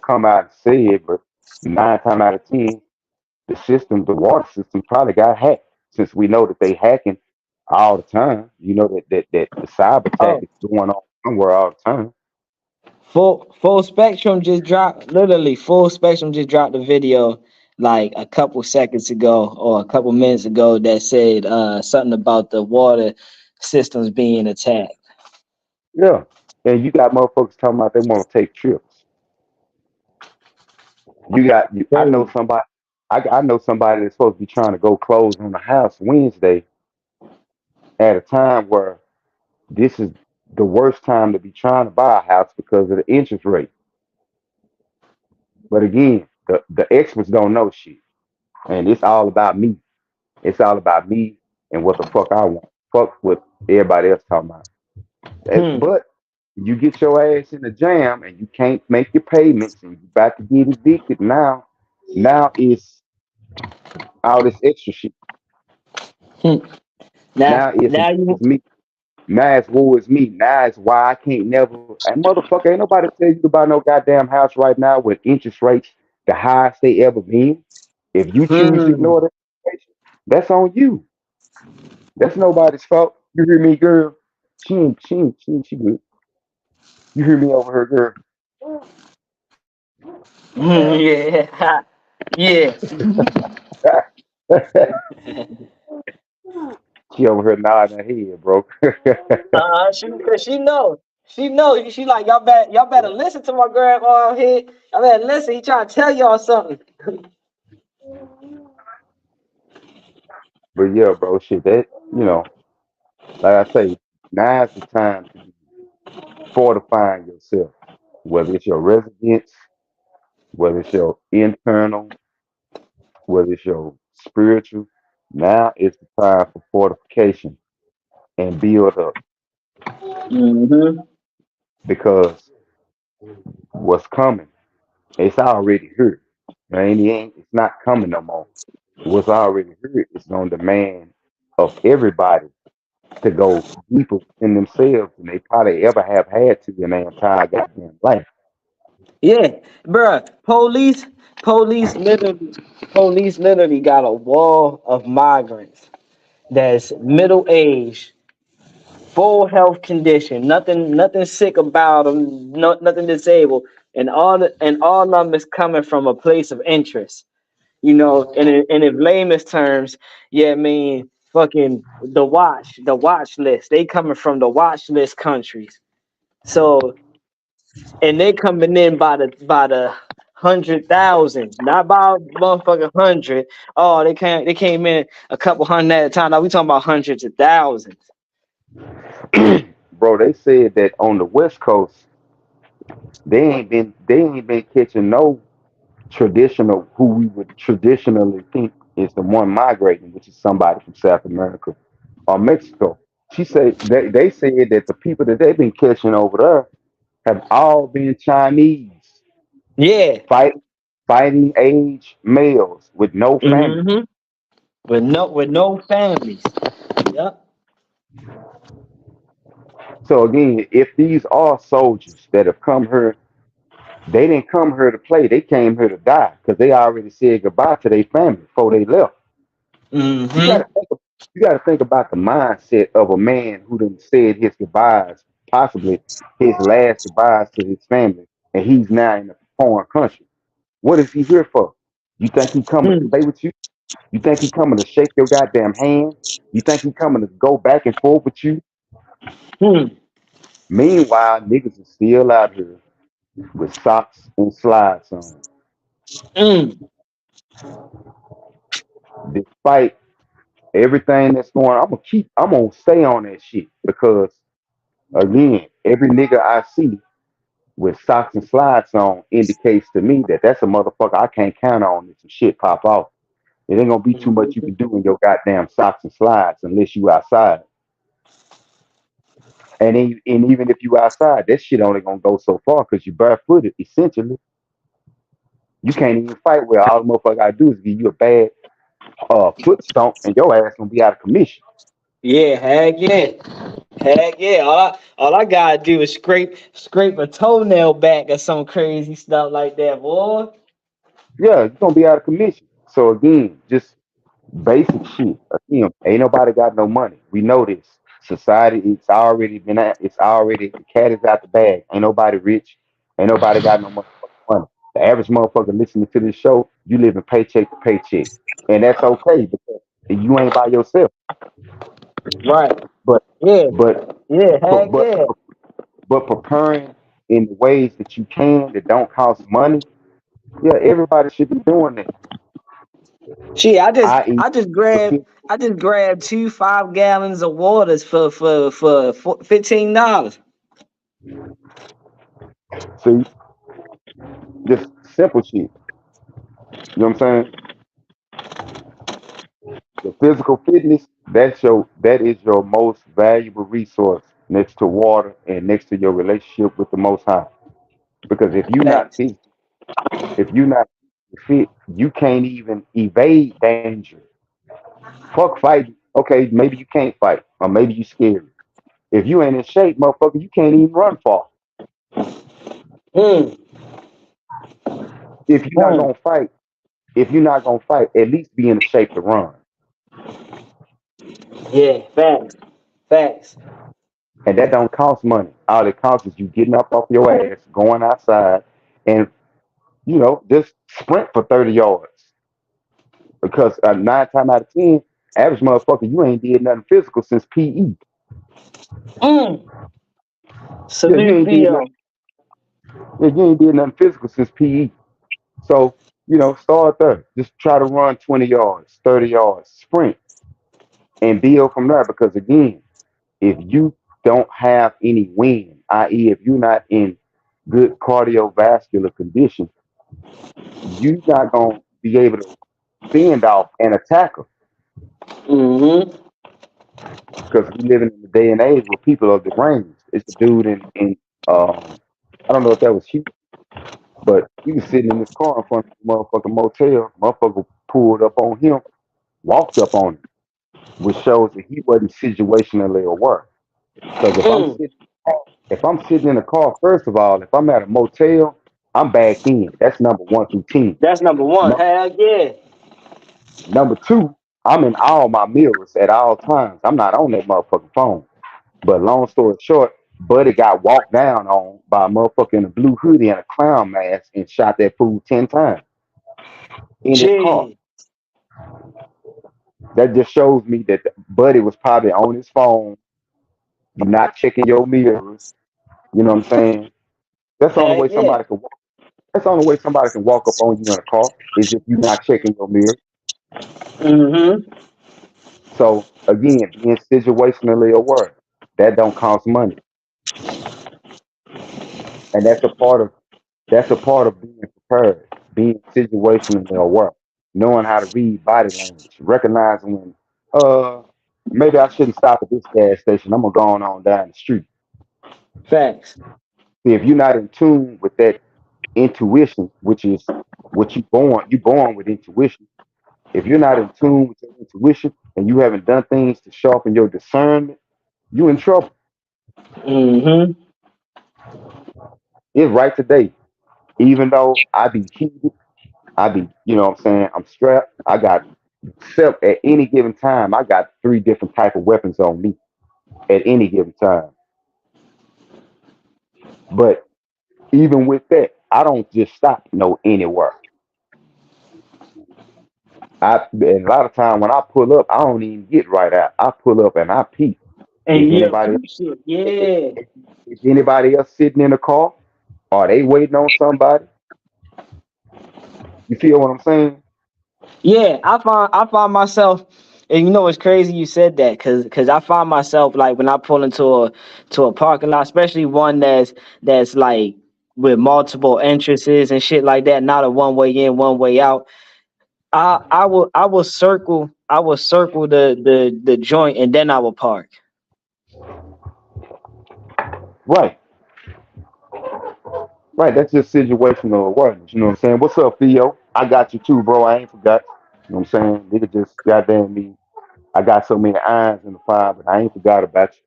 come out and say it, but 9 times out of 10, the water system probably got hacked. Since we know that they hacking all the time, you know that the cyber attack Oh, is going on somewhere all the time. full spectrum just dropped. Literally, full spectrum just dropped a video like a couple seconds ago or a couple minutes ago that said something about the water systems being attacked. Yeah, and you got motherfuckers talking about they want to take trips. I know Crazy. somebody. I know somebody that's supposed to be trying to go close on the house Wednesday at a time where this is the worst time to be trying to buy a house because of the interest rate. But again, the experts don't know shit, and it's all about me. It's all about me and what the fuck I want. Fuck what everybody else talking about. Hmm. But you get your ass in the jam and you can't make your payments and you about to get evicted now. Now it's all this extra shit. Hmm. Now, Now it's now it's you. me. Now it's war is me. Now it's why I can't never. And motherfucker, ain't nobody tell you to buy no goddamn house right now with interest rates the highest they ever been. If you choose to Hmm. ignore that, that's on you. That's nobody's fault. You hear me, girl? She good. You hear me over her, Yeah. Yeah. girl? She over here nodding her head, bro. Cause she know. She like y'all better listen to my girl on here. Y'all better listen. He trying to tell y'all something. But yeah, bro, shit, like I say, now's the time to be fortifying yourself, whether it's your residence, whether it's your internal, whether it's your spiritual. Now is the time for fortification and build up Mm-hmm. because what's coming, it's already here. It's not coming no more. What's already here is gonna demand of everybody to go deeper in themselves than they probably ever have had to in their entire goddamn life. Yeah, bruh. Police literally got a wall of migrants that's middle aged, full health condition, nothing sick about them, nothing disabled, and all of them is coming from a place of interest. And in layman's terms, yeah, I mean, fucking the watch list. They coming from the watch list countries. So, and they coming in by the 100,000, not by motherfucking 100. Oh, they came in a couple hundred at a time. Now we talking about hundreds of thousands. Bro, they said that on the West Coast, they ain't been catching no traditional who we would traditionally think is the one migrating, which is somebody from South America or Mexico. She said they said that the people that they've been catching over there have all been Chinese, Yeah. fight, fighting age males with no family. Mm-hmm. With no families. Yep. So again, if these are soldiers that have come here, they didn't come here to play. They came here to die because they already said goodbye to their family before they left. You got Mm-hmm. to think. You got to think about the mindset of a man who done said his goodbyes, possibly his last goodbyes to his family, and he's now in a foreign country. What is he here for? You think he coming to play with you? You think he coming to shake your goddamn hand? You think he coming to go back and forth with you? Mm-hmm. Meanwhile, niggas is still out here with socks and slides on, Mm. despite everything that's going on. I'm gonna stay on that shit because again, every nigga I see with socks and slides on indicates to me that that's a motherfucker I can't count on if some shit pop off. It ain't gonna be too much you can do in your goddamn socks and slides unless you outside. And even if you outside, that shit only gonna go so far because you barefooted. Essentially, you can't even fight where all the motherfucker gotta do is give you a bad foot stomp and your ass gonna be out of commission. Yeah, heck yeah. Heck yeah! All I gotta do is scrape a toenail back or some crazy stuff like that, boy. Yeah, you're gonna be out of commission. So again, just basic shit. Again, ain't nobody got no money. We know this. Society, it's already been at, it's already the cat is out the bag. Ain't nobody rich. Ain't nobody got no motherfucking money. The average motherfucker listening to this show, you living paycheck to paycheck. And that's okay because you ain't by yourself. Right? But Yeah, but yeah, but heck but yeah. but preparing in the ways that you can that don't cost money, yeah, everybody should be doing that. Gee, I.e. I just grabbed 2 5 gallons of waters for $15. see, just simple shit. You know what I'm saying? The physical fitness, that is your most valuable resource next to water and next to your relationship with the Most High. Because Facts. if you're not fit, you can't even evade danger. Fuck fighting. Okay, maybe you can't fight, or maybe you scared. If you ain't in shape, motherfucker, you can't even run far. Mm, If you're not mm. gonna fight, if you're not gonna fight, at least be in a shape to run. Yeah, facts, facts. And that don't cost money. All it costs is you getting up off your ass, going outside, and just sprint for 30 yards. Because 9 times out of 10, average motherfucker, you ain't did nothing physical since PE. Mm. Yeah, Salute Theo. you ain't did nothing physical since PE. So, start there. Just try to run 20 yards, 30 yards, sprint, and build from there. Because again, if you don't have any wind, i.e., if you're not in good cardiovascular condition, you're not gonna be able to fend off an attacker. Mm-hmm. Because we living in the day and age where people are deranged. It's a dude in I don't know if that was Hugh, but he was sitting in his car in front of the motherfucking motel. Motherfucker pulled up on him, walked up on him, which shows that he wasn't situationally aware. Because Mm. if I'm sitting in a car, first of all, if I'm at a motel, I'm back in. That's number 1 through 10. That's number one. No, Heck yeah. number two, I'm in all my mirrors at all times. I'm not on that motherfucking phone. But long story short, Buddy got walked down on by a motherfucker in a blue hoodie and a clown mask and shot that fool 10 times in his car. Gee. That just shows me that Buddy was probably on his phone, not checking your mirrors. You know what I'm saying? That's the only Heck way yeah. somebody can walk. That's the only way somebody can walk up on you in a car is if you're not checking your mirrors. Mm-hmm. So again, being situationally aware, that don't cost money. And that's a part of being prepared, being situationally aware, knowing how to read body language, recognizing when uh maybe I shouldn't stop at this gas station. I'm gonna go on down the street. Facts. See, if you're not in tune with that intuition, which is what you born with intuition. If you're not in tune with your intuition and you haven't done things to sharpen your discernment, you in trouble. Mm-hmm. It's right today. Even though I be heated, I be, what I'm saying, I'm strapped. I got except at any given time, I got 3 different type of weapons on me at any given time. But even with that, I don't just stop no anywhere. And a lot of time when I pull up, I don't even get right out. I pull up and I peep. Is And yeah, anybody peep shit. is, Yeah. is anybody else sitting in the car? Are they waiting on somebody? You feel what I'm saying? Yeah, I find myself, and you know it's crazy you said that, cause I find myself like when I pull into a parking lot, especially one that's like with multiple entrances and shit like that, not a one way in, one way out. I will circle the joint and then I will park. Right, right. That's just situational awareness. You know what I'm saying? What's up, Theo? I got you too, bro. I ain't forgot. You know what I'm saying? Nigga just goddamn me. I got so many irons in the fire, but I ain't forgot about you.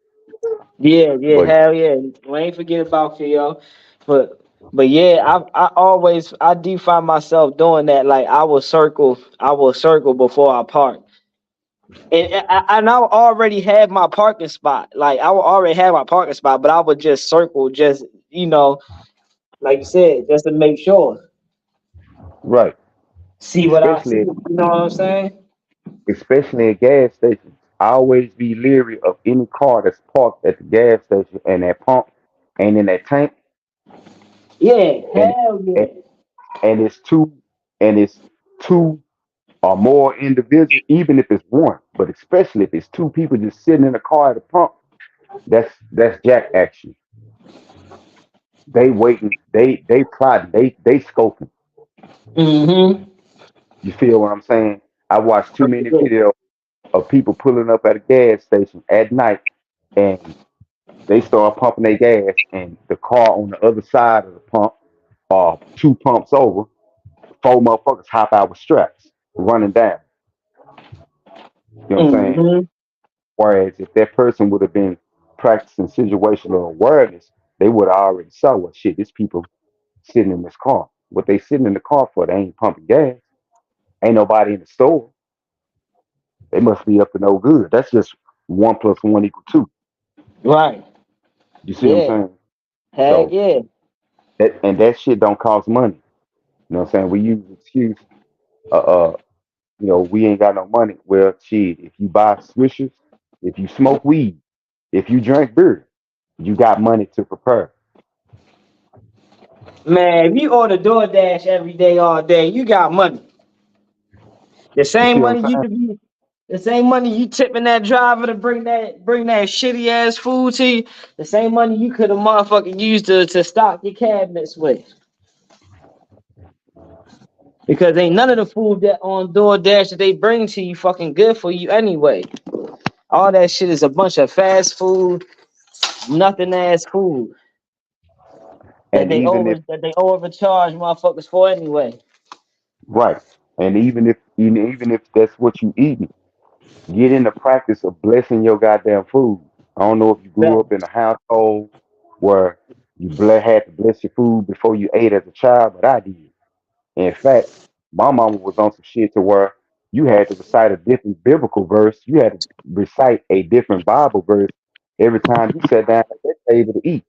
Yeah, yeah, But hell yeah. We ain't forget about Theo. But yeah, I do find myself doing that. Like I will circle before I park. And I already had my parking spot. Like I would already have my parking spot, but I would just circle, just like you said, just to make sure. right, See what I see. especially You know what I'm saying? especially at gas stations, I always be leery of any car that's parked at the gas station and that pump ain't in that tank, Yeah, and hell and, yeah. and it's two or more individuals, even if it's one, but especially if it's two people just sitting in a car at a pump, that's jack action. They waiting, they plotting, they scoping. Mm-hmm. You feel what I'm saying? I watched too many videos of people pulling up at a gas station at night and they start pumping their gas and the car on the other side of the pump two pumps over, four motherfuckers hop out with straps running down. You know what I'm saying? Mm-hmm. Whereas if that person would have been practicing situational awareness, they would have already saw what shit, these people sitting in this car. What they sitting in the car for, they ain't pumping gas. Ain't nobody in the store. They must be up to no good. That's just one plus one equal two. Right. You see what I'm Yeah. saying? Heck So yeah. that shit don't cost money. You know what I'm saying? We use the excuse, uh, uh, we ain't got no money. Well, shit, if you buy swishers, if you smoke weed, if you drink beer, you got money to prepare. Man, if you order DoorDash every day, all day, you got money. The You same see what money I'm you saying? could be, the same money you tipping that driver to bring that shitty ass food to you, the same money you could have motherfucking used to stock your cabinets with. Because ain't none of the food that on DoorDash that they bring to you fucking good for you anyway. All that shit is a bunch of fast food, nothing ass food And even if that they overcharge motherfuckers for anyway. right, and even if that's what you eating, get in the practice of blessing your goddamn food. I don't know if you grew That, up in a household where had to bless your food before you ate as a child, but I did. In fact, my mama was on some shit to where you had to recite a different biblical verse. You had to recite a different Bible verse every time you sat down at that table to eat.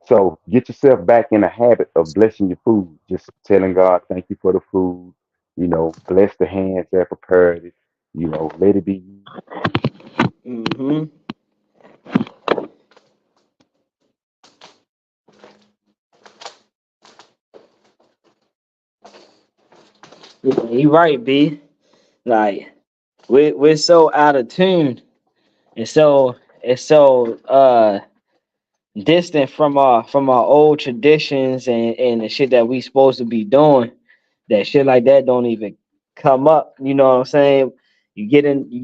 So get yourself back in the habit of blessing your food. Just telling God, thank you for the food. Bless the hands that prepared it. Let it be used for your glory. mm-hmm. Yeah, you right, B. Like we're so out of tune and so distant from our old traditions and the shit that we supposed to be doing, that shit like that don't even come up. You know what I'm saying? You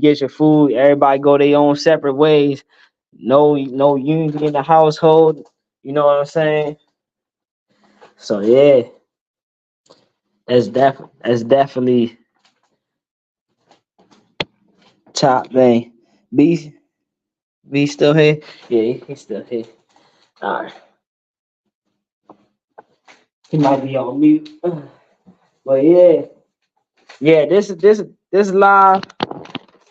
get your food, everybody go their own separate ways. No unity in the household. You know what I'm saying? So yeah, that's definitely top thing. B B still here? Yeah, he's still here. All right, he might be on mute. But yeah, yeah. This live.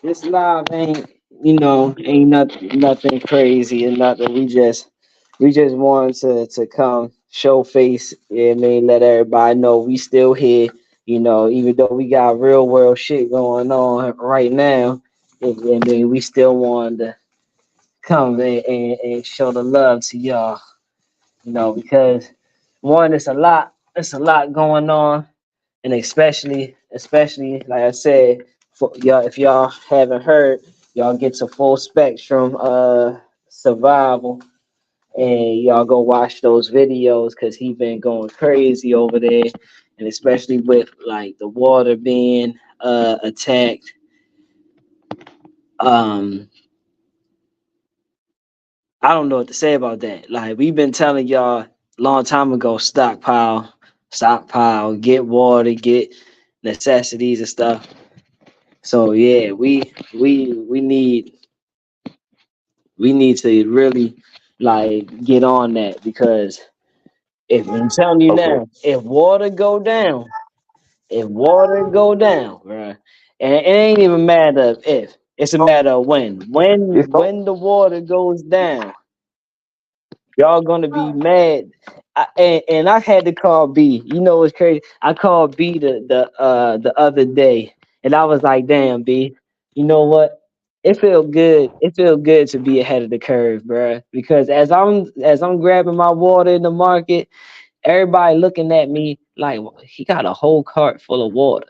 This live ain't, ain't nothing crazy and nothing. We just wanted to come show face. Yeah, I mean, let everybody know we still here. Even though we got real world shit going on right now, I mean, we still wanted to come and show the love to y'all. Because one, it's a lot going on, and especially like I said, for y'all, if y'all haven't heard, y'all get to full spectrum survival, and y'all go watch those videos because he been going crazy over there, and especially with like the water being attacked. um I don't know what to say about that. Like we've been telling y'all long time ago, stockpile, get water, get necessities and stuff. So yeah, we need to really like get on that because if I'm telling you Okay. now, if water go down, bruh, and it ain't even matter of if, it's a matter of when. It's over. When the water goes down, y'all gonna be mad. And I had to call B. You know what's crazy? I called B the other day, and I was like, "Damn, B, you know what? It feel good. It feel good to be ahead of the curve, bruh. Because as I'm grabbing my water in the market, everybody looking at me like he got a whole cart full of water."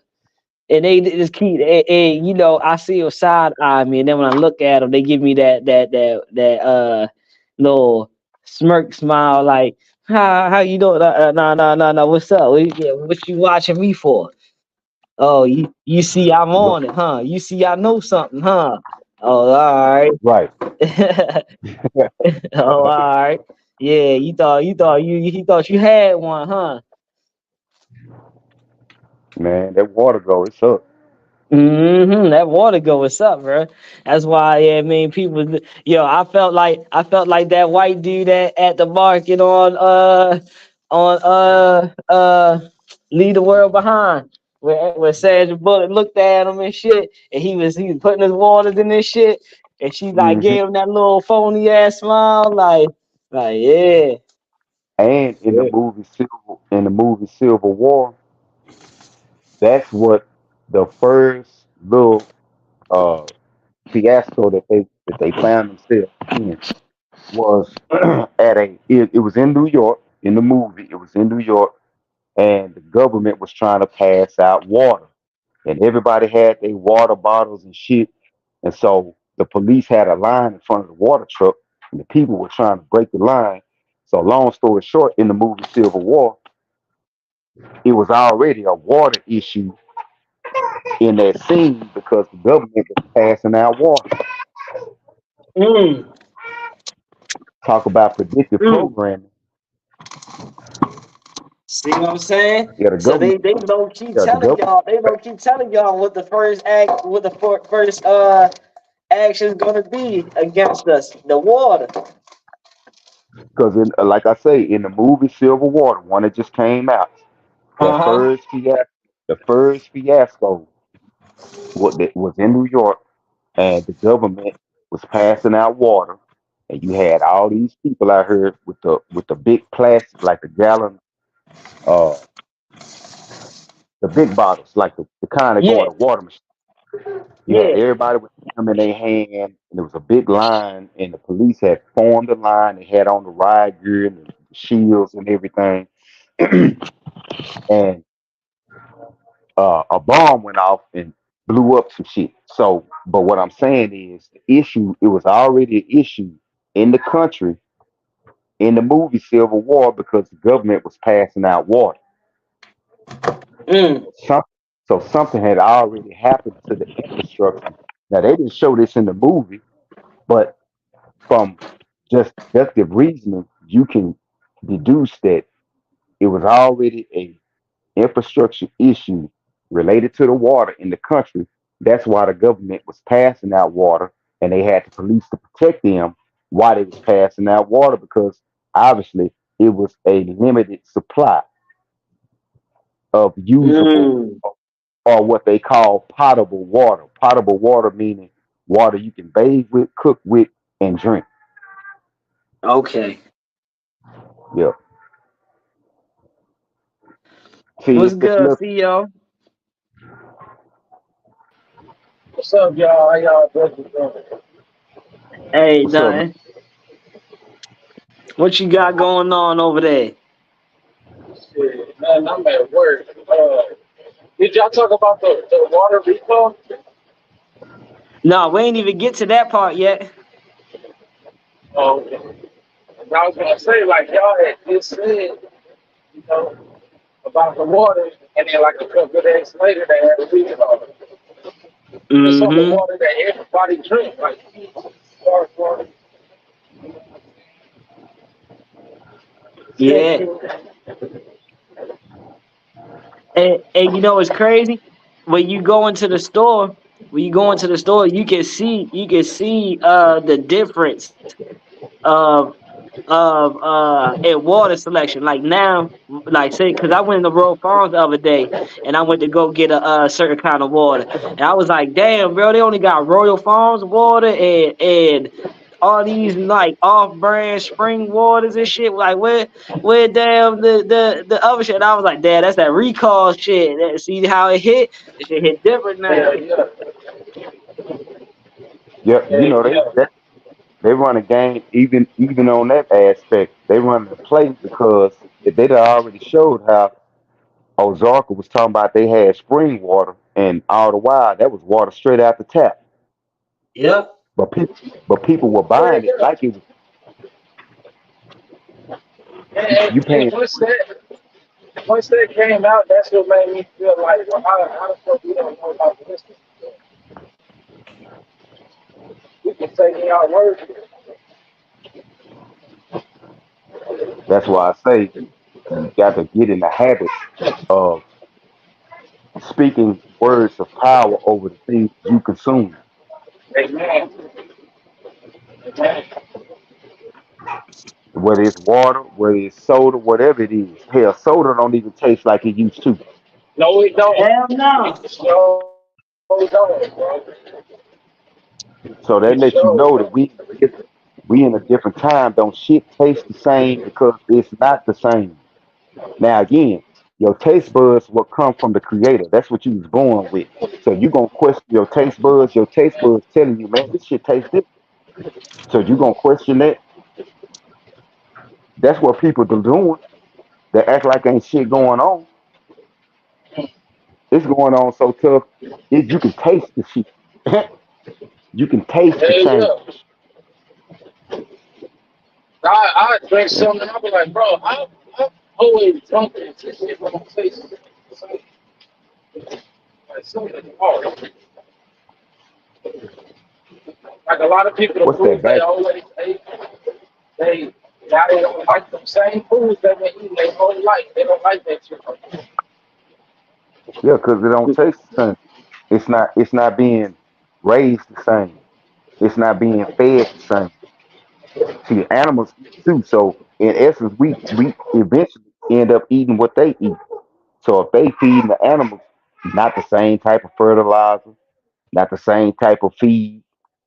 And they just keep, and, I see them side eye me, and then when I look at them, they give me that little smirk smile, like, how you doing? No, what's up? What you watching me for? Oh, you see I'm Look, on it, huh? You see I know something, huh? Oh, all right. right. Oh, all right. Yeah, you had one, huh? Man, that water go, it's up. That water go, what's up, bro? That's why, yeah, I mean, people, I felt like that white dude at the market on Leave the World Behind, where Sandra Bullock looked at him and shit, and he was putting his waters in this shit, and she like Hmm. gave him that little phony ass smile, like yeah, And yeah. In the movie Civil War, that's what the first little uh fiasco that they found themselves in was it was in New York in the movie. It was in New York, and the government was trying to pass out water, and everybody had their water bottles and shit. And so the police had a line in front of the water truck, and the people were trying to break the line. So long story short, in the movie Civil War, it was already a water issue in that scene because the government was passing out water. Mm, Talk about predictive mm. programming. See what I'm saying? Yeah, the So government. they don't keep Yeah, the telling government. y'all. They don't keep telling y'all what the first action is gonna be against us. The water. Because like I say, in the movie Civil War, the one that just came out, Uh huh. the first fiasco, what that was in New York, and the government was passing out water, and you had all these people out here with the big plastic, like the gallon, uh, the big bottles, like the kind that go in Yeah. a water machine. You had Yeah. everybody with them in their hand, and there was a big line, and the police had formed a line. They had on the riot gear and the shields and everything, and a bomb went off and blew up some shit. So, but what I'm saying is, the issue, it was already an issue in the country in the movie Civil War because the government was passing out water. Mm. Some, so something had already happened to the infrastructure. Now they didn't show this in the movie, but from just deductive reasoning, you can deduce that it was already a infrastructure issue related to the water in the country. That's why the government was passing out water, and they had the police to protect them while they was passing out water because obviously it was a limited supply of usable Mm. or what they call potable water. Potable water meaning water you can bathe with, cook with, and drink. Okay. Yeah. See, What's it's this good, little CEO? What's up, y'all? How y'all brothers doing? Hey, what's up, man? nothing. What you got going on over there? Shit, man, I'm at work. Did y'all talk about the water recall? No, we ain't even get to that part yet. Okay. I was gonna say, like y'all had just said, you know, about the water, and then like a couple of days later they had a recall. It's on the Mm-hmm. water that everybody drinks, like spark water. Yeah. And you know it's crazy? When you go into the store. when you go into the store, you can see the difference of in water selection. Like now, like say, because I went to Royal Farms the other day, and I went to go get a certain kind of water, and I was like, damn, bro, they only got Royal Farms water and all these like off-brand spring waters and shit. Like where damn the other shit. And I was like, damn, that's that recall shit. See how it hit? It should hit different now. Yeah, yeah, Yeah, yeah, yeah. they run a game even on that aspect. They run the play because they done already showed how Ozarka was talking about they had spring water, and all the while that was water straight out the tap. Yep. But people but people were Yeah, buying it yeah. like it was And, you and paying. once that came out, that's what made me feel like, well, how the fuck we don't know about this? We can take in our word. That's why I say you got to get in the habit of speaking words of power over the things you consume. Amen. Amen. Whether it's water, whether it's soda, whatever it is. Hell, soda don't even taste like it used to. No, we don't. Hell no. We sure don't, bro. So We that lets you sure know that don't. we in a different time. Don't shit taste the same because it's not the same. Now again, your taste buds will come from the creator. That's what you was born with. So you gonna question your taste buds. Your taste buds telling you, man, this shit tastes different. So you gonna question that. That's what people are doing. They act like ain't shit going on. It's going on so tough. You can taste the shit. You can taste the Hell yeah. change. I drink Yeah. something and I'll be like, bro, I've always drunk this shit don't taste the same. Like something hard. Like a lot of people, the What's that foods they back? always ate, they now they don't like them same foods they've been eating their whole life. They don't like that shit. Yeah, because it don't taste the same. It's not being raised the same. It's not being fed the same. See, animals eat too. So in essence, we eventually end up eating what they eat. So if they feed the animals not the same type of fertilizer, not the same type of feed,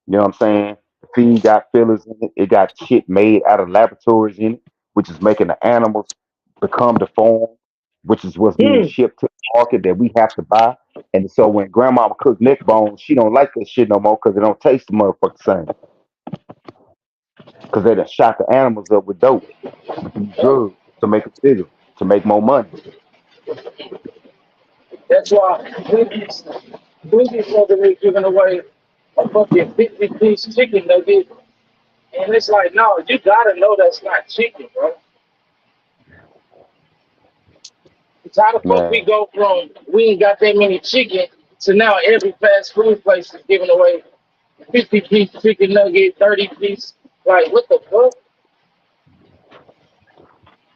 you know what I'm saying? The feed got fillers in it. It got shit made out of laboratories in it, which is making the animals become deformed, which is what's being Hmm. shipped to the market that we have to buy. And so when grandmama cook neck bones, she don't like that shit no more because it don't taste the motherfucker same. Because they done shot the animals up with dope, with these drugs to make them bigger, to make more money. That's why Boogie brother is giving away a fucking 50-piece chicken nugget. And it's like, no, you gotta know that's not chicken, bro. It's how the fuck we Man, go from we ain't got that many chicken to now every fast food place is giving away 50-piece chicken nugget, 30-piece. Like, what the fuck?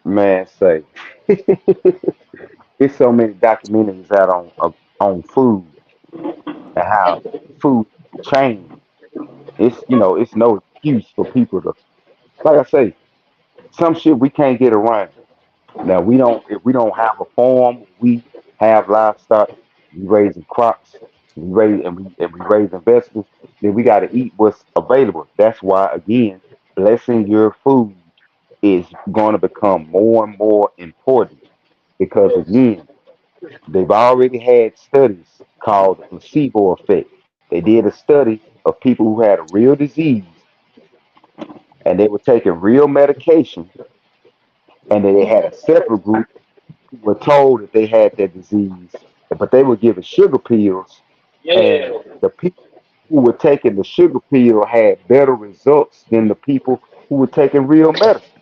man, say. It's so many documentaries out on food and how food change. It's no excuse for people to, like I say, some shit we can't get around. Now we don't if we don't have a farm, we have livestock, we raising crops, we raising vegetables, then we gotta eat what's available. That's why again, blessing your food is gonna become more and more important because again, they've already had studies called the placebo effect. They did a study of people who had a real disease and they were taking real medication, and then they had a separate group who were told that they had that disease, but they were given sugar pills, and Yeah. the people who were taking the sugar pill had better results than the people who were taking real medicine.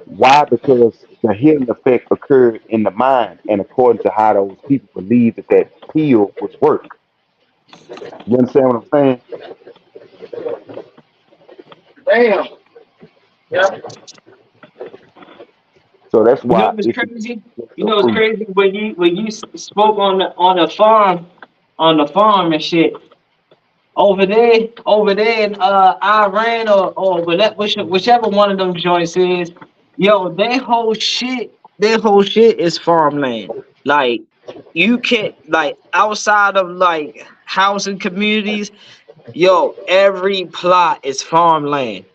Why? Because the healing effect occurred in the mind, and according to how those people believed that that pill would work. You understand what I'm saying? Damn. Yeah. So that's You know why what's it's crazy? important You your know what's food. crazy when you spoke on the farm. on the farm and shit. Over there in Iran or whichever one of them joints is, yo, their whole shit is farmland. Like you can't like outside of like housing communities, yo, every plot is farmland.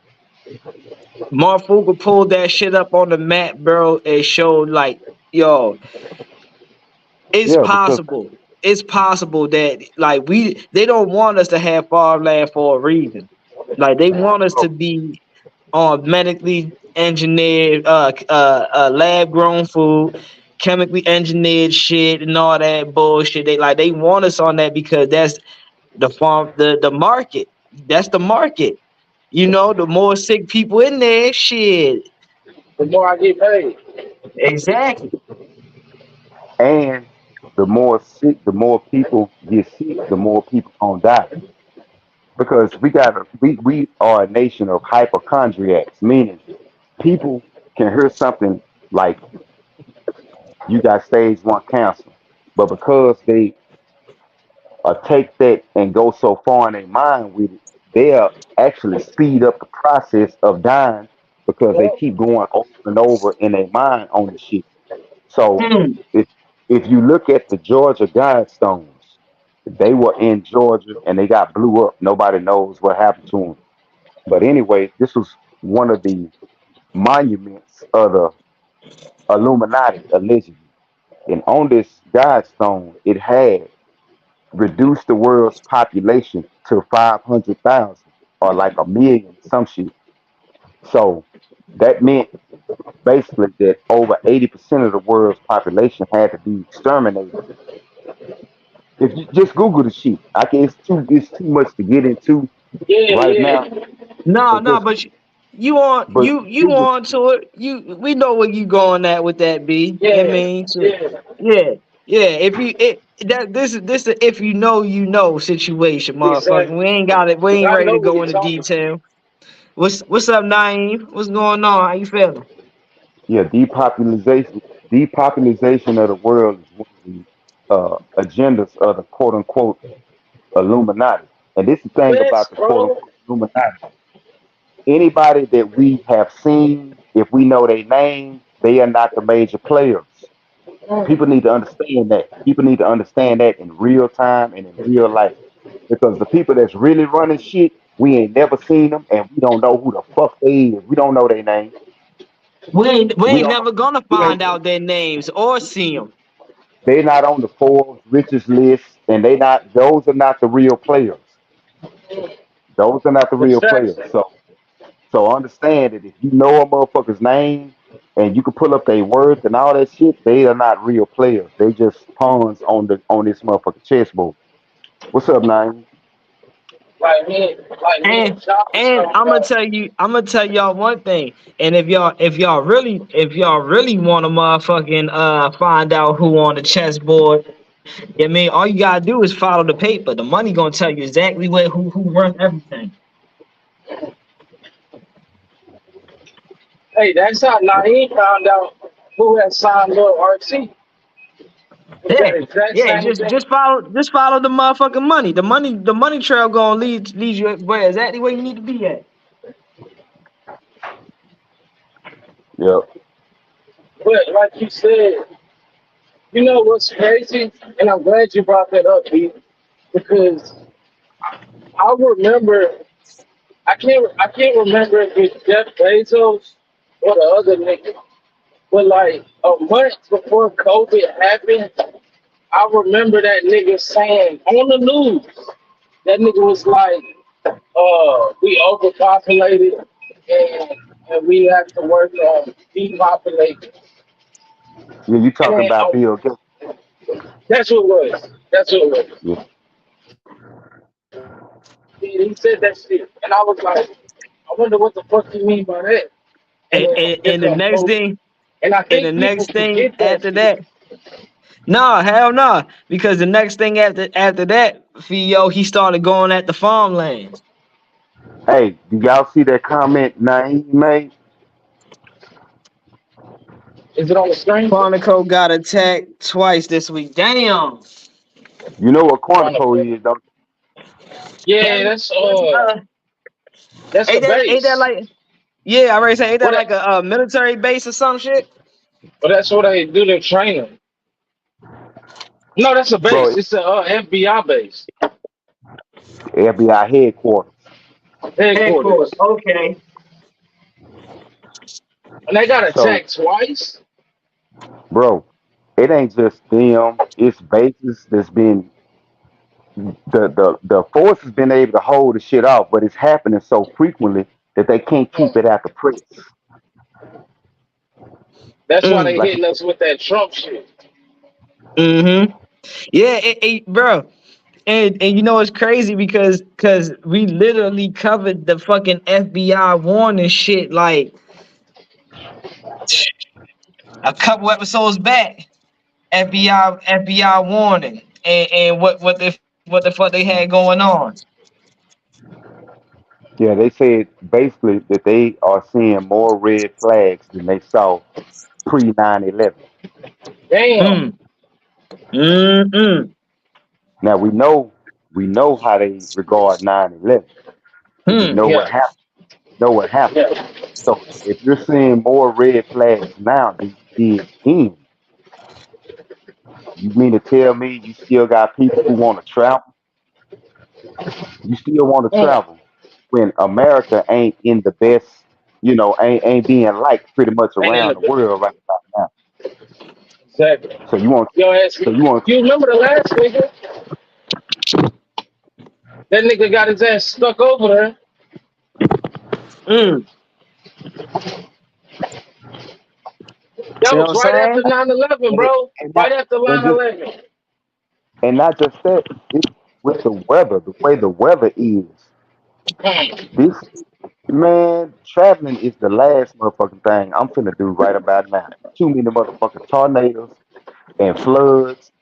Marfuka pulled that shit up on the map, bro. It showed like, yo, it's Yeah, because possible. It's possible that like they don't want us to have farmland for a reason. Like they want us to bro, be on medically engineered, lab grown food, chemically engineered shit, and all that bullshit. They want us on that because that's the market. That's the market. You know, the more sick people in there, shit. The more I get paid. Exactly. and the more people get sick, the more people gonna die. Because we are a nation of hypochondriacs, meaning people can hear something like you got stage one cancer, but because they take that and go so far in their mind with it, they'll actually speed up the process of dying because they Well, keep going over and over in their mind on the shit. So Mm. if if you look at the Georgia Guidestones, they were in Georgia and they got blew up. Nobody knows what happened to them. But anyway, this was one of the monuments of the Illuminati, allegedly. And on this Guidestone, it had reduced the world's population to 500,000 or like a million, some shit. So that meant basically that over 80% of the world's population had to be exterminated. If you just Google the shit, I can it's too much to get into yeah, right now. yeah. No, So no, just but you on but you Google on to it. We know where you going at with that, B. I Yeah, mean, so, yeah, yeah, yeah. If you that this is if you know situation, motherfucker. We exactly. ain't got it. We 'Cause ain't I ready know to what go he's into talking about. detail. What's up, Naeem? What's going on? How you feeling? yeah, depopulation of the world is one of the agendas of the quote unquote Illuminati. And this is the thing Yes, about the quote bro. unquote Illuminati. Anybody that we have seen, if we know their name, they are not the major players. People need to understand that. People need to understand that in real time and in real life. Because the people that's really running shit, we ain't never seen them and we don't know who the fuck they is. We don't know their name. We We ain't don't know. never gonna We find ain't, out their names or see them. they not on the Forbes richest list and they not those are not the real players. Those are not the real players. Perception. So understand that if you know a motherfucker's name and you can pull up their worth and all that shit, they are not real players. They just pawns on this motherfucking chessboard. What's up, nine? Like me and And Chop was and talking about. I'm gonna tell y'all one thing. And if y'all really want to motherfucking find out who on the chessboard, I mean, all you gotta do is follow the paper. The money gonna tell you exactly who runs everything. Hey, that's how Naeem found out who had signed Lil RT. It's Yeah, that exact yeah. same thing. Just follow the motherfucking money. The money trail gonna lead you where exactly where you need to be at. Yep. But like you said, you know what's crazy? And I'm glad you brought that up, B, because I remember I can't remember if it's Jeff Bezos or the other nigga. But like a month before COVID happened, I remember that nigga saying on the news, that nigga was like, we overpopulated and we have to work on depopulating. Yeah, you And talking then about Bill Gates. that's what it was. That's what it was. Yeah. He said that shit. And I was like, I wonder what the fuck you mean by that. And then here And the comes next COVID. thing And I and the think people next thing forget that after shit. that. No, hell no. Because the next thing after that, Theo, he started going at the farmlands. Hey, do y'all see that comment Naeem made? Is it on the screen? Quantico got attacked twice this week. Damn. You know what Trying to Quantico put. is, don't Yeah, That's that's a ain't that base. like yeah, I already say ain't that What like that, a military base or some shit? but that's what they do their training. No, that's a you? Bro, base. It's a FBI base FBI headquarters. Headquarters. headquarters, Okay. and they got So, attacked twice. bro, it ain't just them. It's bases that's been the force has been able to hold the shit off, but it's happening so frequently that they can't keep it Hmm. at the press. That's why they Mm. Like, hitting us with that Trump shit. Mm-hmm. Yeah, bro. And you know it's crazy because we literally covered the fucking FBI warning shit like a couple episodes back. FBI warning and what the fuck they had going on. yeah, they said basically that they are seeing more red flags than they saw pre 9/11. Damn. Mm. Mm-mm. Now we know how they regard 9/11 because we Hmm. know what Yeah. happened. Know what happened. Yeah. So if you're seeing more red flags now than you did then, you mean to tell me you still got people who want to travel? You still want to Mm. travel when America ain't in the best, ain't being liked pretty much Ain't in around the the world right about now. exactly. So you want, Yo, ass. so you want, You remember the last nigga? That nigga got his ass stuck over there. Mm. That You know what was I'm right saying? after 9/11, and, bro. and not Right after and 9/11. not just that, it's with the weather, the way the weather is. Mm. This man, traveling is the last motherfucking thing I'm finna do right about now. Too many motherfucking tornadoes and floods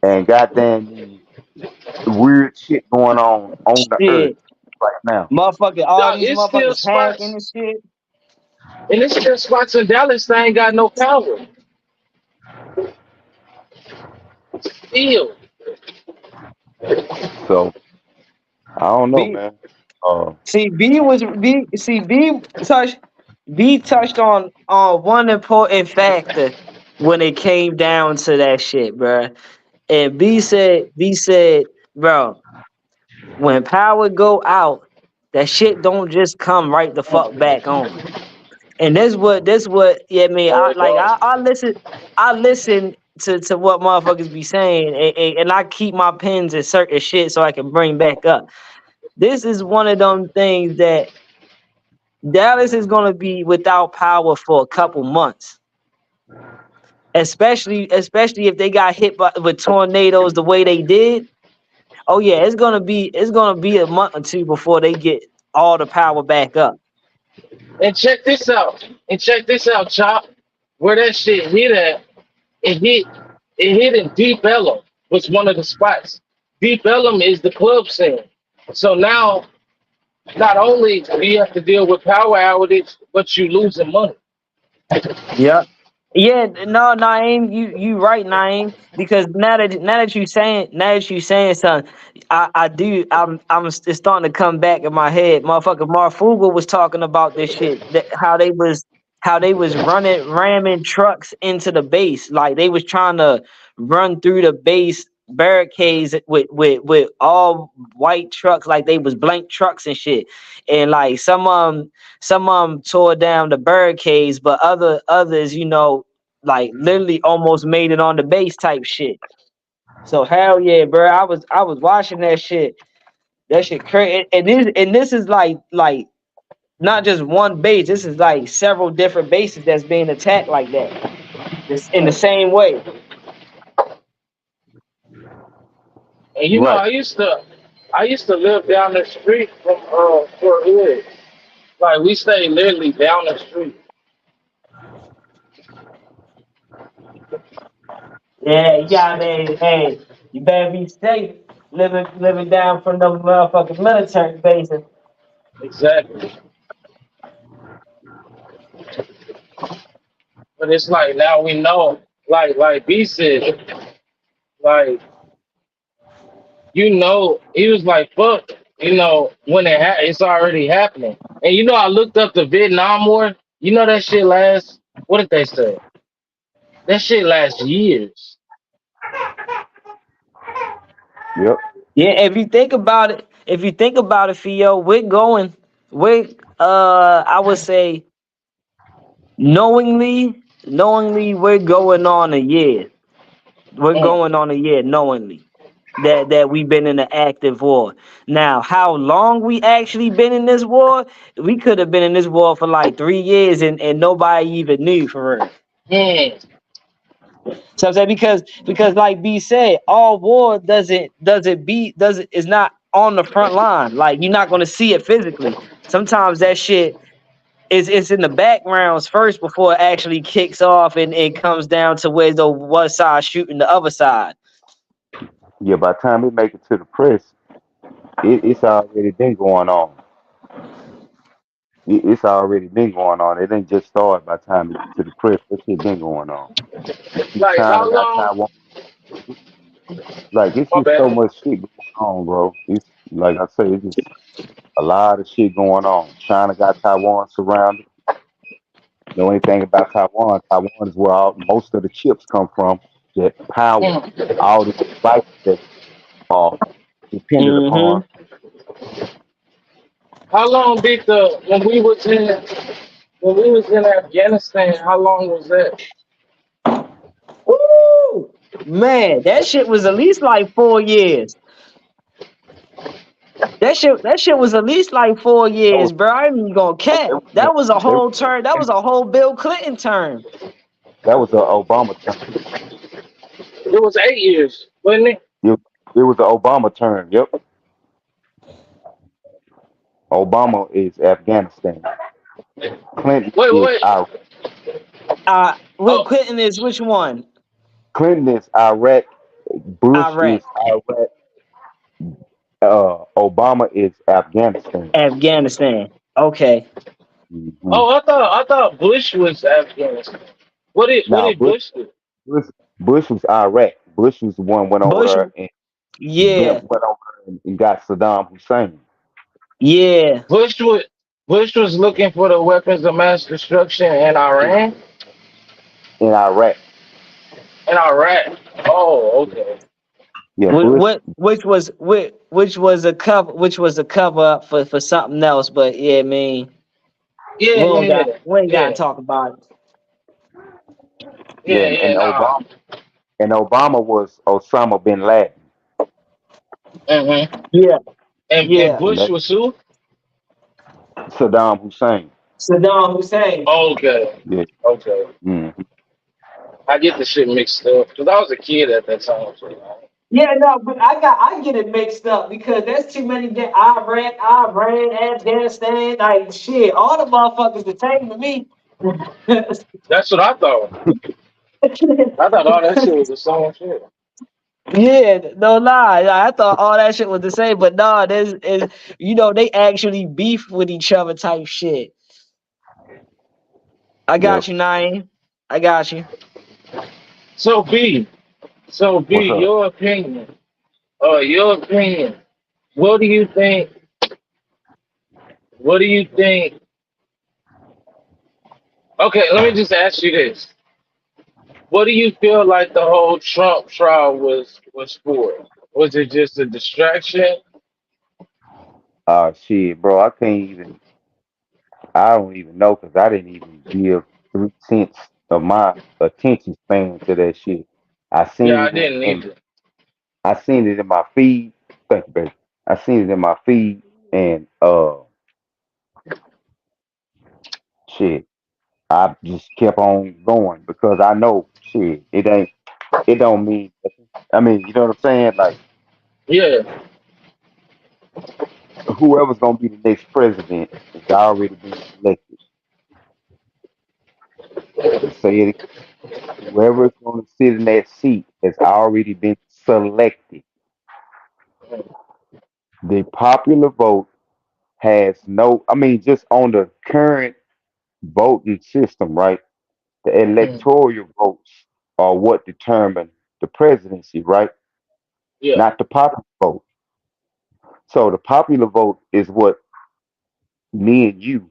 and goddamn these weird shit going on the earth Shit. right now. Motherfucker, all Dog, these it's still motherfuckers hacking spots. and shit. And it's still spots in Dallas that ain't got no power. Still. So I don't know, B man. Uh, see B was B see B touched on one important factor when it came down to that shit, bruh. And B said, bro, when power go out, that shit don't just come right the fuck back on. And that's what yeah, I mean, No, it don't. I listen to what motherfuckers be saying and I keep my pins in certain shit so I can bring back up. This is one of them things that Dallas is gonna be without power for a couple months. Especially if they got hit with tornadoes the way they did. Oh yeah, it's gonna be a month or two before they get all the power back up. And check this out. And check this out, Chop. Where that shit hit at, it hit it hit in Deep Ellum, was one of the spots. Deep Ellum is the club scene. So now not only do you have to deal with power outage, but you losing money. Yeah. Yeah, no, Naeem, you right, Naeem. Because now that you saying something, I'm it's starting to come back in my head. Motherfucker, Marfuga was talking about this shit, how they was ramming trucks into the base, like they was trying to run through the base barricades with all white trucks, like they was blank trucks and shit, and like some tore down the barricades, but others, like literally almost made it on the base type shit. So hell yeah, bro. I was watching that shit. That shit crazy. And this is like not just one base. This is like several different bases that's being attacked like that. This in the same way. And you know, right. I used to live down the street from Fort Hood. Like we stayed literally down the street. Yeah, you got hey, you better be safe living down from the motherfucking military bases. Exactly. But it's like now we know, like B said, like he was like, "Fuck," when it's already happening. And I looked up the Vietnam War. That shit lasts. What did they say? That shit lasts years. Yep. Yeah, if you think about it, Theo, we're I would say knowingly we're going on a year. We're Mm. going on a year knowingly that we've been in an active war. Now, how long we actually been in this war? We could have been in this war for like 3 years and nobody even knew for real. Mm. So I'm saying because like B said, all war doesn't is not on the front line. Like you're not gonna see it physically. Sometimes that shit is it's in the backgrounds first before it actually kicks off and it comes down to where the one side shooting the other side. Yeah. By the time it make it to the press, it's already been going on. It's already been going on. It ain't just started by the time it get to the press. That shit been going on. Like China how got long? Taiwan. Like it's My just so bad. much shit going on, bro. It's like I say, it's just a lot of shit going on. China got Taiwan surrounded. Know anything about Taiwan? Taiwan is where most of the chips come from that power Mm. all these devices that are dependent upon. Mm-hmm. How long did the when we was in Afghanistan? How long was that? Woo! Man, that shit was at least like 4 years. That shit was at least like four That was years, bro. I ain't even gonna that cap. was That was a that was whole turn. That was a whole Bill Clinton term. that was a Obama term. It was 8 years, wasn't it? It was the Obama term. Yep, Obama is Afghanistan. Clinton Wait, is wait. Iraq. Oh, Clinton is which one? Clinton is Iraq. Bush Iraq, is Iraq. Obama is Afghanistan. Afghanistan. Okay. Hmm. I thought Bush was Afghanistan. What Now did Bush do? Bush, Bush was Iraq. Bush was the one went over Bush. there and Yeah. went over there and got Saddam Hussein Yeah. Bush was Bush was looking for the weapons of mass destruction in Iran in Iraq. and Iraq. Oh, okay. Yeah, Bush. What which was a cover up for something else. But yeah, I mean, Yeah, yeah, yeah, we ain't got to yeah, talk about it. Yeah, yeah, yeah. Nah. And Obama was Osama bin Laden. Mm-hmm. Yeah. And Yeah. And Bush that was who? Saddam Hussein. Saddam Hussein. Okay, Yeah. okay. Mm. I get the shit mixed up because I was a kid at that time. So, Yeah, no, but I get it mixed up because there's too many Iran, Afghanistan, like shit. All the motherfuckers the same to me. that's what I thought. I thought all that shit was the same shit. Yeah, no lie. I thought all that shit was the same, but nah, there's is they actually beef with each other type shit. I Yep. got you, Nine. I got you. So B, so B, What's up? your opinion. Your opinion. What do you think? What do you think? Okay, let me just ask you this. What do you feel like the whole Trump trial was for? Was it just a distraction? Shit, bro. I don't even know because I didn't even give 3 cents of my attention span to that shit. I Yeah, seen I it didn't in either. I seen it in my feed. Thank you, baby. I seen it in my feed and shit. I just kept on going because I know shit. It don't mean nothing. I mean, you know what I'm saying? Like Yeah. whoever's gonna be the next president has already been selected. I'm gonna say it. Whoever's gonna sit in that seat has already been selected. The popular vote has no. I mean, just on the current voting system, right? The Mm. electoral votes are what determine the presidency, right? Yeah. not the popular vote. So the popular vote is what me and you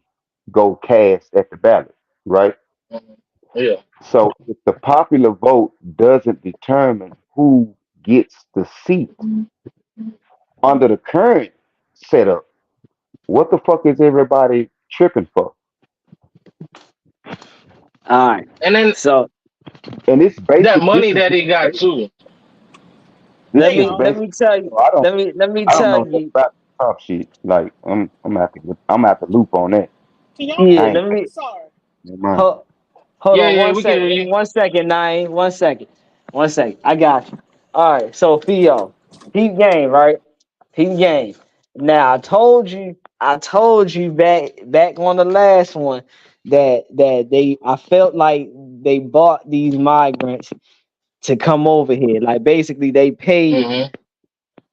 go cast at the ballot, right? Mhm. Yeah. So if the popular vote doesn't determine who gets the seat under the current setup, what the fuck is everybody tripping for? All right. And then So And it's that basic. This money is that just he got basic. too. This let is me Yo, let basic. me tell So you. I don't. Let me I don't tell know nothing you. about the top shit. Like I'm gonna have to loop on that. can y'all hear Yeah. I me? ain't Let I'm me sorry. never mind. hold, hold Yeah, on yeah, one we can hear second. you. 1 second, nine. 1 second. 1 second. I got you. All right. So Theo, peep game, right? Peep game. Now I told you back on the last one that they I felt like they bought these migrants to come over here. Like basically they paid Hmm.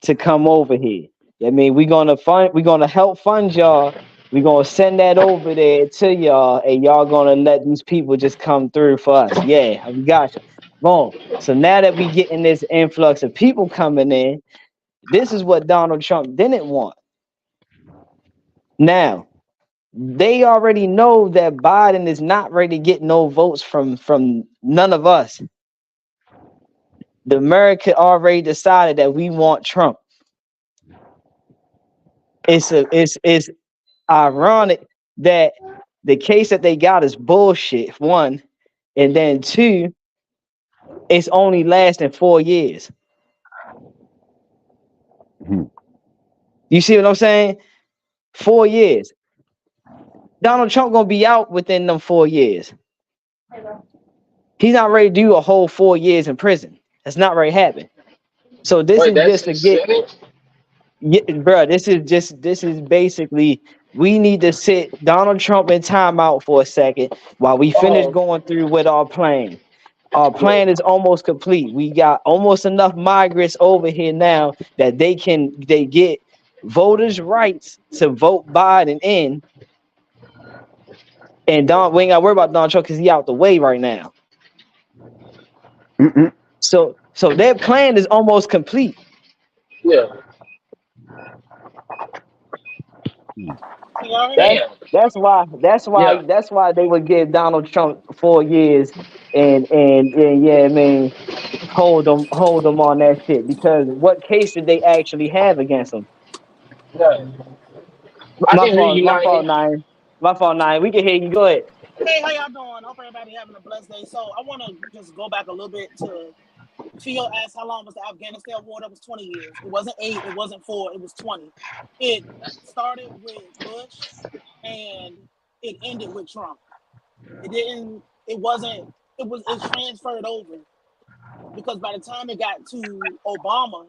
to come over here. I mean, we're gonna help fund y'all. We're gonna send that over there to y'all, and y'all gonna let these people just come through for us. Yeah, we got you. Boom. So now that we getting this influx of people coming in, this is what Donald Trump didn't want. Now they already know that Biden is not ready to get no votes from none of us. The America already decided that we want Trump. It's ironic that the case that they got is bullshit, one, and then two, it's only lasting 4 years. Mhm. You see what I'm saying? 4 years. Donald Trump gonna be out within them 4 years. He's not ready to do a whole 4 years in prison. That's not ready to happen. So this Wait, is that's just to his get, sentence? yeah, bro. This is basically we need to sit Donald Trump in timeout for a second while we finish Oh, going through with our plan. Our yeah. plan is almost complete. We got almost enough migrants over here now that they get voters' rights to vote Biden in. And we ain't got to worry about Donald Trump because he out the way right now. Mm-mm. So their plan is almost complete. Yeah. Can y'all hear me? That's Damn. Yeah. that's why they would give Donald Trump 4 years and yeah, I mean hold them on that shit because what case did they actually have against him? Yeah. I can hear you, My fault, 90. nine. My fault, nine. We can hear you. Go ahead. Hey, how y'all doing? Hope everybody having a blessed day. So I want to just go back a little bit to Theo asked how long was the Afghanistan war? That was 20 years. It wasn't 8, it wasn't 4, it was 20. It started with Bush and it ended with Trump. It didn't, it wasn't, it transferred over because by the time it got to Obama,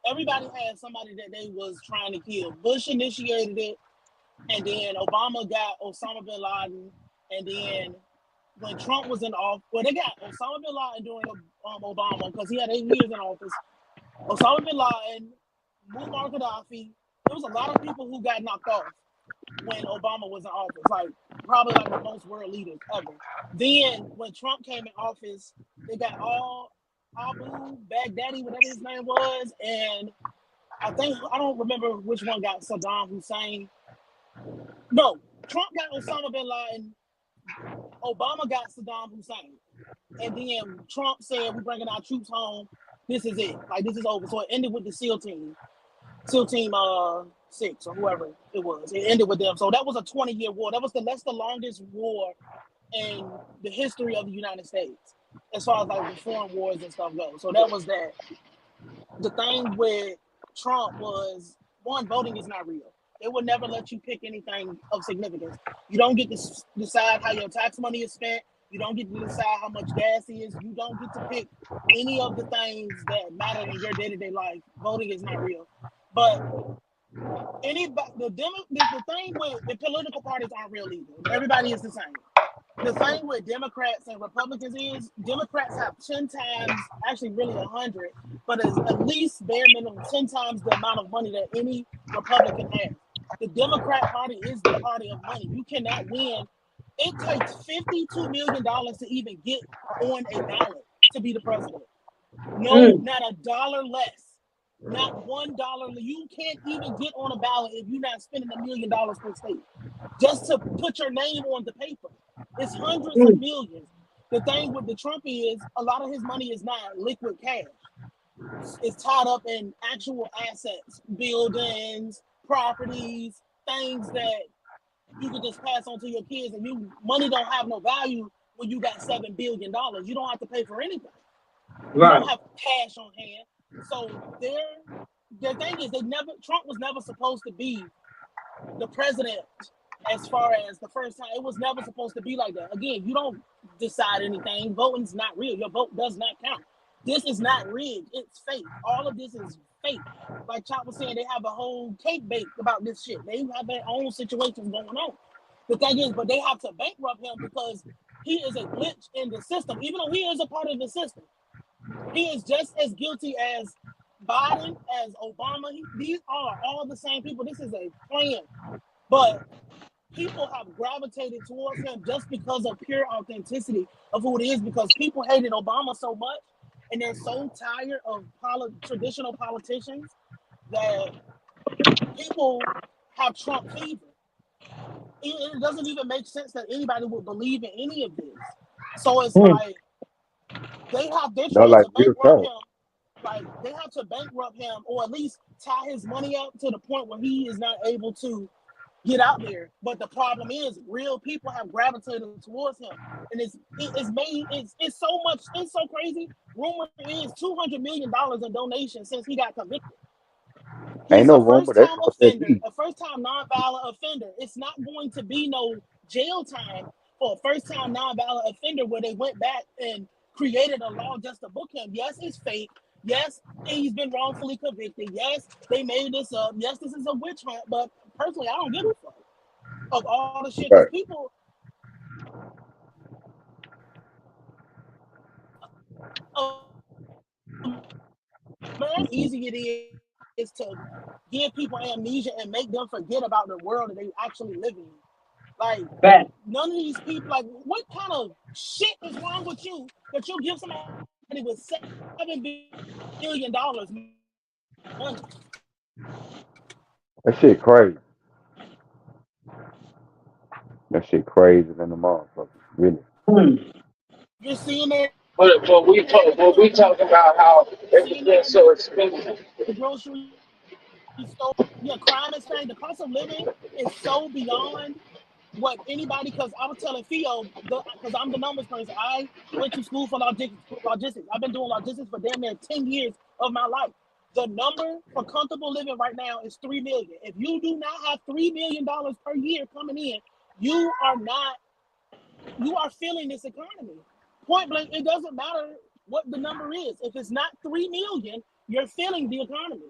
everybody had somebody that they was trying to kill. Bush initiated it, and then Obama got Osama bin Laden, and then when Trump was in office, well, they got Osama bin Laden during Obama because he had 8 years in office. Osama bin Laden, Muammar Gaddafi. There was a lot of people who got knocked off when Obama was in office, like probably like the most world leaders ever. Then when Trump came in office, they got all Abu Baghdadi, whatever his name was, and I don't remember which one got Saddam Hussein. No, Trump got Osama bin Laden. Obama got Saddam Hussein. And then Trump said, "We're bringing our troops home. This is it. Like this is over." So it ended with the SEAL Team 6 or whoever it was. It ended with them. So that was a 20-year war. That's the longest war in the history of the United States, as far as like the foreign wars and stuff go. So that was that. The thing with Trump was one, voting is not real. They will never let you pick anything of significance. You don't get to decide how your tax money is spent. You don't get to decide how much gas is. You don't get to pick any of the things that matter in your day to day life. Voting is not real. But the thing with the political parties aren't real either. Everybody is the same. The thing with Democrats and Republicans is Democrats have 10 times, actually really 100, but it's at least bare minimum 10 times the amount of money that any Republican has. The Democrat Party is the party of money. You cannot win. It takes $52 million to even get on a ballot to be the president. No, Mm. not a dollar less. Not $1. You can't even get on a ballot if you're not spending $1 million per state just to put your name on the paper. It's hundreds of millions. The thing with the Trump is a lot of his money is not liquid cash. It's tied up in actual assets, buildings, properties, things that you could just pass on to your kids, and money don't have no value when you got $7 billion. You don't have to pay for anything. You Right. don't have cash on hand. So their thing is Trump was never supposed to be the president as far as the first time. It was never supposed to be like that. Again, you don't decide anything. Voting's not real. Your vote does not count. This is not rigged. It's fake. All of this is fake. Like Chop was saying, they have a whole cake baked about this shit. They have their own situations going on. The thing is, but they have to bankrupt him because he is a glitch in the system. Even though he is a part of the system, he is just as guilty as Biden, as Obama. These are all the same people. This is a plan. But people have gravitated towards him just because of pure authenticity of who it is, because people hated Obama so much and they're so tired of traditional politicians that people have Trump fever. It doesn't even make sense that anybody would believe in any of this. So it's like they're No, trying like to real bankrupt talk. him. Like they have to bankrupt him, or at least tie his money up to the point where he is not able to get out there. But the problem is, real people have gravitated towards him, and it's so much. It's so crazy. Rumor is $200 million in donations since he got convicted. Ain't He's no a rumor. first That's time what that offender, be. a first time non-violent offender. It's not going to be no jail time for a first time non-violent offender where they went back and created a law just to book him. Yes, it's fake. Yes, he's been wrongfully convicted. Yes, they made this up. Yes, this is a witch hunt. But personally, I don't give a fuck of all the shit, because Right. people, easy it is to give people amnesia and make them forget about the world that they actually live in. Like, Back. none of these people, like, what kind of shit is wrong with you that you'll give somebody with $7 billion money? That shit crazy. That shit crazy than the motherfucker. Really. You're seeing it But we at talk, but we talk about how seeing it everything's in the so expensive. grocery store. Yeah, crime is crazy. The cost of living is so beyond what anybody. Because I was telling Theo, because I'm the numbers person. I went to school for logistics. I've been doing logistics for damn near 10 years of my life. The number for comfortable living right now is 3 million. If you do not have $3 million per year coming in, you are not. You are feeling this economy. Point blank, it doesn't matter what the number is. If it's not 3 million, you're feeling the economy.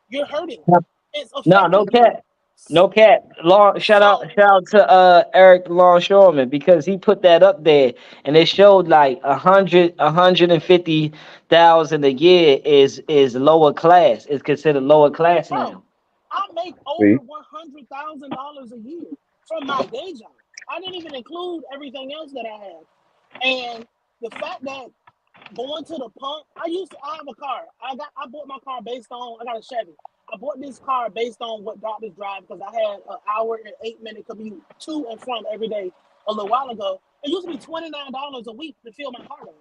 You're hurting. It's No, no affecting you. cat. No cat. Long So, shout out to Eric the Longshoreman, because he put that up there and it showed like 150,000 a year is lower class. Is considered lower class bro, now. I make over See? $100,000 a year from my day job. I didn't even include everything else that I have. And the fact that going to the pump, I have a car. I bought my car based on, I got a Chevy. I bought this car based on what doctors drive because I had an hour and 8 minute commute to and from every day a little while ago. It used to be $29 a week to fill my car up.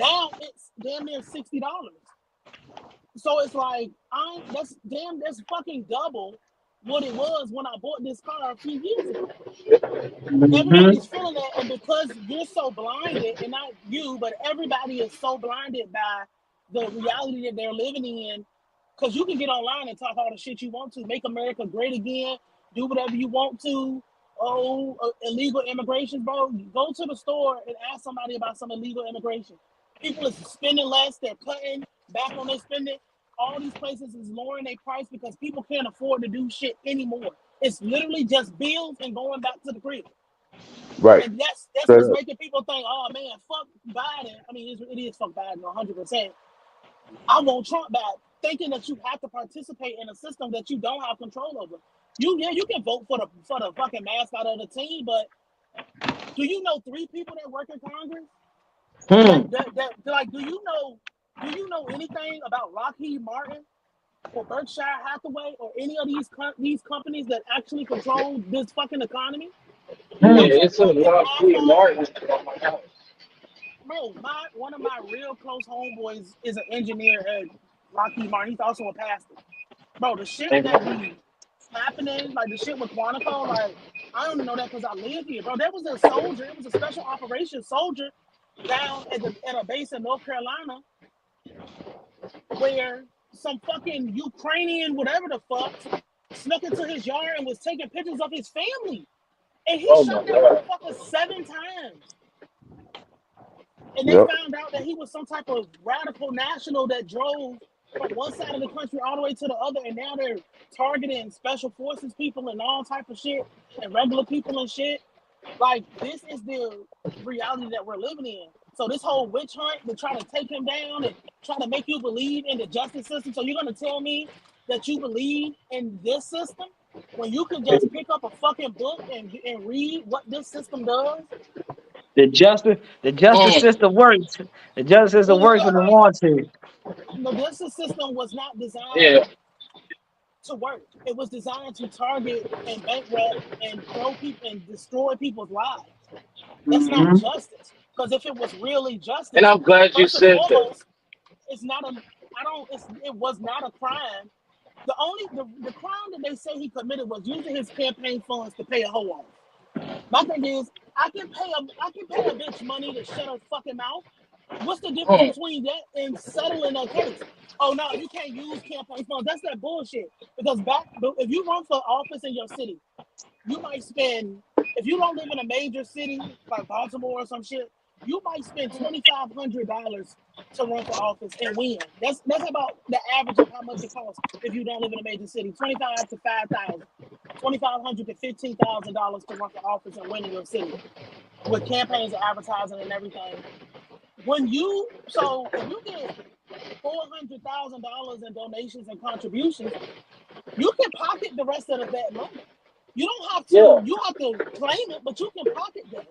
Now it's damn near $60. So it's like that's fucking double what it was when I bought this car a few years ago. Everybody's feeling that, and because you're so blinded, and not you, but everybody is so blinded by the reality that they're living in, because you can get online and talk all the shit you want to, make America great again, do whatever you want to. Oh, illegal immigration, bro. Go to the store and ask somebody about some illegal immigration. People is spending less, they're cutting back on their spending. All these places is lowering their price because people can't afford to do shit anymore. It's literally just bills and going back to the crib. Right. And that's Straight what's up. making people think, oh man, fuck Biden. I mean, it is fuck Biden 100%. I want Trump back, thinking that you have to participate in a system that you don't have control over. You can vote for the fucking mascot of the team, but do you know 3 people that work in Congress? Hmm. Like do you know anything about Lockheed Martin? for Berkshire Hathaway or any of these companies that actually control this fucking economy, you Yeah, got your it's a fucking Lockheed iPhone. Martin on my house. Bro, one of my real close homeboys is an engineer at Lockheed Martin. He's also a pastor. Bro, the shit And that be happening, like the shit with Quantico, like I only know that because I live here, bro. There was a soldier, it was a special operations soldier down at a base in North Carolina where some fucking Ukrainian whatever the fuck snuck into his yard and was taking pictures of his family. And he oh shot my that god. motherfucker 7 times. And they Yep. found out that he was some type of radical national that drove from one side of the country all the way to the other, and now they're targeting special forces people and all type of shit and regular people and shit. Like this is the reality that we're living in. So this whole witch hunt to try to take him down and try to make you believe in the justice system. So you're gonna tell me that you believe in this system when you can just pick up a fucking book and read what this system does? The justice Mm. system works. The justice system works when it Like wants to. the justice system was not Yeah. designed to work. It was designed to target and bankrupt and throw people and destroy people's lives. That's not Hmm. justice. Because if it was really And justice, I'm glad you first and said that. foremost, it's not a I don't it was not a crime. The crime that they say he committed was using his campaign funds to pay a hoe off. My thing is, I can pay a bitch money to shut her fucking mouth. What's the difference Mm. between that and settling a case? Oh no, you can't use campaign funds. That's that bullshit. Because if you run for office in your city, you might spend if you don't live in a major city like Baltimore or some shit, you might spend $2,500 to run for office and win. That's about the average of how much it costs if you don't live in a major city. 25 to 5,000. 2,500 to $15,000 to run for office and win in your city with campaigns and advertising and everything. If you get $400,000 in donations and contributions, you can pocket the rest of that money. Yeah. You have to claim it, but you can pocket that.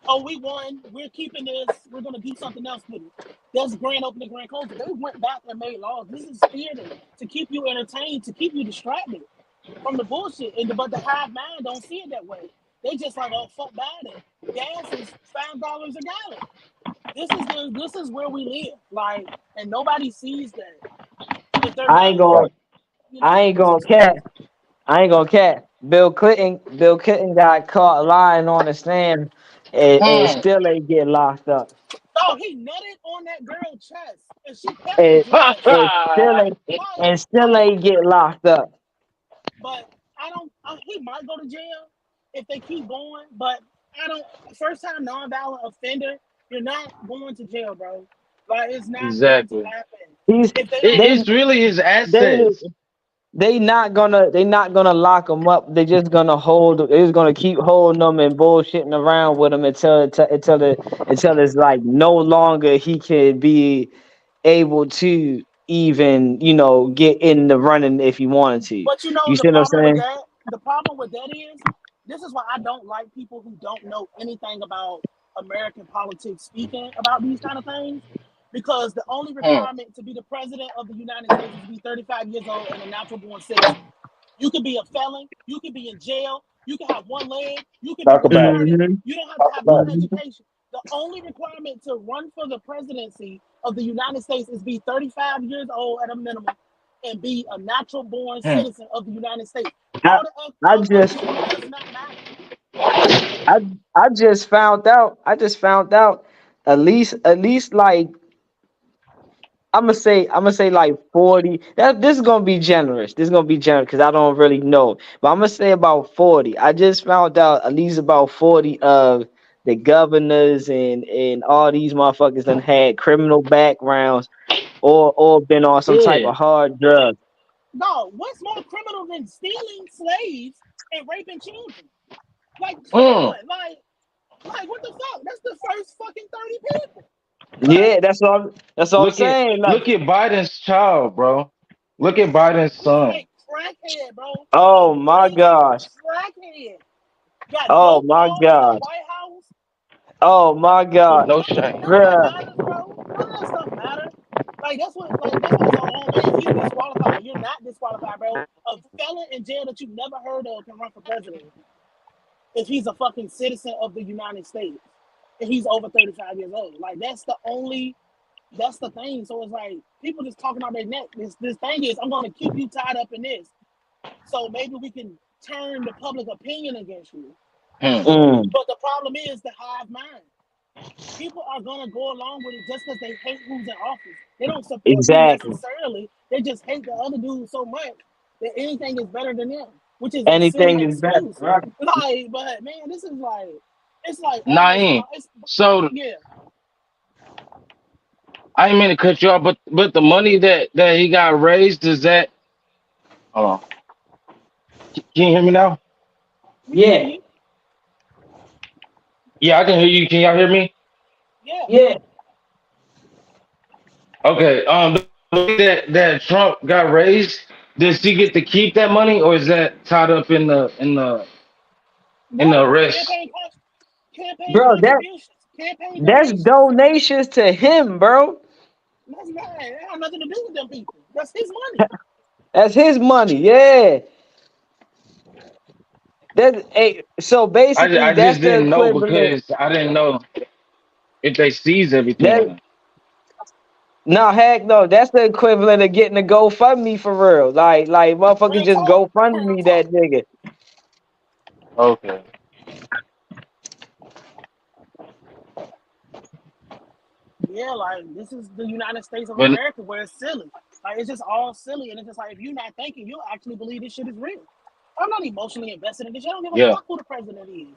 Oh, we won. We're keeping this. We're going to do something else with it. That's grand opening, grand closing. They went back and made laws. This is theater to keep you entertained, to keep you distracted from the bullshit. But the hive mind don't see it that way. They just like, oh, fuck Biden. Gas is $5 a gallon. This is where we live. Like, and nobody sees that. If they're I ain't not, gonna Right. I ain't it's gonna just cat. crazy. I ain't gonna cat. Bill Clinton got caught lying on the stand and Mm. still ain't get locked up. Oh, he nutted on that girl's chest, and she kept And, Ha dressed. and still ha. ain't Like, and still ain't get locked up. but I don't. He might go to jail if they keep going, but I don't. First time nonviolent offender, you're not going to jail, bro. Like, it's not going to Exactly. happen He's if they It, don't. they it's really his they assets. they not gonna lock him up. They're just gonna keep holding him and bullshitting around with him until it's like no longer he can be able to even get in the running if he wanted to. But you know You the see what I'm problem with saying? that. The problem with that is this is why I don't like people who don't know anything about American politics speaking about these kind of things. Because the only Mm. requirement to be the president of the United States is to be 35 years old and a natural born citizen. You could be a felon. You could be in jail. You can have one leg. You can be Talk about it. retarded. Hmm. You don't have to Talk have no about it. Hmm. education. The only requirement to run for the presidency of the United States is be 35 years old at a minimum and be a natural born Mm. citizen of the United States. I, All the I other just shit does not matter. I I just found out. At least like I'm gonna say like 40. This is gonna be generous. This is gonna be generous because I don't really know. But I'm gonna say about 40. I just found out at least about 40 of the governors and all these motherfuckers done had criminal backgrounds or been on some type Yeah. of hard drug. No, what's more criminal than stealing slaves and raping children? Like, come Mm. on. Like what the fuck? That's the first fucking 30 people. Yeah, Like, that's what I'm Look at saying. Like, look at Biden's child, bro. Look at Biden's who's son. a crackhead, bro? A oh my raging gosh. crackhead. Got Oh dope my all in the gosh. White House. Oh my With God. no shame. None of that Bruh. matters, bro. None of that stuff matter. That's what it's all on, man. He's disqualified. You're not disqualified, bro. A felon in jail that you've never heard of can run for president if he's a fucking citizen of the United States and he's over 35 years old. Like that's the thing. So it's like people just talking out their neck. This thing is, I'm gonna keep you tied up in this. So maybe we can turn the public opinion against you. Hmm. But the problem is the hive mind. People are gonna go along with it just because they hate who's in office. They don't support you Exactly. necessarily. They just hate the other dude so much that anything is better than them, which is a silly Anything is better. excuse. Right. Like, but man, this is like it's like almost Naeem. it's So yeah. I didn't mean to cut you off, but the money that he got raised is that. Hold on. Can you hear me now? We can hear Yeah. you. Yeah, I can hear you. Can y'all hear me? Yeah. Yeah. Okay. The money that Trump got raised, does he get to keep that money, or is that tied up in the No. arrest? Campaign Bro, contributions. Campaign that's donations. donations to him, bro. That's not that have nothing to do with them people. That's his money. That's his money. Yeah. That's so basically I that's just the didn't know equivalent. because I didn't know if they seize everything That or not. no heck no, that's the equivalent of getting a GoFundMe for real. Like motherfuckers Real just talk. GoFund Real me that talk. nigga. Okay. Yeah, like this is the United States of But America where it's silly. Like it's just all silly, and it's just like if you're not thinking, you'll actually believe this shit is real. I'm not emotionally invested in this. I don't give a yeah, fuck who the president is.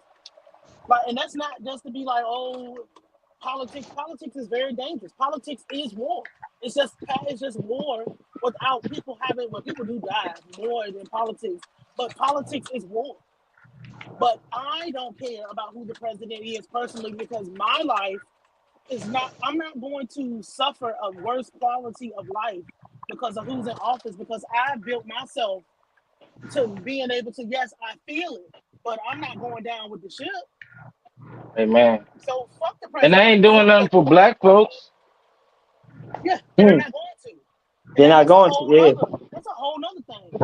Like, and that's not just to be like, oh, politics. Politics is very dangerous. Politics is war. It's just war without people having. Well, people do die more than politics, but politics is war. But I don't care about who the president is personally because my life is not. I'm not going to suffer a worse quality of life because of who's in office because I built myself to being able to. Yes, I feel it, but I'm not going down with the ship. hey man. So fuck the And they president. ain't doing nothing for black folks. Yeah, and they're Hmm. not going to. They're And not that's a going to. whole Yeah. nother. That's a whole nother thing.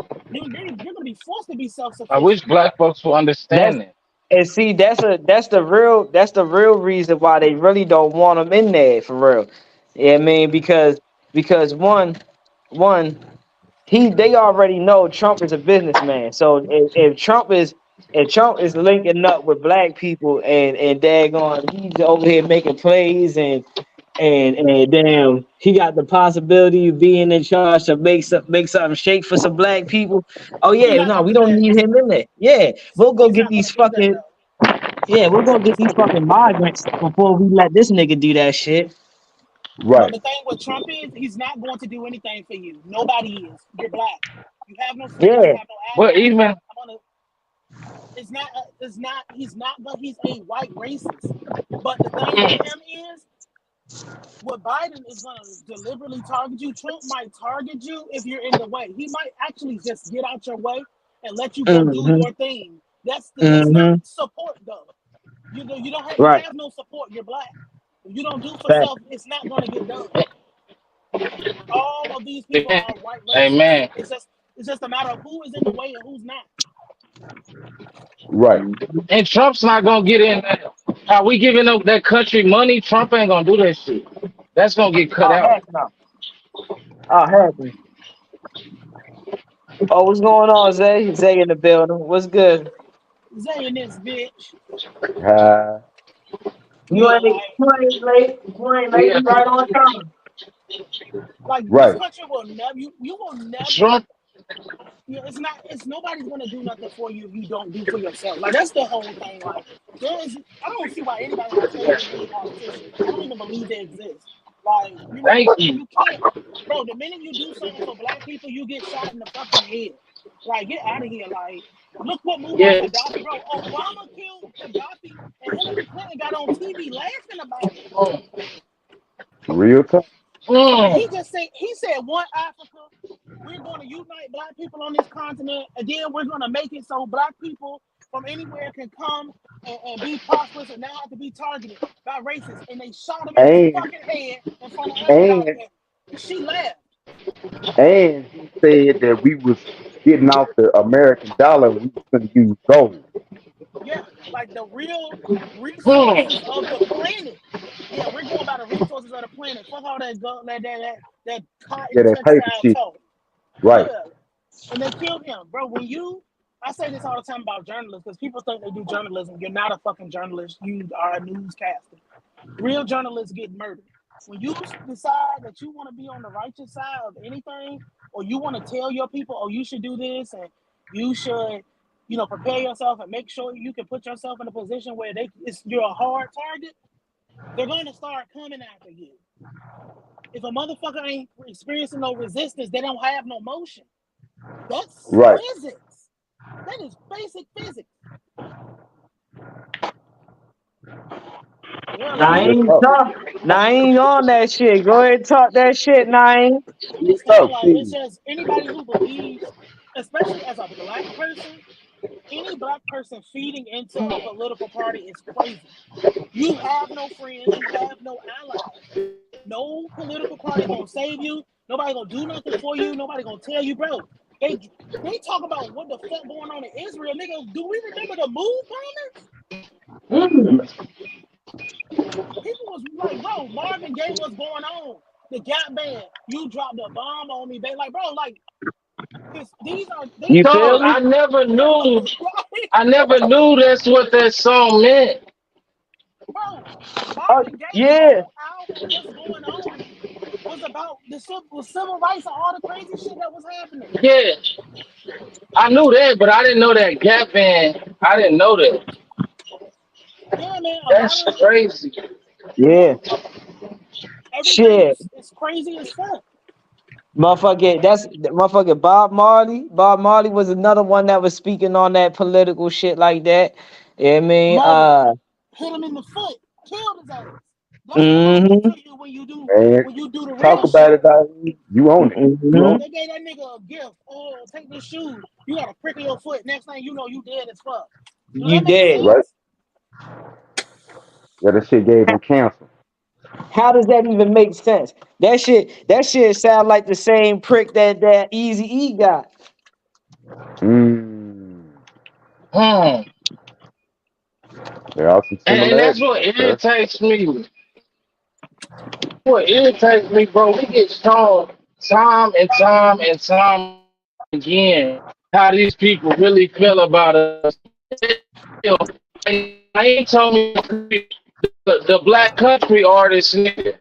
You're gonna be forced to be self I wish sufficient. black folks would That's understand that. and see that's the real reason why they really don't want him in there for real. Yeah, I mean because one they already know Trump is a businessman. So if Trump is linking up with black people and daggone he's over here making plays and damn he got the possibility of being in charge to make something shake for some black people. Oh He's yeah, not no, gonna we do don't that. need him in there. Yeah, we'll go He's get not these gonna do that fucking though. yeah, we're gonna get these fucking migrants before we let this nigga do that shit. But Right. the thing with Trump is he's not going to do anything for you. Nobody is. You're black. You have no skills. You Yeah. have no But assets. even I'm gonna. It's not. It's not. He's not. But he's a white racist. But the thing with him is, what Biden is going to deliberately target you. Trump might target you if you're in the way. He might actually just get out your way and let you go do Mm-hmm. your thing. That's not Mm-hmm. support though. You Right. have no support. You're black. If you don't do for Fact. self, it's not going to get done. All of these people hey are white racists. man, It's just a matter of who is in the way and who's not. Right. Mhm. and Trump's not gonna get in that. How we giving up that country money? Trump ain't gonna do that shit. That's gonna get cut Oh out. heck no. Oh heck no. Oh, what's going on, Zay? Zay in the building. What's good? Zay in this bitch. Uh, You Yeah, ain't you ain't late. You ain't late. Yeah, You right on time. like this right. country will never. You will never. Trump. It's not. It's nobody's gonna do nothing for you if you don't do for yourself. Like that's the whole thing. Like there is. I don't see why anybody has faith in any politician. I don't even believe they exist. Like Thank you. you can't, bro. The minute you do something for black people, you get shot in the fucking head. Like get out of here. Like look what Muammar Yeah. Gaddafi, bro. Obama killed Gaddafi, and Hillary Clinton got on TV laughing about it. Real talk. And Mm. he said one Africa, we're going to unite black people on this continent, and then we're going to make it so black people from anywhere can come and be prosperous and not have to be targeted by racists. And they shot him in his And fucking head in front of and everybody. She laughed. And he said that we was getting off the American dollar and we was going to use gold. Yeah, like the real Hmm. resources of the planet. Yeah, we're going by the resources of the planet. Fuck all that that Yeah, cotton that paper textile shit. talk. Right. Yeah, and they killed him, bro. I say this all the time about journalists because people think they do journalism. You're not a fucking journalist. You are a newscaster. Real journalists get murdered. When you decide that you want to be on the righteous side of anything, or you want to tell your people, oh, you should do this, and you should, prepare yourself and make sure you can put yourself in a position where you're a hard target, they're going to start coming after you. If a motherfucker ain't experiencing no resistance, they don't have no motion. That's Right. physics. That is basic physics. Yeah, Nah, I man. Real ain't talk. talk. Nah, I ain't on that shit. Go ahead and talk that shit, Nine. I'm Real just saying, talk. like, Shit. it's just anybody who believes, especially as a black person, any black person feeding into a political party is crazy. You have no friends, you have no allies. No political party gonna save you. Nobody gonna do nothing for you. Nobody gonna tell you, bro. They talk about what the fuck going on in Israel, nigga. Do we remember the move bombings? People was like, bro, Marvin Gaye, what's going on? The Gap Band, you dropped a bomb on me, babe. Like, bro, like, cause they You have feel Dog, me? I never knew. right? I never knew that's what that song meant. Bro, Oh, Marvin Gaye's yeah. whole album, What's Going On, was about the civil rights and all the crazy shit that was happening. Yeah, I knew that, but I didn't know that Gap Band. I didn't know that. Yeah, man, a lot That's of crazy. yeah, Yeah. everything Shit. is crazy as fuck. Motherfucker, that's motherfucker Bob Marley. Bob Marley was another one that was speaking on that political shit like that. Yeah, I mean, Murder, hit him in the foot, killed his ass. That's what happens mm-hmm, to you when you do Man, the talk real about shit. it out here. You own it. You mm-hmm. own They gave that nigga a gift. Oh, take this shoe. You got a prick in your foot. Next thing you know, you dead as fuck. Do You that make it. dead. Right? sense? Yeah, that shit gave him cancer. How does that even make sense? That shit sound like the same prick that Easy E got. Mm. Hmm. There are some And that's similarities what right there. irritates me. What irritates me, bro, we get shown time and time and time again how these people really feel about us. And I ain't told me the black country artist nigga.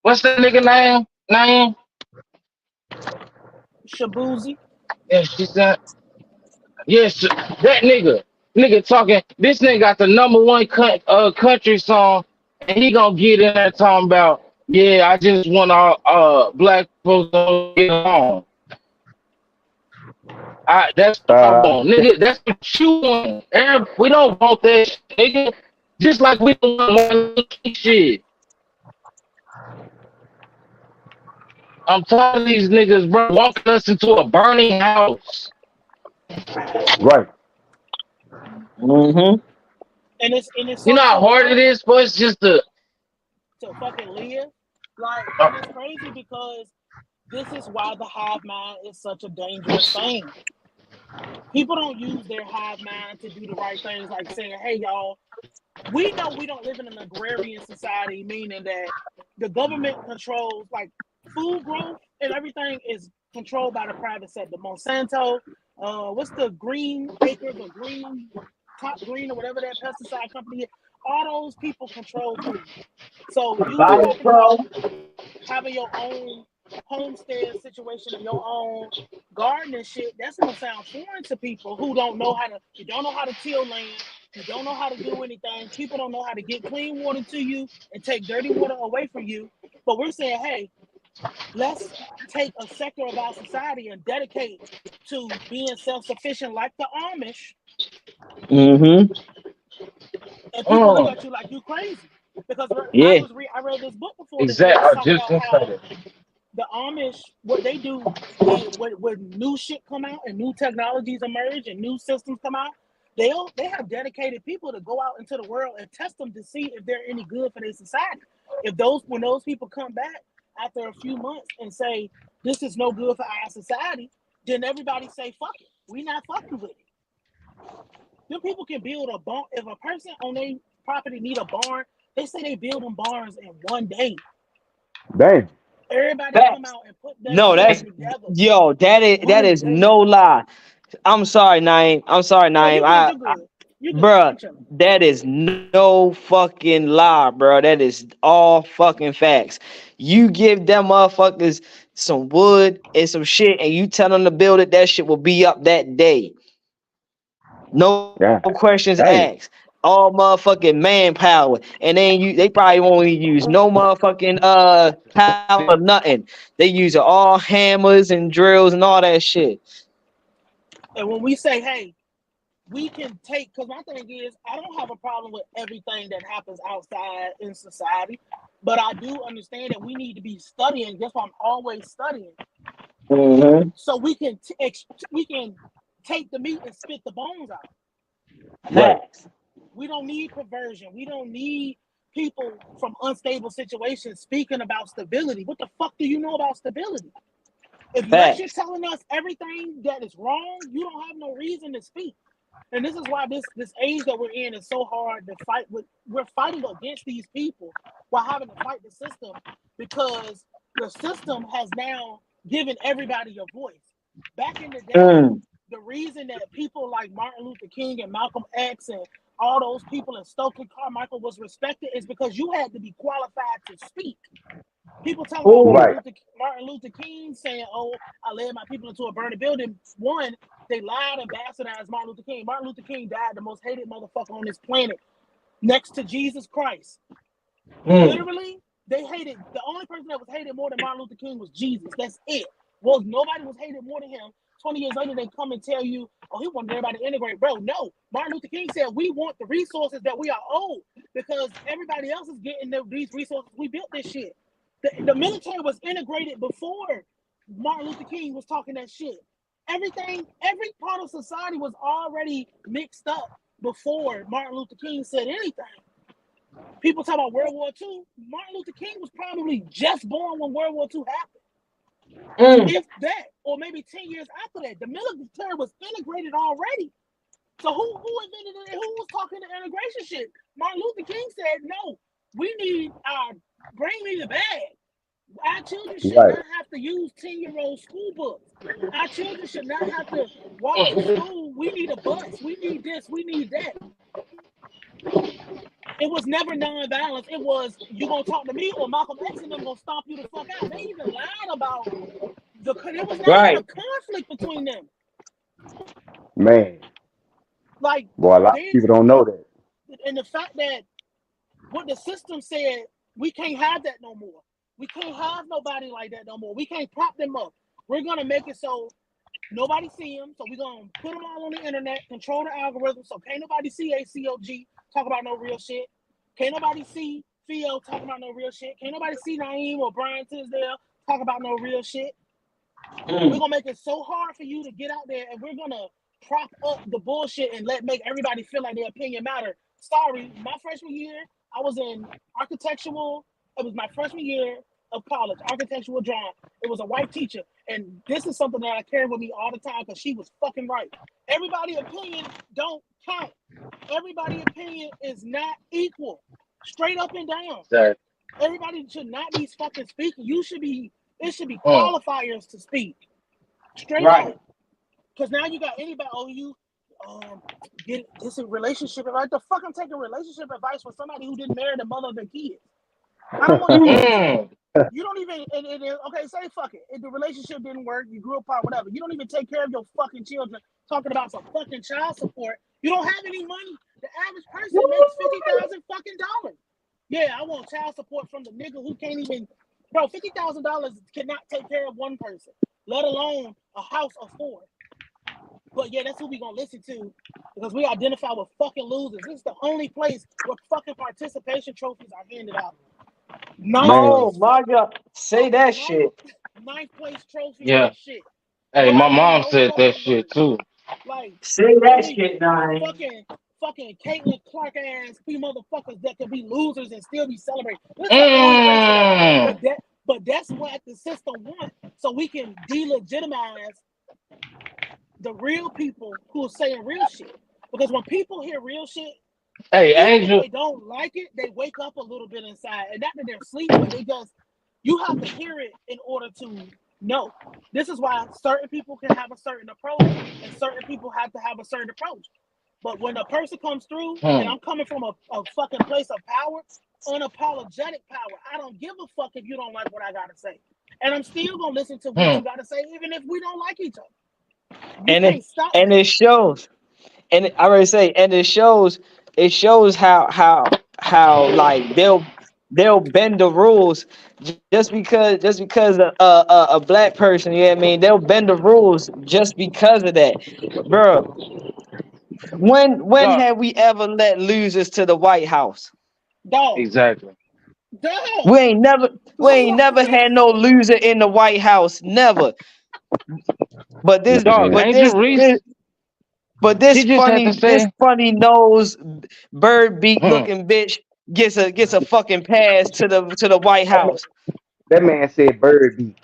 What's that nigga name? Shabuzi. Yeah, she said, yes, that nigga. Nigga talking, this nigga got the number one country song, and he gonna get in there talking about, yeah, I just want all black folks to get along. That's what I Uh, want, nigga. That's what you want. We don't want that shit, nigga. Just like we don't want Martin Luther King shit. I'm tired of these niggas, bro, walking us into a burning house. right. Mm-hmm. And it's You so know how fucked hard it up is for us just to. to fucking live. Like, Uh, and it's crazy because this is why the hive mind is such a dangerous thing. People don't use their hive mind to do the right things, like saying, hey, y'all, we know we don't live in an agrarian society, meaning that the government controls, like, food growth and everything is controlled by the private sector. Monsanto, what's the green acres or green top green or whatever that pesticide company is, all those people control food. So you Yeah. talking about having your own homestead situation and your own garden and shit, that's gonna sound foreign to people who don't know how to. You don't know how to till land. You don't know how to do anything. People don't know how to get clean water to you and take dirty water away from you. But we're saying, hey, let's take a sector of our society and dedicate to being self-sufficient, like the Amish, Mm-hmm. and people look mm, at you like you crazy. Because Yeah. I read this book before this, and it exactly. was I talking just about gonna say how that. the Amish, what they do is when new shit come out and new technologies emerge and new systems come out, they have dedicated people to go out into the world and test them to see if they're any good for their society. If those When those people come back, after a few months and say this is no good for our society, then everybody say fuck it. We not fucking with it. Them people can build a barn. If a person on their property need a barn, they say they build them barns in one day. Dang. Everybody come Facts. out and put that No, shit that's together yo. That one is day. no lie. I'm sorry, Naeem. I'm sorry, No, Naeem. you good. You good. You good. Bruh, I'm chilling. that is no fucking lie, bro. That is all fucking facts. You give them motherfuckers some wood and some shit, and you tell them to build it. That shit will be up that day. No Yeah. questions asked. Dang. All motherfucking manpower, and then they probably won't even use no motherfucking power, nothing. They use all hammers and drills and all that shit. And when we say, hey, we can take, because my thing is, I don't have a problem with everything that happens outside in society, but I do understand that we need to be studying. That's why I'm always studying, Mm-hmm. so we can take the meat and spit the bones out. Right. Facts. We don't need perversion. We don't need people from unstable situations speaking about stability. What the fuck do you know about stability? Unless you're Facts. telling us everything that is wrong, you don't have no reason to speak. And this is why this age that we're in is so hard to fight with. We're fighting against these people while having to fight the system, because the system has now given everybody a voice. Back in the day, Mm. the reason that people like Martin Luther King and Malcolm X and all those people in Stokely Carmichael was respected is because you had to be qualified to speak. People talk about Oh, Right. Martin Luther King saying, "Oh, I led my people into a burning building." One, they lied and bastardized Martin Luther King. Martin Luther King died the most hated motherfucker on this planet, next to Jesus Christ. mm. Literally, they hated, the only person that was hated more than Martin Luther King was Jesus. That's it. Well, nobody was hated more than him. 20 years later, they come and tell you, "Oh, he wanted everybody to integrate." Bro, no. Martin Luther King said, "We want the resources that we are owed because everybody else is getting these resources. We built this shit." The military was integrated before Martin Luther King was talking that shit. Everything, every part of society was already mixed up before Martin Luther King said anything. People talk about World War II. Martin Luther King was probably just born when World War II happened. Mm. If that, or maybe 10 years after that, the military was integrated already. So who invented it? Who was talking the integration shit? Martin Luther King said, "No, we need our bring me the bag. Our children should Right. not have to use 10-year-old school books. Our children should not have to walk to school. We need a bus. We need this. We need that." It was never nonviolence. It was, you gonna talk to me or Malcolm X and them gonna stomp you the fuck out. They even lied about there was never even a Right. conflict between them. Man. Like Boy, a lot of they, people don't know that. and the fact that what the system said, we can't have that no more. We can't have nobody like that no more. We can't prop them up. We're gonna make it so nobody see them. So we're gonna put them all on the internet, control the algorithm, so can't nobody see ACOG talk about no real shit. Can't nobody see Theo talking about no real shit. Can't nobody see Naeem or Brian Tisdale talk about no real shit. We're Mm. gonna make it so hard for you to get out there, and we're gonna prop up the bullshit and make everybody feel like their opinion matter. Sorry, my freshman year, I was in architectural. It was my freshman year of college, architectural drawing. It was a white teacher, and this is something that I carry with me all the time because she was fucking right. Everybody's opinion don't count. Everybody's opinion is not equal, straight up and down. Exactly. Everybody should not be fucking speaking. You should be. It should be Mm. qualifiers to speak, straight Right. up. Because now you got anybody. Oh, you get this a relationship advice. The fuck I'm taking relationship advice from somebody who didn't marry the mother of their kids. I don't want to Mm. listen to it. Mm. You don't even. Okay, say fuck it. If the relationship didn't work, you grew apart, whatever. You don't even take care of your fucking children. Talking about some fucking child support. You don't have any money. The average person makes $50,000 fucking dollars. Yeah, I want child support from the nigga who can't even. Bro, $50,000 cannot take care of one person, let alone a house of four. But yeah, that's who we gonna listen to because we identify with fucking losers. This is the only place where fucking participation trophies are handed out. Ninth Man. Oh place, my God. Say fucking that shit. ninth place trophy Yeah. ain't shit. Hey, my Nobody do mom no said that fucking shit work. too. Like Say that only shit, Nine. fucking Caitlin Clark ass few motherfuckers that can be losers and still be celebrating. This is the only place where Mm. the But that's what the system wants, so we can delegitimize the real people who are saying real shit. Because when people hear real shit, Hey, even if Angel. they don't like it, they wake up a little bit inside. And not that they're asleep, but they just, you have to hear it in order to know. This is why certain people can have a certain approach and certain people have to have a certain approach. But when a person comes through, and Hmm. I'm coming from a fucking place of power, unapologetic power, I don't give a fuck if you don't like what I gotta say. And I'm still gonna listen to what Hmm. you gotta say, even if we don't like each other. You And can't stop and me. it shows. And I already say, and it shows how like they'll bend the rules just because a black person, you know what I mean, they'll bend the rules just because of that, bro. When Dog. have we ever let losers to the White House? Dog. Exactly. Dog. We ain't never we ain't never had no loser in the White House, never. But this Dog, Man, but Angel this Reese, this But this she just had to say, funny nose bird beak hmm. looking bitch gets a fucking pass to the White that man, House. that man said bird beak.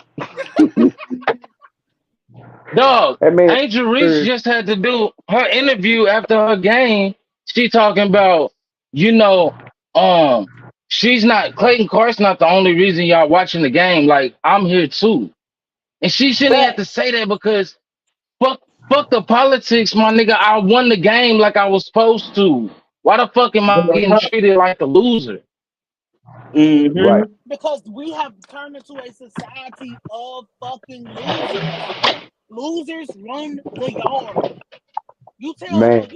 Dog, That man Angel Reese bird. just had to do her interview after her game. She talking about, you know, um, she's not Clayton Carson not the only reason y'all watching the game. Like, I'm here too. And she shouldn't have to Facts. say that because fuck the politics, my nigga. I won the game like I was supposed to. Why the fuck am I getting treated like a loser? Right. Mm-hmm. Because we have turned into a society of fucking losers. Losers run the yard. Man,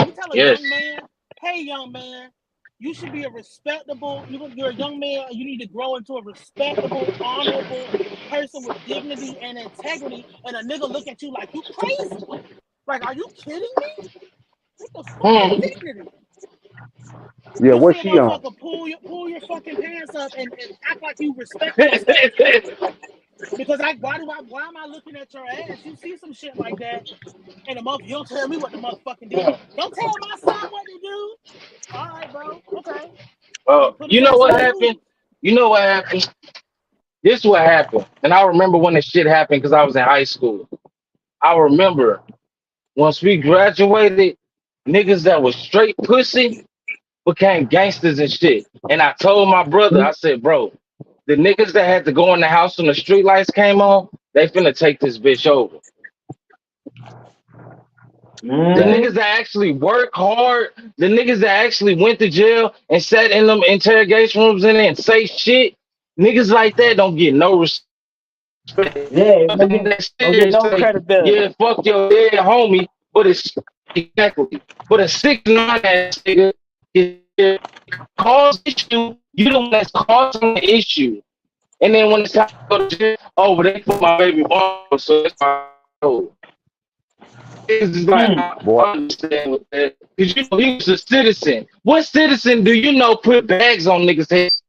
You tell a Yes. young man, hey young man, you should be a respectable, you're a young man, you need to grow into a respectable, honorable person with dignity and integrity, and a nigga look at you like you crazy. Like, are you kidding me? What the fuck is Hmm. dignity? yeah, You see what a she on? motherfucker pull your fucking pants up and act like you respect your stature. Because why am I looking at your ass? You see some shit like that, and the mother, you don't tell me what the motherfucking do. Don't tell my son what to do. All right, bro. Okay. He put his You know ass in what the happened? news. You know what happened? This is what happened. And I remember when this shit happened because I was in high school. I remember once we graduated, niggas that was straight pussy became gangsters and shit. And I told my brother, I said, bro, the niggas that had to go in the house when the street lights came on, they finna take this bitch over. The Damn. niggas that actually work hard, the niggas that actually went to jail and sat in them interrogation rooms in there and say shit, niggas like that don't get no respect. Yeah, They sit don't there get and no say, credibility. yeah, fuck your dead homie, but it's exactly. But a 6'9" ass nigga is cause issue, you the one that's causing the issue. And then when it's time to go to jail, oh, but they put my baby mama, so it's my own. It's like, Hmm. I Boy, understand with that. Because you know, he was a citizen. What citizen do you know put bags on niggas' heads?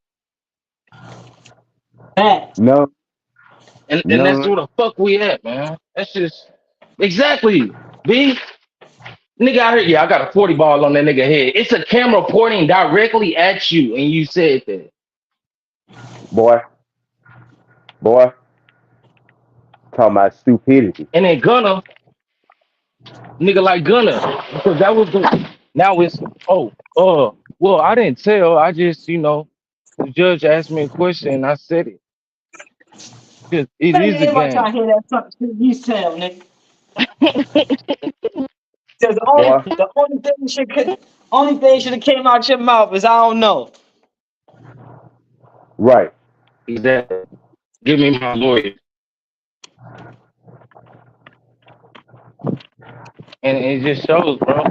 Facts. no, And that's no, where the fuck we at, man. That's just exactly. B, nigga out here, yeah, I got a 40 ball on that nigga head. It's a camera pointing directly at you, and you said that. boy, boy, talking about stupidity. And then Gunner, nigga like Gunner, because that was the now it's well, I didn't tell. I just, the judge asked me a question and I said it. Because it Man, is a everybody game. trying to hear that fucking shit you tell, nigga. Because the only Boy, the only thing should have came out your mouth is I don't know. right. Exactly. Give me my lawyer. And it just shows, bro.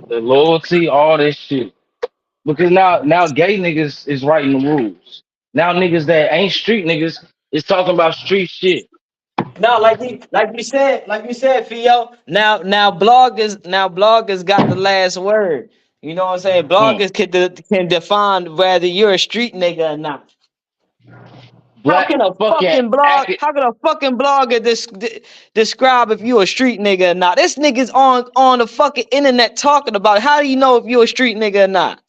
The loyalty, all this shit. Because now gay niggas is writing the rules. Now niggas that ain't street niggas is talking about street shit. No, like you said, Theo. Now bloggers got the last word. You know what I'm saying? Hmm. Bloggers can define whether you're a street nigga or not. How Black can a fucking fucking blog? acting. How can a fucking blogger describe if you a street nigga or not? This nigga's on the fucking internet talking about it. How do you know if you a street nigga or not?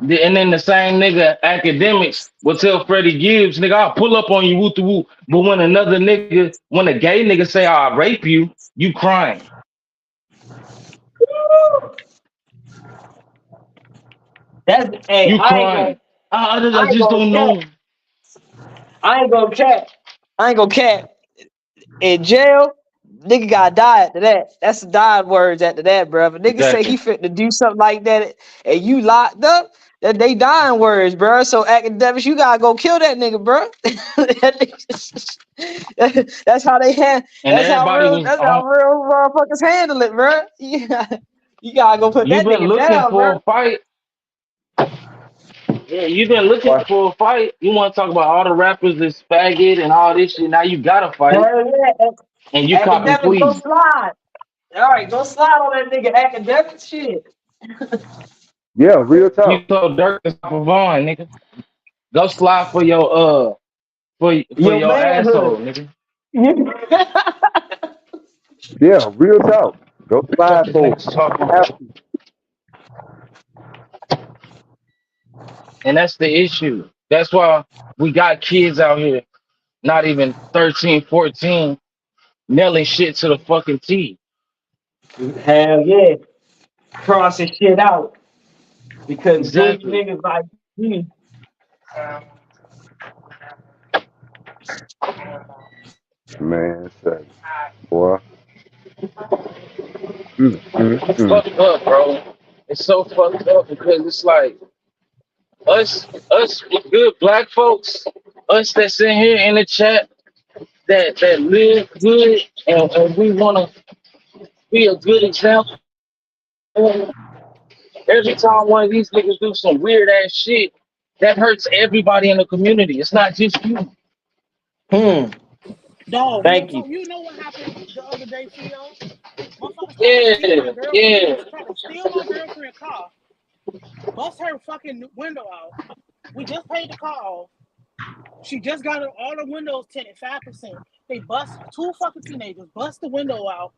And then the same nigga academics will tell Freddie Gibbs, nigga, I'll pull up on you, woo woo. But when another nigga, when a gay nigga say I'll rape you, you crying. That's hey, You crying. I I ain't just gonna don't cap. know. I ain't gonna cap. I ain't gonna cap. In jail, nigga gotta die after that. That's the dying words after that, bro. If a nigga say he Exactly. fit to do something like that and you locked up, that they dying words, bro. So academics, you gotta go kill that nigga, bro. That's how they have. And everybody was That's how real motherfuckers handle it, bro. You gotta go put you've that been nigga looking down, for bro. a fight. Yeah, you've been looking Boy, for a fight. You want to talk about all the rappers is faggot and all this shit. Now you got to fight Hell yeah, and you copping academics, go pleas. slide. All right, go slide on that nigga academic shit. yeah, real You talk. told Dirk to stop a Vaughn, nigga. Go slide for your for Your your asshole, manhood. nigga. Yeah, real talk. Go Fuck slide this for niggas talking it. Have about. to. And that's the issue. That's why we got kids out here, not even 13, 14, nailing shit to the fucking T. Hell yeah. Crossing shit out. Because goofy Exactly. niggas like you. Man, say, boy. Mm, mm, It's mm. fucked up, bro. It's so fucked up because it's like us good black folks, us that's in here in the chat that live good and we wanna be a good example. Every time one of these niggas do some weird ass shit, that hurts everybody in the community. It's not just you. Hmm. Dog, real Thank you. talk. You know what happened the other day, Theo? Motherfuckers tried to steal my Yeah, girlfriend. yeah. Niggas tried to steal my girlfriend's car, bust her fucking window out. We just paid the car off. She just got all the windows tinted 5%. They bust two fucking teenagers, bust the window out.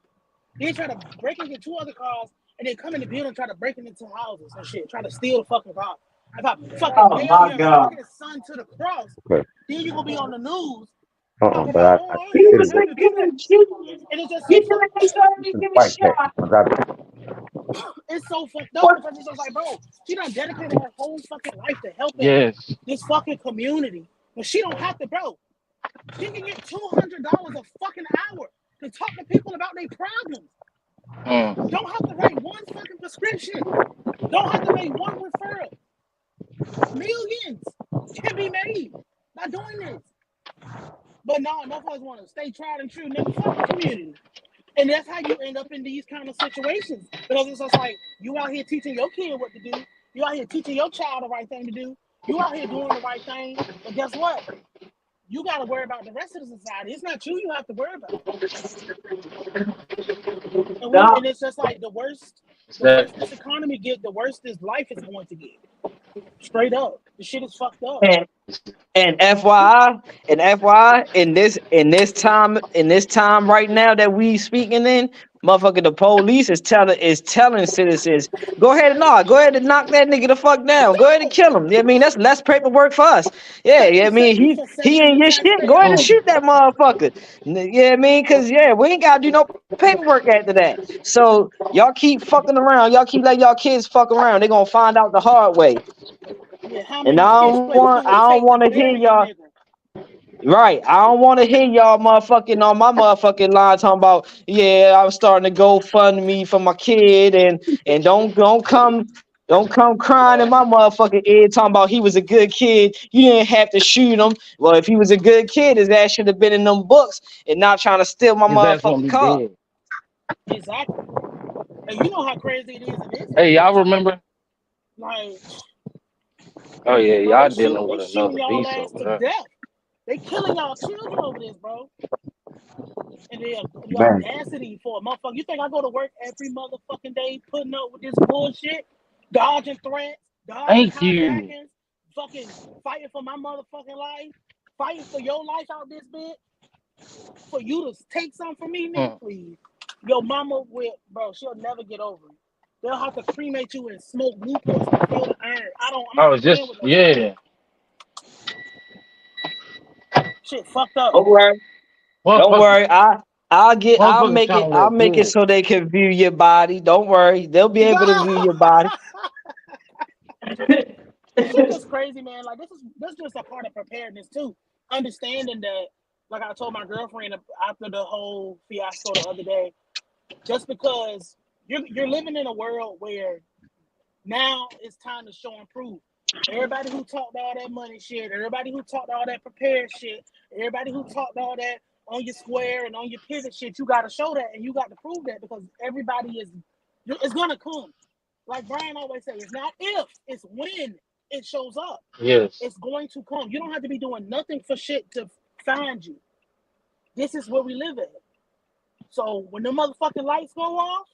Then try to break into two other cars, and then come in the building and try to break into houses and shit. Try to steal the fucking car. If I fucking Oh nail my your God. fucking son to the cross, Okay. then you gonna be on the news talking But about, I oh, I can't ain't hit never it with have to do that. And it's just so Get the fucked nigga up. trying to some give me white hat. shot. I got it. It's so fucked up What? because it's just like, bro, she done dedicated her whole fucking life to helping Yes. this fucking community. But she don't have to, bro. She can get $200 a fucking hour to talk to people about their problems. Mm. Don't have to write one fucking prescription. Don't have to make one referral. Millions can be made by doing this. But no, motherfuckers want to stay tried and true, nigga. Fuck the community. And that's how you end up in these kind of situations. Because it's just like you out here teaching your kid what to do. You out here teaching your child the right thing to do. You out here doing the right thing. But guess what? You got to worry about the rest of the society. It's not you have to worry about. Nah. And it's just like the worse Exactly. this economy get, the worse this life is going to get. Straight up. The shit is fucked up. And And FYI, in this time right now that we speaking in, motherfucker, the police is telling citizens, go ahead and knock that nigga the fuck down. Go ahead and No! kill him. Yeah, I mean that's less paperwork for us. Yeah, I mean Thank you for he saving ain't the your shit. Go ahead taxpayer. and shoot that motherfucker. Yeah, I mean, cause yeah, we ain't gotta do no paperwork after that. So y'all keep fucking around. Y'all keep letting y'all kids fuck around. They gonna find out the hard way. Yeah, how And many sketch plates do I it don't take to want to hear bury a y'all. nigga? Right. I don't want to hear y'all motherfucking on my motherfucking line talking about, yeah, I was starting to go fund me for my kid and don't come crying in my motherfucking ear talking about he was a good kid. You didn't have to shoot him. Well, if he was a good kid, his ass should have been in them books and not trying to steal my His ass won't motherfucking be car. dead. Exactly. And you know how crazy it is in this Hey, this y'all time. remember? Like, Oh yeah, bro, y'all dealing with they shooting another y'all beast ass over to there. death. They killing y'all children over this, bro. And the Man, audacity for a motherfucker. You think I go to work every motherfucking day putting up with this bullshit, dodging threats, dodging Thank you. hijackings, fucking fighting for my motherfucking life, fighting for your life out this bitch, for you to take something from me, nigga, Mm. please. Your mama will, bro, she'll never get over it. They'll have to cremate you and smoke Newports to fill the iron. I'm I not was playing just with that shit. yeah. Shit fucked up. Don't worry. Don't Motherfuckers, worry. I'll motherfuckers make trying it. to I'll look make it good. so they can view your body. Don't worry. They'll be able to view your body. This shit is crazy, man. Like this just a part of preparedness too. Understanding that, like I told my girlfriend after the whole fiasco the other day, just because you're living in a world where now it's time to show and prove. Everybody who talked all that money shit, everybody who talked all that prepared shit, everybody who talked all that on your square and on your pivot shit, you got to show that and you got to prove that because everybody is, it's gonna come. Like Brian always say, it's not if, it's when it shows up. Yes. It's going to come. You don't have to be doing nothing for shit to find you. This is where we live at. So when the motherfucking lights go off,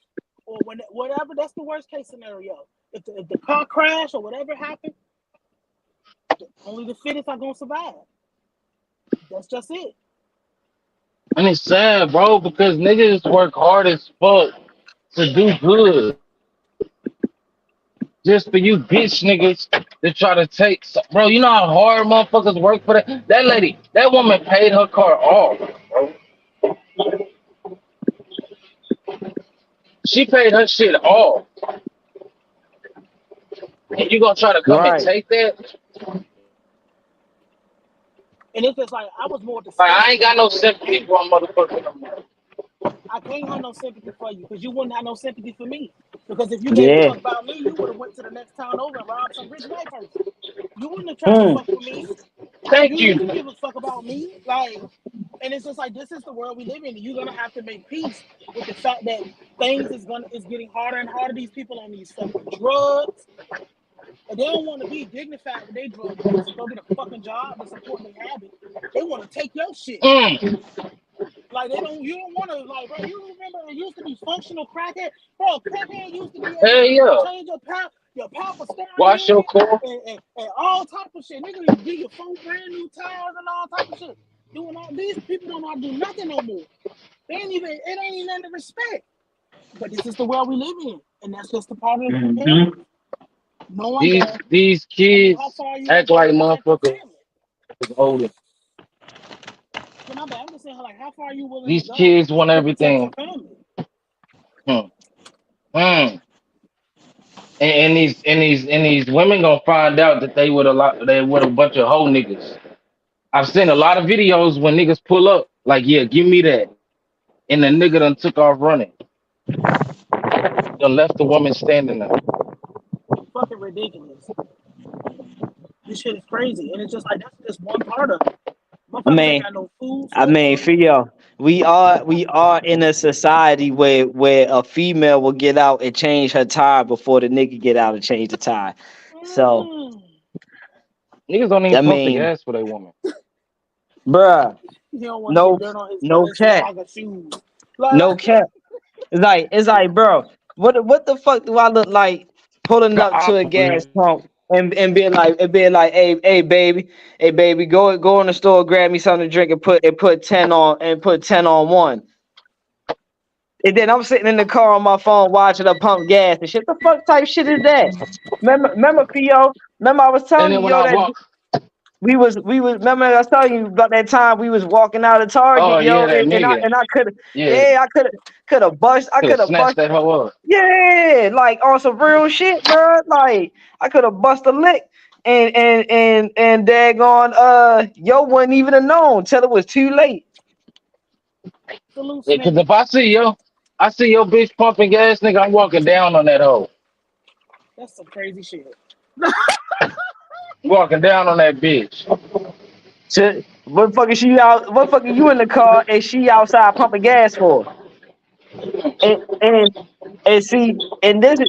or when whatever, that's the worst case scenario. If the car crash or whatever happened, only the fittest are gonna survive. That's just it. And it's sad, bro, because niggas work hard as fuck to do good. Just for you bitch niggas to try to take bro, you know how hard motherfuckers work for that? That lady, that woman paid her car off, bro. She paid her shit off. And you gonna try to come and Right. take that? And it's just like I was more Like I disgusted ain't than got I no was sympathy angry. for a motherfucker no more. I can't have no sympathy for you because you wouldn't have no sympathy for me. Because if you gave a Yeah. fuck about me, you would have went to the next town over and robbed some rich white person. You wouldn't have tried to Mm. fuck with me. Thank You you. didn't give a fuck about me. Like, and it's just like this is the world we live in. You're gonna have to make peace with the fact that things is getting harder and harder. These people on these fucking drugs. And they don't want to be dignified with their drug use and go get a fucking job to support their habit. They want to take your shit. Mm. Like they don't, you don't want to like, bro. You remember it used to be functional crackhead, bro. Crackhead used to be able Hell to yeah. change your power steering Wash your unit car. and all type of shit. Nigga, you get your phone brand new tires and all type of shit. Doing all these people don't know how to do nothing no more. They ain't even it ain't even under respect. But this is the world we live in, and that's just the part of the Mm-hmm. preparedness. Knowing These that, these I mean, how kids far are you gonna act go to like protect your motherfuckers family? older. Yeah, my bad. I'm just saying, like, how far are you willing to These go kids want to protect your everything. family? Hmm. Hmm. And these women gonna find out that they with a bunch of hoe niggas. I've seen a lot of videos when niggas pull up, like, yeah, give me that. And the nigga done took off running. Done left the woman standing there. Fucking ridiculous. This shit is crazy, and it's just like that's just one part of it. I Motherfuckers ain't mean, got no food I for a mean, month. for y'all, we are in a society where a female will get out and change her tire before the nigga get out and change the tire. So Mm. Niggas don't even I pump the mean, gas for their woman. bruh, He don't want to get no, dirt on his no cap, Balenciaga shoes. Like, no cap. It's like, bro, what the fuck do I look like pulling The up to a gas opposite. pump and being like, hey baby, go in the store, grab me something to drink and put 10 on 1. And then I'm sitting in the car on my phone watching her pump gas and shit. The fuck type shit is that? Remember, Theo? Remember I was And telling then you, when yo, I that walk, we was. Remember I was telling you about that time we was walking out of oh Target, yeah, yo, that and I nigga. and I could, Yeah, yeah, I could have could have snatched bust, that hoe up. yeah, like on some real shit, bro. Like I could have bust a lick. And daggone yo wasn't even a known till it was too late. salute, Yeah, cause Smitty. if I see your bitch pumping gas, nigga, I'm walking down on that hoe. That's some crazy shit. Walking down on that bitch. So, what fuck is she out? What fuck are you in the car and she outside pumping gas for? And and and see, and these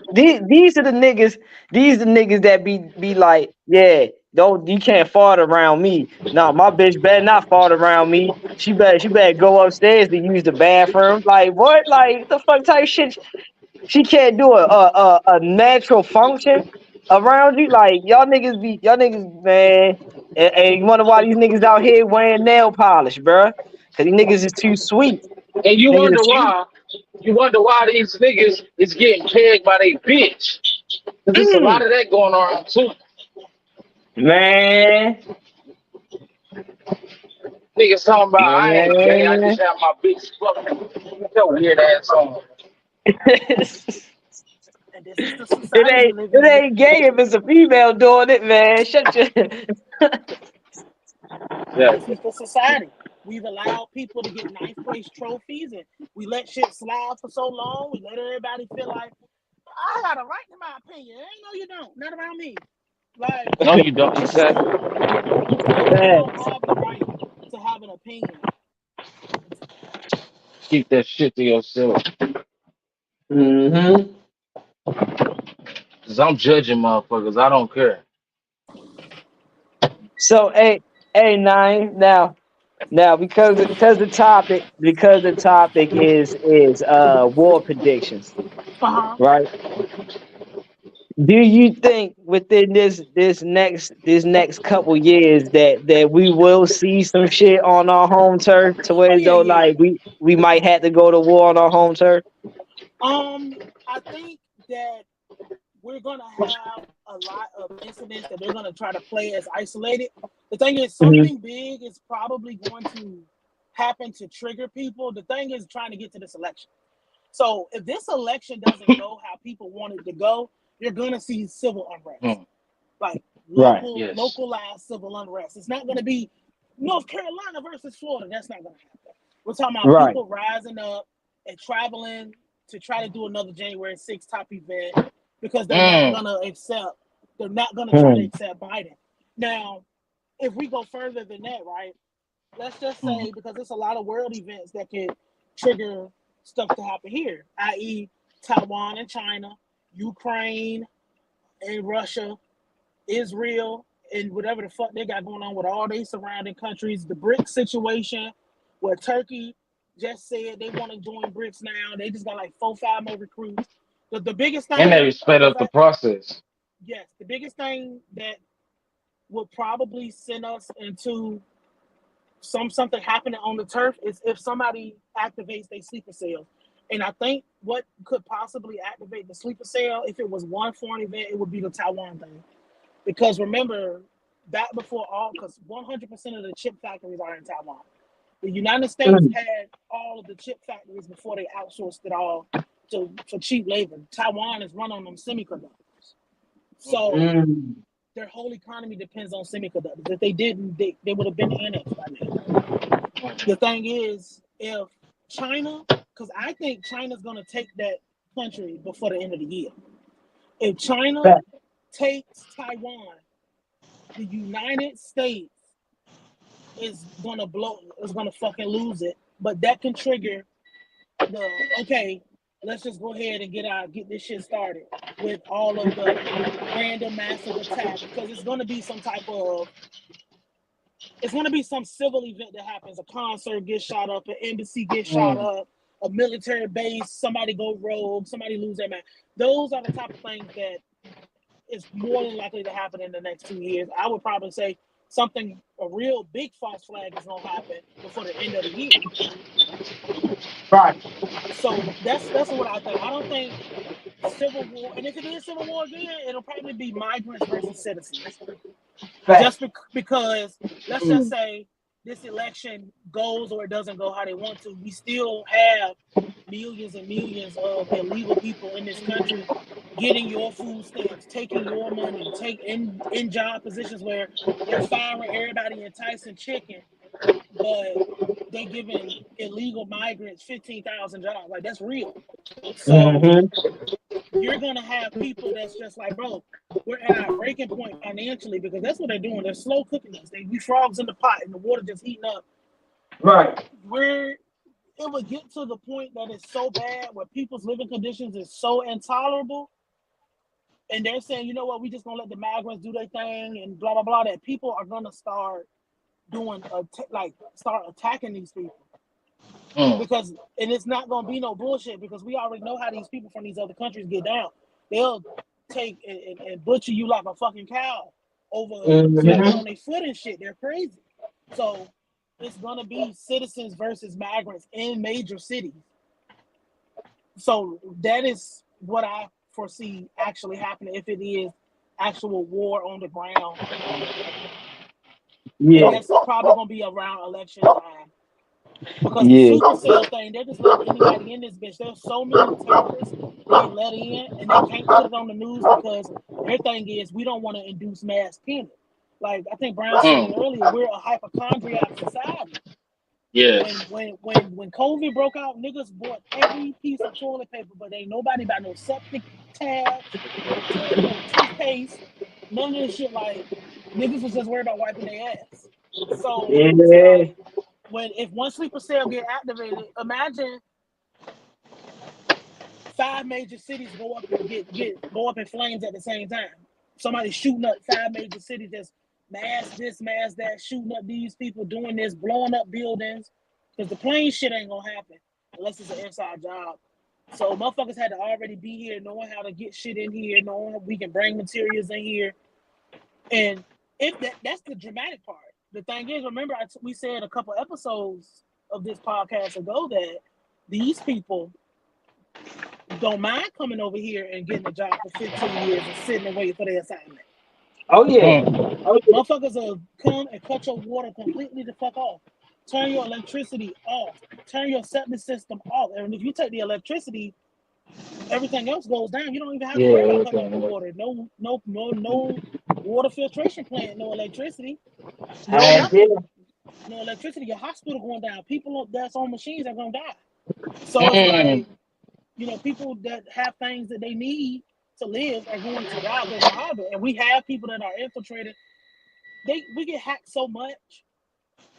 are the niggas. These the niggas that be like, yeah, don't you can't fart around me. No, my bitch better not fart around me. She better go upstairs to use the bathroom. Like what? Like the fuck type shit? She can't do a natural function around you. Like y'all niggas, man. And you wonder why these niggas out here wearing nail polish, bruh? Cause these niggas is too sweet. And you Niggas is wonder too why? You wonder why these niggas is getting pegged by they bitch. Cause there's a lot Mm, of that going on too. man, Niggas talking about I ain't gay, I man. just have my bitch fucking. Get your weird ass on. it And this is the society we ain't live it in. ain't gay if it's a female doing it, man. Shut your. Yeah. This is the society. We've allowed people to get ninth place trophies, and we let shit slide for so long. We let everybody feel like I got a right to my opinion. Ain't no, you don't. Not around me. Like No, you don't. Exactly. you don't Facts. have the right to have an opinion. Keep that shit to yourself. Mm-hmm. Cause I'm judging motherfuckers. I don't care. So, hey, nine now because the topic is war predictions, Uh huh. right? Do you think within this next couple years that we will see some shit on our home turf to Oh where yeah, though yeah. like we might have to go to war on our home turf? I think that we're gonna have a lot of incidents that they're gonna try to play as isolated. The thing is, Hmm. something big is probably going to happen to trigger people. The thing is trying to get to this election. So if this election doesn't go how people want it to go, you're gonna see civil unrest, Hmm. like Right. Yes. localized civil unrest. It's not gonna be North Carolina versus Florida. That's not gonna happen. We're talking about Right. people rising up and traveling to try to do another January 6th type event because Mm. they're not gonna try to Hmm. accept Biden. Now, if we go further than that, right? Let's just say because there's a lot of world events that could trigger stuff to happen here, i.e., Taiwan and China, Ukraine and Russia, Israel, and whatever the fuck they got going on with all these surrounding countries, the BRICS situation, where Turkey just said they want to join BRICS now. They just got like 4, 5 more recruits. The biggest And they thing, sped if up the I process. yes, the biggest thing that would probably send us into something happening on the turf is if somebody activates their sleeper cells. And I think what could possibly activate the sleeper cell, if it was one foreign event, it would be the Taiwan thing. Because remember, back before all, because 100% of the chip factories are in Taiwan. The United States Hmm. had all of the chip factories before they outsourced it all for cheap labor. Taiwan is run on them semiconductors. So Hmm. their whole economy depends on semiconductors. If they didn't, they would have been annexed by now. The thing is, if China, because I think China's going to take that country before the end of the year. If China Fact. takes Taiwan, the United States is gonna fucking lose it. But that can trigger okay, let's just go ahead and get this shit started with all of the random massive attacks because it's gonna be some civil event that happens. A concert gets shot up, an embassy gets shot Mm. up, a military base, somebody go rogue, somebody lose their man. Those are the type of things that is more than likely to happen in the next 2 years. I would probably say a real big false flag is gonna happen before the end of the year. Right. So that's what I think. I don't think civil war, and if it is civil war again, it'll probably be migrants versus citizens. Fact. Just because, let's just say this election goes or it doesn't go how they want to, we still have millions and millions of illegal people in this country getting your food stamps, taking your money, take in job positions where they're firing everybody in Tyson Chicken, but they giving illegal migrants 15,000 jobs. Like that's real. So Hmm. you're gonna have people that's just like, bro, we're at our breaking point financially because that's what they're doing. They're slow cooking us. We frogs in the pot and the water just heating up. Right. Where it would get to the point that it's so bad where people's living conditions is so intolerable, and they're saying, you know what, we just gonna let the migrants do their thing and blah blah blah. That people are gonna start start attacking these people Mm. because, and it's not gonna be no bullshit because we already know how these people from these other countries get down. They'll take and butcher you like a fucking cow over stepping Hmm. on their foot and shit. They're crazy. So it's gonna be citizens versus migrants in major cities. So that is what I foresee actually happening if it is actual war on the ground, and Yeah, that's probably gonna be around election time. Because the yeah, supercell thing, they're just letting anybody in this bitch. There's so many terrorists they let in, and they can't put it on the news because their thing is we don't want to induce mass panic. Like I think Brown said it earlier, we're a hypochondriac society. When Yes. when COVID broke out, niggas bought every piece of toilet paper, but ain't nobody buy no septic tabs, no toothpaste, none of this shit. Like niggas was just worried about wiping their ass. So it's yeah, like when if one sleeper cell get activated, imagine five major cities go up and go up in flames at the same time. Somebody shooting up five major cities, just mass this, mass that, shooting up these people, doing this, blowing up buildings. Because the plane shit ain't gonna happen unless it's an inside job. So motherfuckers had to already be here, knowing how to get shit in here, knowing how we can bring materials in here. And if that's the dramatic part. The thing is, remember we said a couple episodes of this podcast ago that these people don't mind coming over here and getting a job for 15 years and sitting and waiting for their assignment. oh yeah, Mm. oh Motherfuckers will come and cut your water completely the fuck off. Turn your electricity off. Turn your septic system off. And if you take the electricity, everything else goes down. You don't even have to yeah, worry about cutting off the everything. water. No water filtration plant, no electricity, no Heck nothing. yeah, No electricity. Your hospital going down. People that's on machines are gonna die. So it's Mm. like, people that have things that they need to live are going to die because they're harbor. And we have people that are infiltrated. We get hacked so much.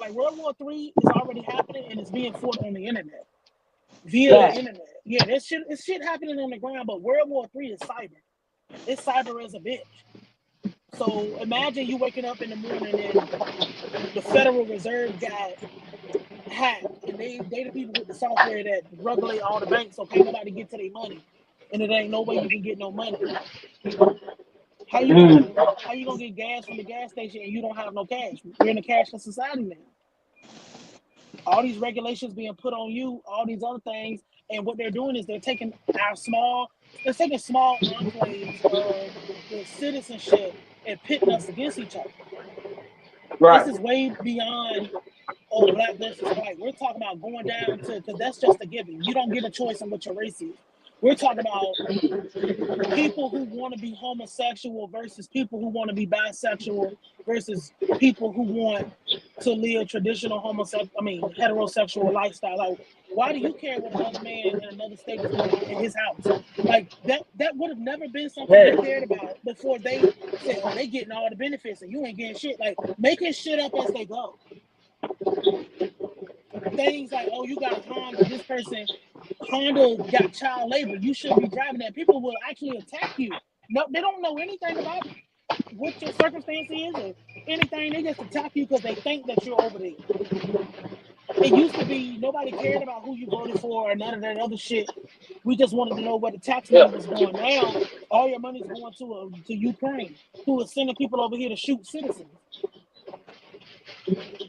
Like World War III is already happening and it's being fought on the internet. Via the fact. internet. Yeah, it's shit happening on the ground, but World War III is cyber. It's cyber as a bitch. So imagine you waking up in the morning and the Federal Reserve got hacked, and they the people with the software that regulate all the banks, so can't nobody get to their money, and it ain't no way you can get no money. Mm. How you gonna get gas from the gas station and you don't have no cash? We're in a cashless society now. All these regulations being put on you, all these other things, and what they're doing is they're taking small enclaves of the citizenship and pitting us against each other. This Right. is way beyond black versus white. We're talking about going down to because that's just a given. You don't get a choice on what your race is. We're talking about people who want to be homosexual versus people who want to be bisexual versus people who want to live traditional heterosexual lifestyle. Like, why do you care what another man in another state is doing in his house? Like that would have never been something you Yeah. cared about before they said, "Oh, they getting all the benefits and you ain't getting shit." Like making shit up as they go. Things like, "Oh, you got a Honda. This person Honda got child labor. You shouldn't be driving that." People will actually attack you. No, they don't know anything about what your circumstance is or anything. They just attack you because they think that you're over there. It used to be nobody cared about who you voted for or none of that other shit. We just wanted to know where the tax Yeah. money was going. Now all your money's going to Ukraine, who is sending people over here to shoot citizens.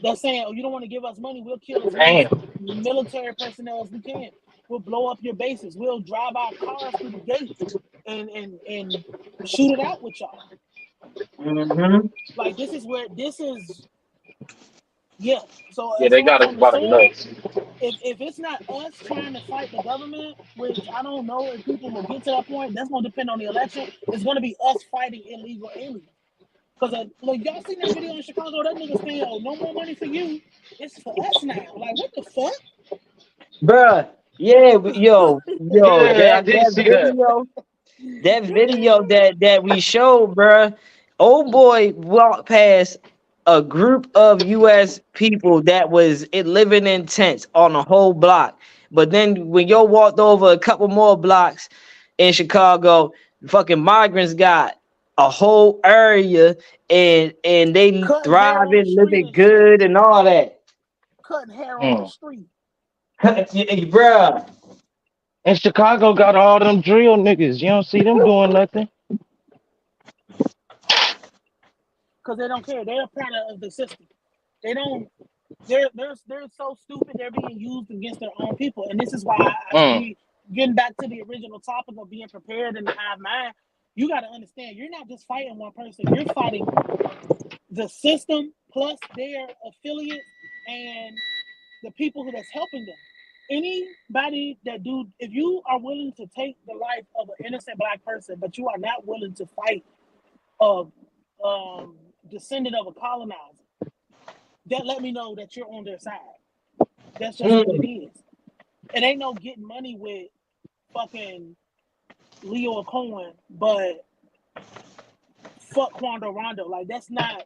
They're saying, "Oh, you don't want to give us money? We'll kill as many Damn. military personnel as we can. We'll blow up your bases. We'll drive our cars through the gates and shoot it out with y'all." Mm-hmm. Like this is yeah. So Yeah, as they far got as us on the by the sword, nuts. if it's not us trying to fight the government, which I don't know if people will get to that point, that's gonna depend on the election. It's gonna be us fighting illegal aliens. Because like y'all seen that video in Chicago, that nigga saying, "Oh, no more money for you. It's for us now." Like what the fuck? Bruh. Yeah, yo, Yeah, I did that see that. video. That video that we showed, bruh, old boy walked past a group of U.S. people that was living in tents on a whole block. But then when yo walked over a couple more blocks in Chicago, fucking migrants got a whole area and they Cutting hair on the thriving, street living and shit. good and all that. Cutting hair on the Mm. street. Bruh. And Chicago got all them drill niggas. You don't see them doing nothing. Because they don't care. They're a product of the system. They don't. They're so stupid. They're being used against their own people, and this is why Mm. we getting back to the original topic of being prepared and the hive mind, you got to understand you're not just fighting one person, you're fighting the system plus their affiliates and the people who that's helping them. Anybody that if you are willing to take the life of an innocent black person, but you are not willing to fight a descendant of a colonizer, that let me know that you're on their side. That's just what it is. It ain't no getting money with fucking Leo Cohen, but fuck Quando Rondo. Like, that's not,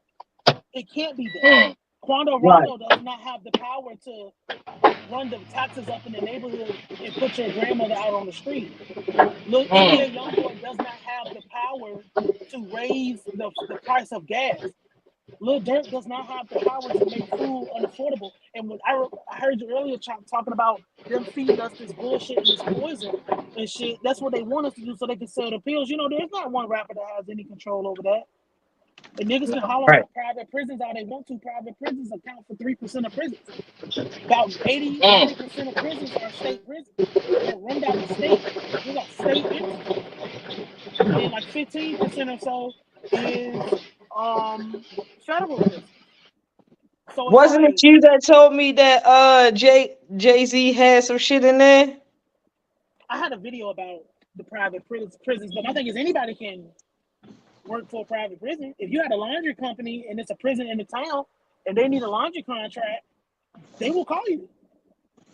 it can't be that. Quando Rondo does not have the power to run the taxes up in the neighborhood and put your grandmother out on the street. Look, NBA Youngboy does not have the power to raise the price of gas. Lil Durk does not have the power to make food unaffordable. And when I heard you earlier talking about them feeding us this bullshit and this poison and shit, that's what they want us to do so they can sell the pills. You know, there's not one rapper that has any control over that. The niggas can holler about private prisons all they want to. Private prisons account for 3% of prisons. About 80% of prisons are state prisons. They're run out the state. These are state entities. And like 15% or so is federal prison. So it's Wasn't like, it you that told me that Jay-Z had some shit in there? I had a video about the private prisons, but my thing is anybody can work for a private prison. If you had a laundry company and it's a prison in the town and they need a laundry contract, they will call you.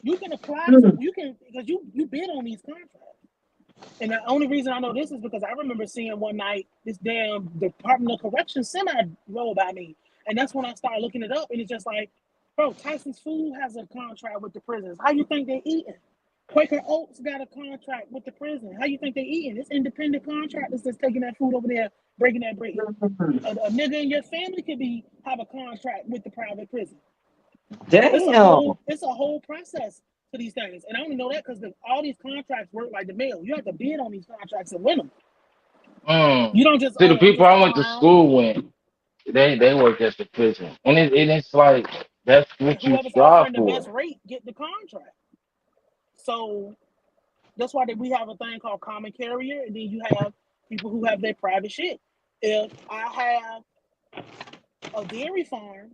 You can apply for, because you bid on these contracts. And the only reason I know this is because I remember seeing one night this damn Department of Corrections semi roll by me. And that's when I started looking it up. And it's just like, bro, Tyson's Food has a contract with the prisons. How you think they eating? Quaker Oats got a contract with the prison. How you think they eating? It's independent contractors that's taking that food over there, breaking that bread. A nigga in your family could have a contract with the private prison. Damn. It's a whole process for these things. And I only know that because all these contracts work like the mail. You have to bid on these contracts and win them. You don't just, See, the people I went to around. school with, they work at the prison, and it's like that's what you Whoever's strive offering the for. best rate get the contract. So that's why we have a thing called common carrier, and then you have people who have their private shit. If I have a dairy farm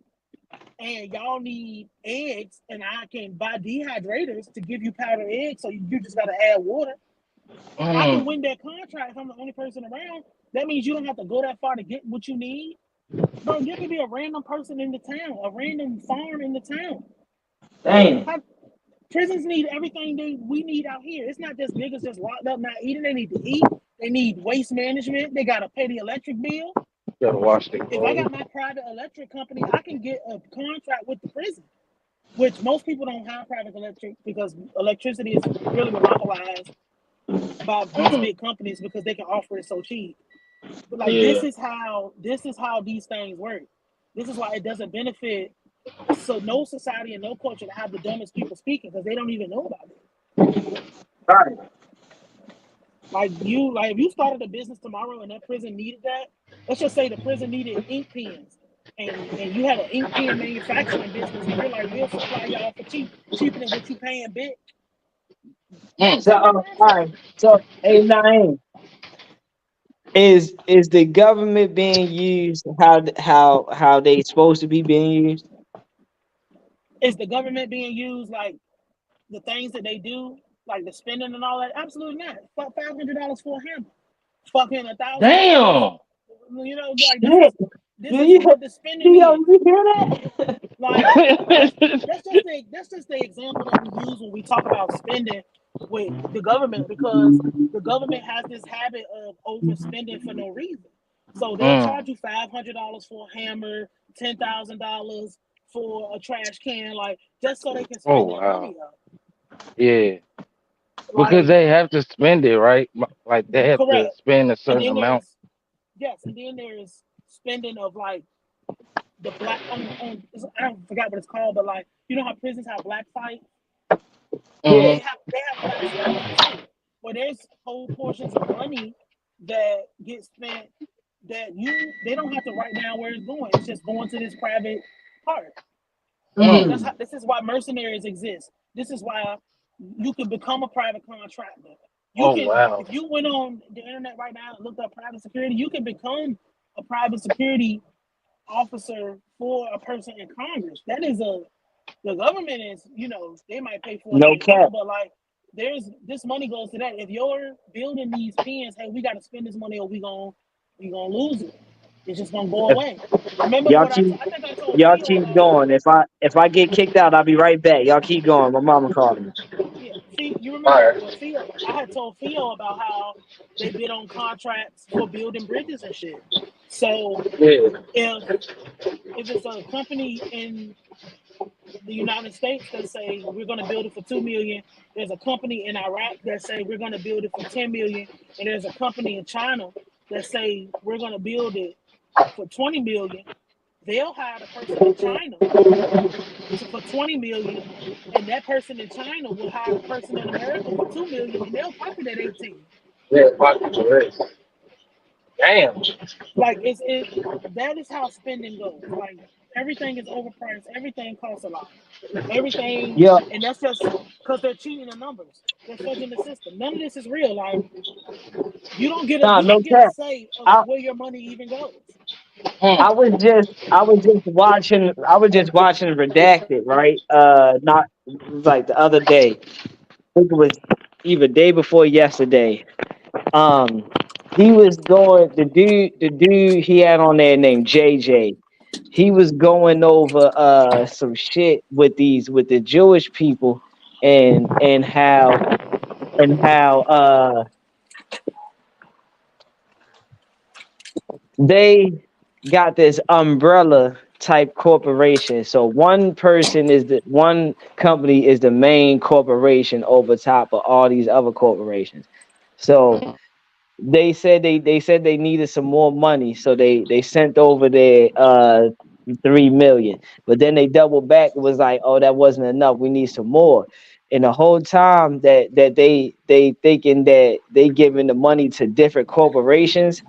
and y'all need eggs and I can buy dehydrators to give you powdered eggs, so you just got to add water, I can win that contract if I'm the only person around. That means you don't have to go that far to get what you need. Bro, you can be a random person in the town, a random farm in the town. Damn. Prisons need everything we need out here. It's not just niggas just locked up not eating. They need to eat. They need waste management. They got to pay the electric bill. You gotta watch the If I got my private electric company, I can get a contract with the prison, which most people don't have private electric because electricity is really monopolized by these big companies because they can offer it so cheap. But like this is how these things work. This is why it doesn't benefit no society and no culture to have the dumbest people speaking because they don't even know about it. Right. Like if you started a business tomorrow and that prison needed that, let's just say the prison needed ink pens, and you had an ink pen manufacturing business, and you're like, we'll supply y'all for cheaper than what you paying big. So, all right. So, A9, is the government being used how they supposed to be being used? Is the government being used like the things that they do, like the spending and all that? Absolutely not. Fuck $500 for a hammer. Fucking $1,000. Damn. You know, like this is what the spending is. You hear that? Like that's just the example that we use when we talk about spending with the government, because the government has this habit of overspending for no reason. So they'll charge you $500 for a hammer, $10,000 for a trash can, like just so they can spend their money up. Yeah, because Like, they have to spend it, right? Like they have to correct. spend a And certain then amount. there's spending of like the black on I forgot what it's called, but like you know how prisons have black fight? They have black spending too. Where there's whole portions of money that get spent that they don't have to write down where it's going. It's just going to this private part. This is why mercenaries exist. This is why You can become a private contractor. You Oh can, wow. if you went on the internet right now and looked up private security, you can become a private security officer for a person in Congress. That is a the government is, they might pay for it in No their pocket, cap. but like there's this money goes to that. If you're building these pens, hey, we got to spend this money or we gonna lose it. It's just gonna go If away. Remember y'all what keep I think I told y'all Theo keep about. going. If I get kicked out, I'll be right back. Y'all keep going. My mama calling me. Yeah, you remember All right. what Theo? I had told Theo about how they bid on contracts for building bridges and shit. So Yeah. if it's a company in the United States that say we're going to build it for 2 million, there's a company in Iraq that say we're going to build it for 10 million, and there's a company in China that say we're going to build it for 20 million. They'll hire the person in China for 20 million, and that person in China will hire the person in America for 2 million, and they'll pocket at 18. Yeah. Pocket the rest. Damn. Like that is how spending goes. Like everything is overpriced. Everything costs a lot. Everything, Yeah, and that's just because they're cheating the numbers. They're fudging the system. None of this is real. Like nah, you no don't get a cap. say of I where your money even goes. Hmm. I was just watching Redacted, right? Not like the other day. I think it was either day before yesterday. Um, he was going the dude he had on there named JJ. He was going over some shit with the Jewish people and how they got this umbrella type corporation. So one company is the main corporation over top of all these other corporations. So they said they needed some more money, so they sent over their 3 million. But then they doubled back and was like, oh, that wasn't enough. We need some more. And the whole time that they thinking that they giving the money to different corporations,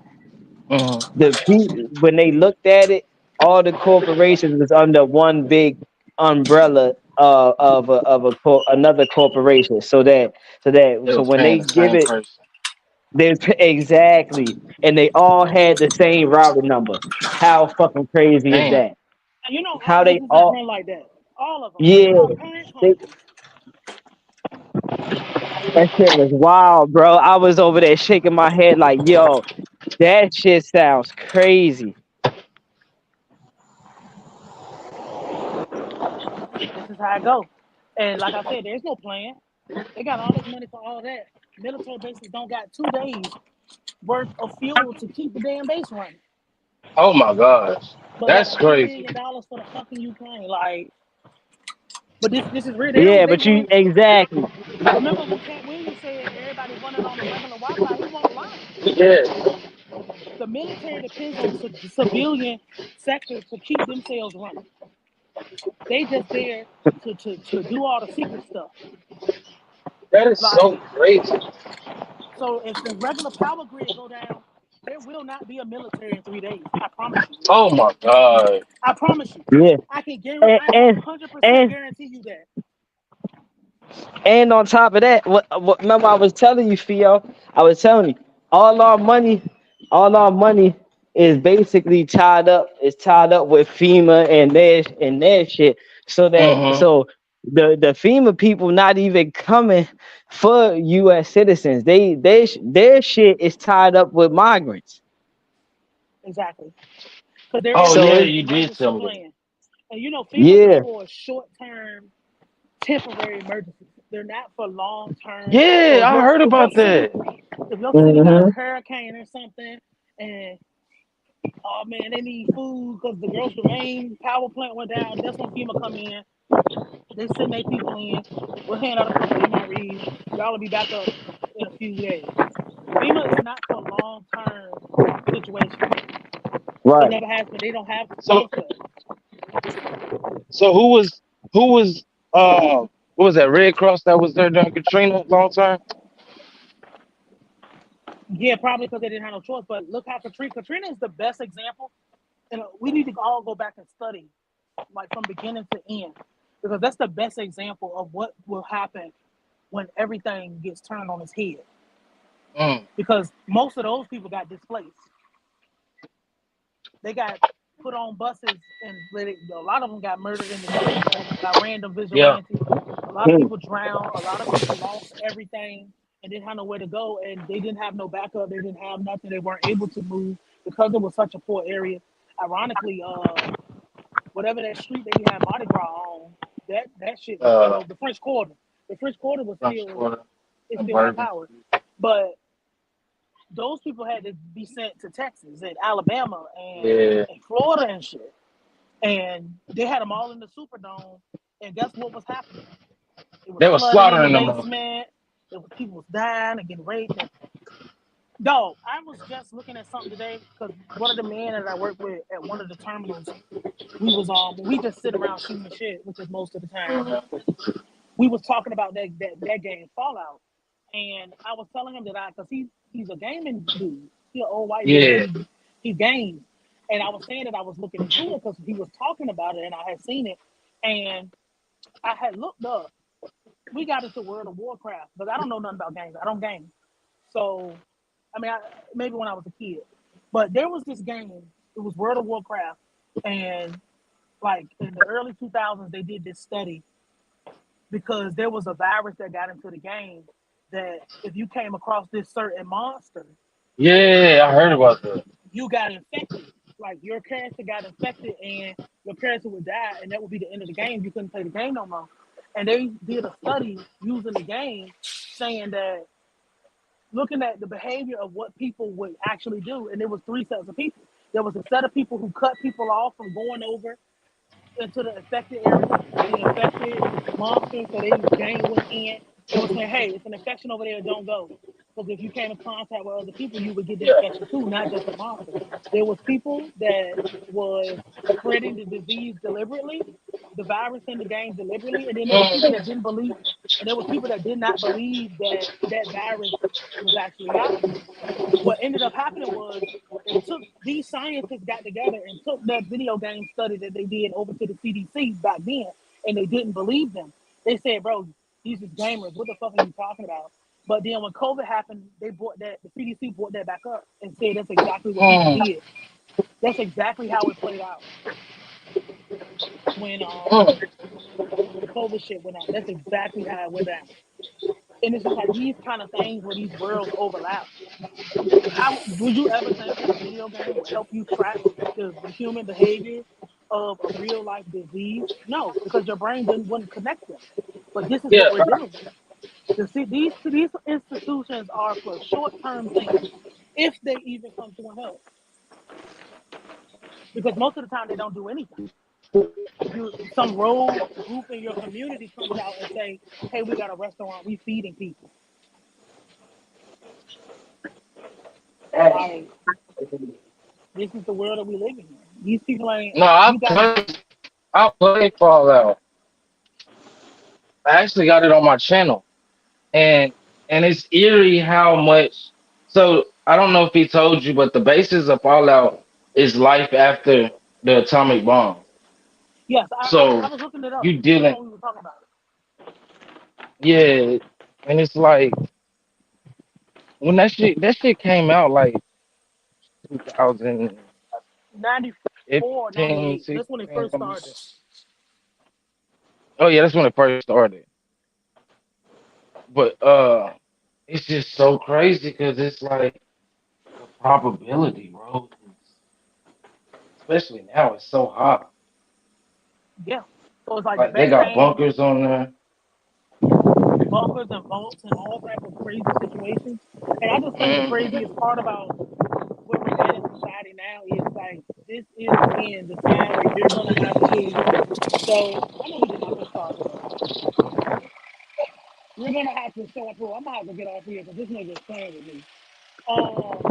when they looked at it, all the corporations was under one big umbrella another corporation. They So was when paying they the give same it, person. exactly, and they all had the same routing number. How fucking crazy is Damn. that? And all How they businesses all run like that. All of them. Think yeah, about parent they, companies. that shit was wild, bro. I was over there shaking my head like, yo, that shit sounds crazy. This is how I go. And like I said, there's no plan. They got all this money for all that. Military bases don't got 2 days worth of fuel to keep the damn base running. Oh my gosh. But like That's $100 crazy. million for the fucking Ukraine. Like, but this is real. Yeah, They but you run. exactly. Remember when Cat Williams said everybody running on a regular Wi-Fi? He won't lie. Yeah. The military depends on the civilian sector to keep themselves running. They just there to do all the secret stuff. That is so Like, crazy. so if the regular power grid go down, there will not be a military in 3 days. I promise you. Oh my god. I promise you. Yeah, I can guarantee. and I can and 100% and guarantee you that. and on top of that, what remember I was telling you, Theo, I was telling you, all our money, all our money is basically tied up with FEMA and their shit. Mm-hmm. So the FEMA people not even coming for U.S. citizens. Their shit is tied up with migrants. Exactly. Because they're in Oh So yeah, it's you did emergency tell me that. plan. And FEMA is yeah, for short-term, temporary emergencies. They're not for long-term. So Yeah, if I your heard if your about city that. if your city got a hmm hurricane or something, and oh man, they need food because the grocery main power plant went down, that's when FEMA come in. They send their people in. We'll hand out a couple MREs. Y'all will be back up in a few days. FEMA is not for long-term situations. It right. never has been. They don't have So funds for that. so who was what was that Red Cross that was there during Katrina long time? Yeah, probably because they didn't have no choice. But look how Katrina is the best example, and we need to all go back and study, like from beginning to end, because that's the best example of what will happen when everything gets turned on its head. Mm. Because most of those people got displaced. They got put on buses and a lot of them got murdered in the street by random Yeah. vigilantes. A lot of people drowned. A lot of people lost everything and didn't have nowhere to go. And they didn't have no backup. They didn't have nothing. They weren't able to move because it was such a poor area. Ironically, whatever that street they had Mardi Gras on, that shit was still Uh, over. The French Quarter. The French Quarter was French still Quarter it and still had Bourbon. power. But those people had to be sent to Texas and Alabama Yeah. and Florida and shit. And they had them all in the Superdome. And guess what was happening? It was They were flooding in the slaughtering them. basement. There was people was dying and getting raped. And dog, I was just looking at something today because one of the men that I work with at one of the terminals, we just sit around shooting the shit, which is most of the time. We was talking about that game Fallout, and I was telling him that because he's a gaming dude, he's an old white dude, but Yeah. he games, and I was saying that I was looking into it because he was talking about it, and I had seen it, and I had looked up. We got into World of Warcraft, but I don't know nothing about games. I don't game, so I mean, maybe when I was a kid, but there was this game. It was World of Warcraft, and like in the early 2000s, they did this study because there was a virus that got into the game that if you came across this certain monster, Yeah, I heard about that. you got infected. Like your character got infected and your character would die, and that would be the end of the game. You couldn't play the game no more. And they did a study using the game saying that looking at the behavior of what people would actually do, and there was three sets of people. There was a set of people who cut people off from going over into the infected area, the infected monster, so they gang went in. They were saying, hey, it's an infection over there, don't go. Because if you came in contact with other people, you would get the Yeah. infection too, not just the monster. There was people that was spreading the disease deliberately, the virus in the game deliberately, and then there was people that didn't believe, and there was people that did not believe that that virus was actually out there. What ended up happening was they took these scientists got together and took that video game study that they did over to the CDC back then, and they didn't believe them. They said, "Bro, these is gamers. What the fuck are you talking about?" But then when COVID happened, they brought that the CDC brought that back up and said that's exactly what people Mm. did. That's exactly how it played out when Mm. the COVID shit went out. That's exactly how it went down. And it's just like these kind of things where these worlds overlap. How would you ever think that a video game would help you track the human behavior of a real life disease? No, because your brain didn't wouldn't connect them. But this is what Yeah. we're dealing with. These institutions are for short term things, if they even come to a help. Because most of the time they don't do anything. Some rogue group in your community comes out and say, "Hey, we got a restaurant, we feeding people." Like this is the world that we live in. These people ain't. No, You got I played Fallout. I actually got it on my channel, and it's eerie how much. So I don't know if he told you, but the basis of Fallout is life after the atomic bomb. yes. I So was looking it up you even dealing, when we were talking about it. yeah, and it's like when that shit came out like 2015, 94, 98. 16. That's when it first started. Oh yeah, that's when it first started. But it's just so crazy because it's like the probability, bro. Especially now, it's so hot. Yeah. So it's like the Like they best got thing, bunkers on there. bunkers and vaults and all type of crazy situations. And I just think the Mm. craziest part about where we're at in society now is like this is again the time where you're gonna have to. So I know we did not just start today. You're gonna have to show and prove. I'm gonna have to get off here because this nigga is playing with me. Um,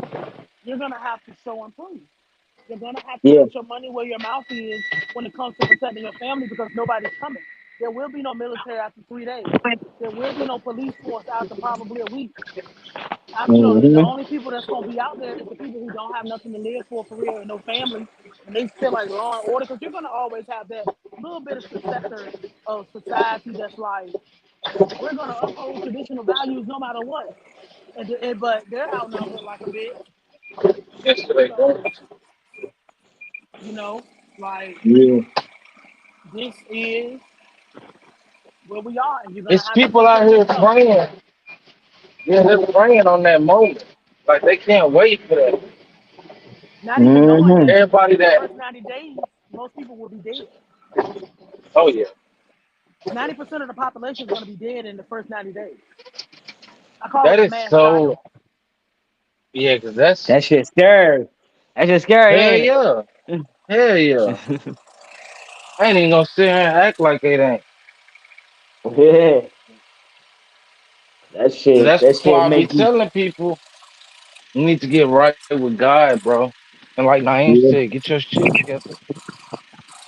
you're gonna have to show and prove. You're gonna have to Yeah. put your money where your mouth is when it comes to protecting your family because nobody's coming. There will be no military after 3 days. There will be no police force after probably a week. I'm sure the Mm-hmm. only people that's gonna be out there is the people who don't have nothing to live for real, and no family, and they feel like law and order. Because you're gonna always have that little bit of sector of society that's like We're gonna uphold traditional values no matter what. But they're outnumbered like a bit. Yes, they do. So you know, like Yeah. this is where we are, and you're gonna It's have to people take out care of here yourself. praying. Yeah, they're praying on that moment. Like they can't wait for that. Not even knowing Mm-hmm. that Everybody in the that, first 90 days, most people will be dead. oh yeah, 90% of the population is going to be dead in the first 90 days. I call it that the is mass die so, off. yeah, because that's, That shit scary. That shit hell scary, yeah. Hell yeah. ain't I ain't even gonna sit here and act like it ain't. it? Yeah. That 'Cause shit. that's That why shit I be make you. telling people, you need to get right with God, bro. And like Naeem Yeah. said, get your shit together.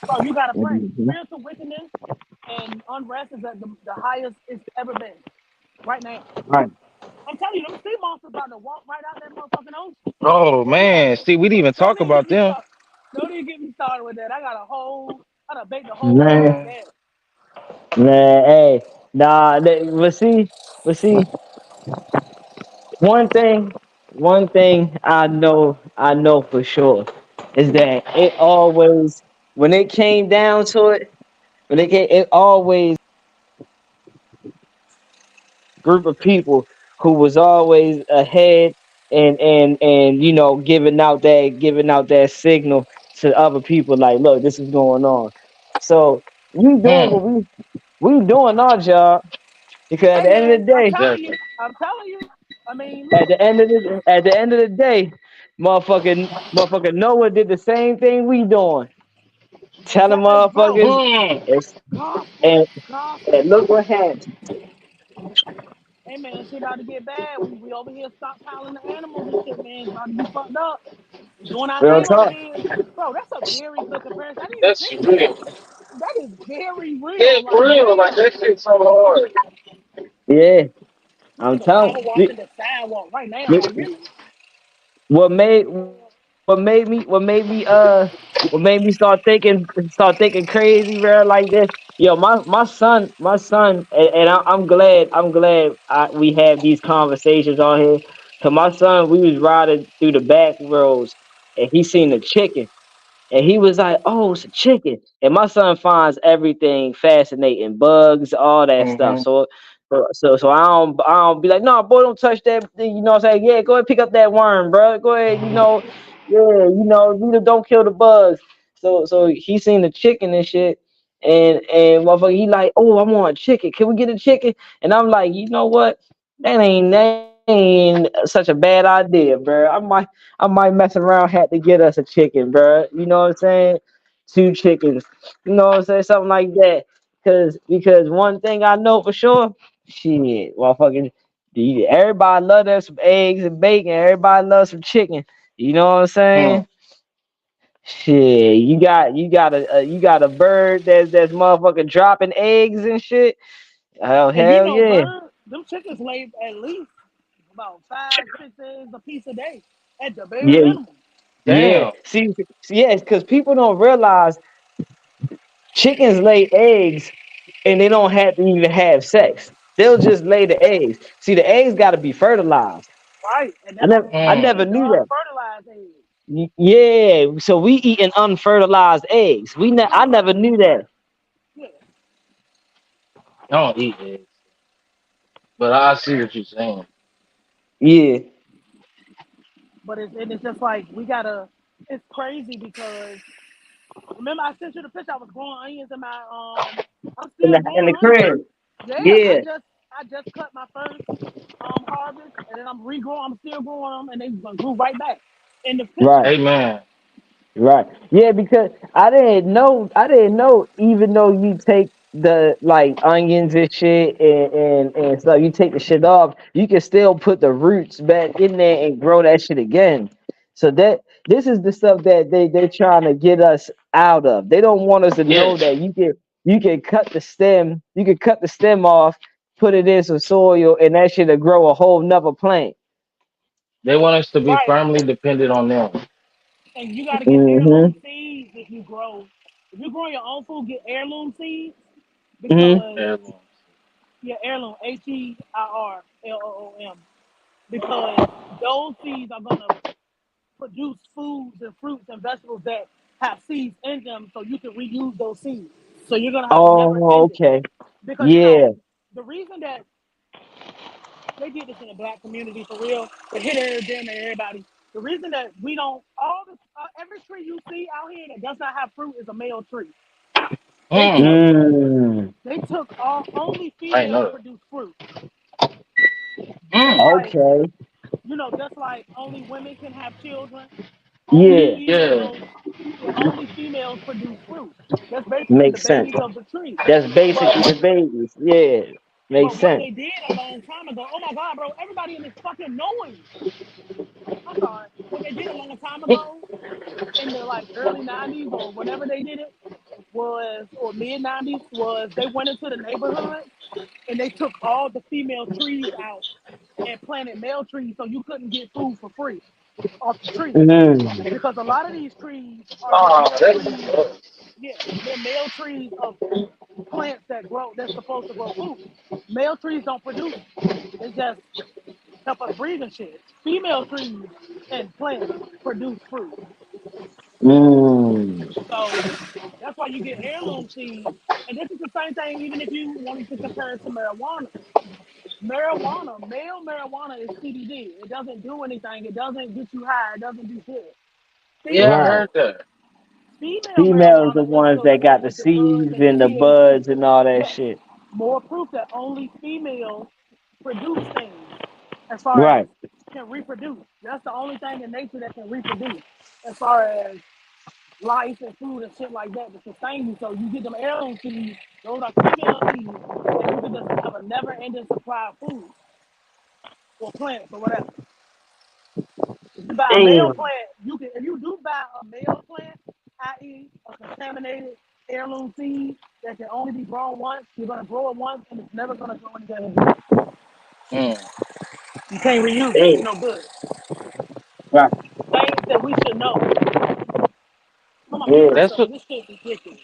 Bro, you got to pray. Mhm. Spiritual wickedness and unrest is at the highest it's ever been right now. Right. I'm telling you, them sea monsters about to walk right out that motherfucking ocean. Oh Boy, you got man, see, we didn't even don't talk even get about me them. started. Don't even get me started with that. I done baked the whole egg Man, on Man, that. man, hey, nah. But see, one thing, one thing I know for sure is that it always, when it came down to it, it always group of people who was always ahead and giving out that signal to other people like, look, this is going on. So we doing hmm, what we doing our job, because at Hey the end of man, the day, exactly. I'm telling you. I mean, at look, the end of the day, motherfucking Noah did the same thing we doing. Telling exactly, bro. motherfuckers, Hmm. it's, Gospel, and, and gospel. look what happened. Hey man, shit about to get bad. We over here stockpiling the animals and shit, man. It's about to be fucked up. We're doing our Real thing over talk. here. Bro, that's a very good comparison. I didn't even That's think of that. real. That is very real. It's Like, real. Like damn. that shit's so hard. Yeah, I'm Nigga telling power you. walking the sidewalk right now. Like, really? what made what made me start thinking crazy, bro, like this. Yo, my son, and I'm glad we have these conversations on here. Cause my son, we was riding through the back roads, and he seen a chicken. And he was like, "Oh, it's a chicken." And my son finds everything fascinating, bugs, all that stuff. Mm-hmm. So I don't be like, "No, boy, don't touch that." You know what I'm saying? Yeah, go ahead, pick up that worm, bro. Go ahead, yeah, don't kill the bugs. So he seen the chicken and shit, and motherfucker, he like, "Oh, I want a chicken. Can we get a chicken?" And I'm like, you know what? That ain't such a bad idea, bro. I might mess around, had to get us a chicken, bro. You know what I'm saying? Two chickens. You know what I'm saying? Something like that. Because one thing I know for sure, shit, motherfucking, everybody love that some eggs and bacon. Everybody loves some chicken. You know what I'm Hmm. saying? Shit, you got a bird that's motherfucking dropping eggs and shit. Oh And you hell know, yeah, them chickens lay at least about 5, 6 eggs a piece a day at the bare yeah, minimum. yeah. Damn. See, because people don't realize chickens lay eggs and they don't have to even have sex. They'll just lay the eggs. See, the eggs got to be fertilized. Right. And I them never, I we Hmm. never eat the knew that. unfertilized eggs. Yeah, so we eating unfertilized eggs. I never Unfertilized. knew that. Yeah. I don't eat eggs, but I see what you're saying. Yeah, But it's just like we gotta. It's crazy because remember I sent you the picture. I was growing onions in my I'm in still the growing onions. crib. Yeah, Yeah, I just cut my first harvest and then I'm regrowing. I'm still growing them and they grew right back in the picture. right. Amen. Right. Yeah, because I didn't know, even though you take the like onions and shit and stuff, you take the shit off, you can still put the roots back in there and grow that shit again. So this is the stuff that they're trying to get us out of. They don't want us to know Yes, that you can cut the stem off, put it in some soil, and that shit'll grow a whole nother plant. they want us to be Right. firmly dependent on them. And you gotta get Mm-hmm. heirloom seeds if you grow. If you're growing your own food, get heirloom seeds Mm-hmm. because Heirlooms. Yeah, heirloom, HEIRLOOM, because those seeds are gonna produce foods and fruits and vegetables that have seeds in them, so you can reuse those seeds. So you're gonna have never Oh, ending. okay. Because Yeah. the reason that they did this in the black community for real, it hit damn near everybody. The reason that we don't all this every tree you see out here that does not have fruit is a male tree. They Mm. took Mm. they took all only I ain't females know produce fruit. that. Just Mm. like Okay. just like only women can have children, only Yeah. Yeah. females, yeah, only females produce fruit. That's basically the Makes sense. babies of the tree. That's But basically the babies. Yeah. Makes but what sense. they did a long time ago, oh my god, bro, everybody in this fucking noise. I'm sorry. What they did a long time ago in the like early '90s or whenever they did it was, or mid '90s, was they went into the neighborhood and they took all the female trees out and planted male trees so you couldn't get food for free off the trees. Mm. Because a lot of these trees are just Oh, male that's trees. Yeah, they're male trees of plants that grow that's supposed to grow food. Male trees don't produce. They just help us breathe and shit. Female trees and plants produce fruit. Mm. So that's why you get heirloom seeds. And this is the same thing even if you wanted to compare it to marijuana. Male marijuana is CBD. It doesn't do anything. It doesn't get you high. It doesn't do shit. yeah. I Right. heard Female that. female Females the marijuana is ones the that got one the with the buds seeds and the and the THC. buds and all that Yes, shit. more proof that only females produce things as far as Right. can reproduce. That's the only thing in nature that can reproduce as far as life and food and shit like that to sustain you. So you get them heirloom seeds, those are female seeds, and you can just have a never ending supply of food or plants or whatever. If you buy a male Damn. plant, you can if you do buy a male plant, i.e. a contaminated heirloom seed that can only be grown once, you're gonna grow it once and it's never gonna grow anything again. Mm. You can't reuse it. It's Damn. no good. Right. Things that we should know. I'm gonna mute Yeah. That's myself what. because this shit is ridiculous.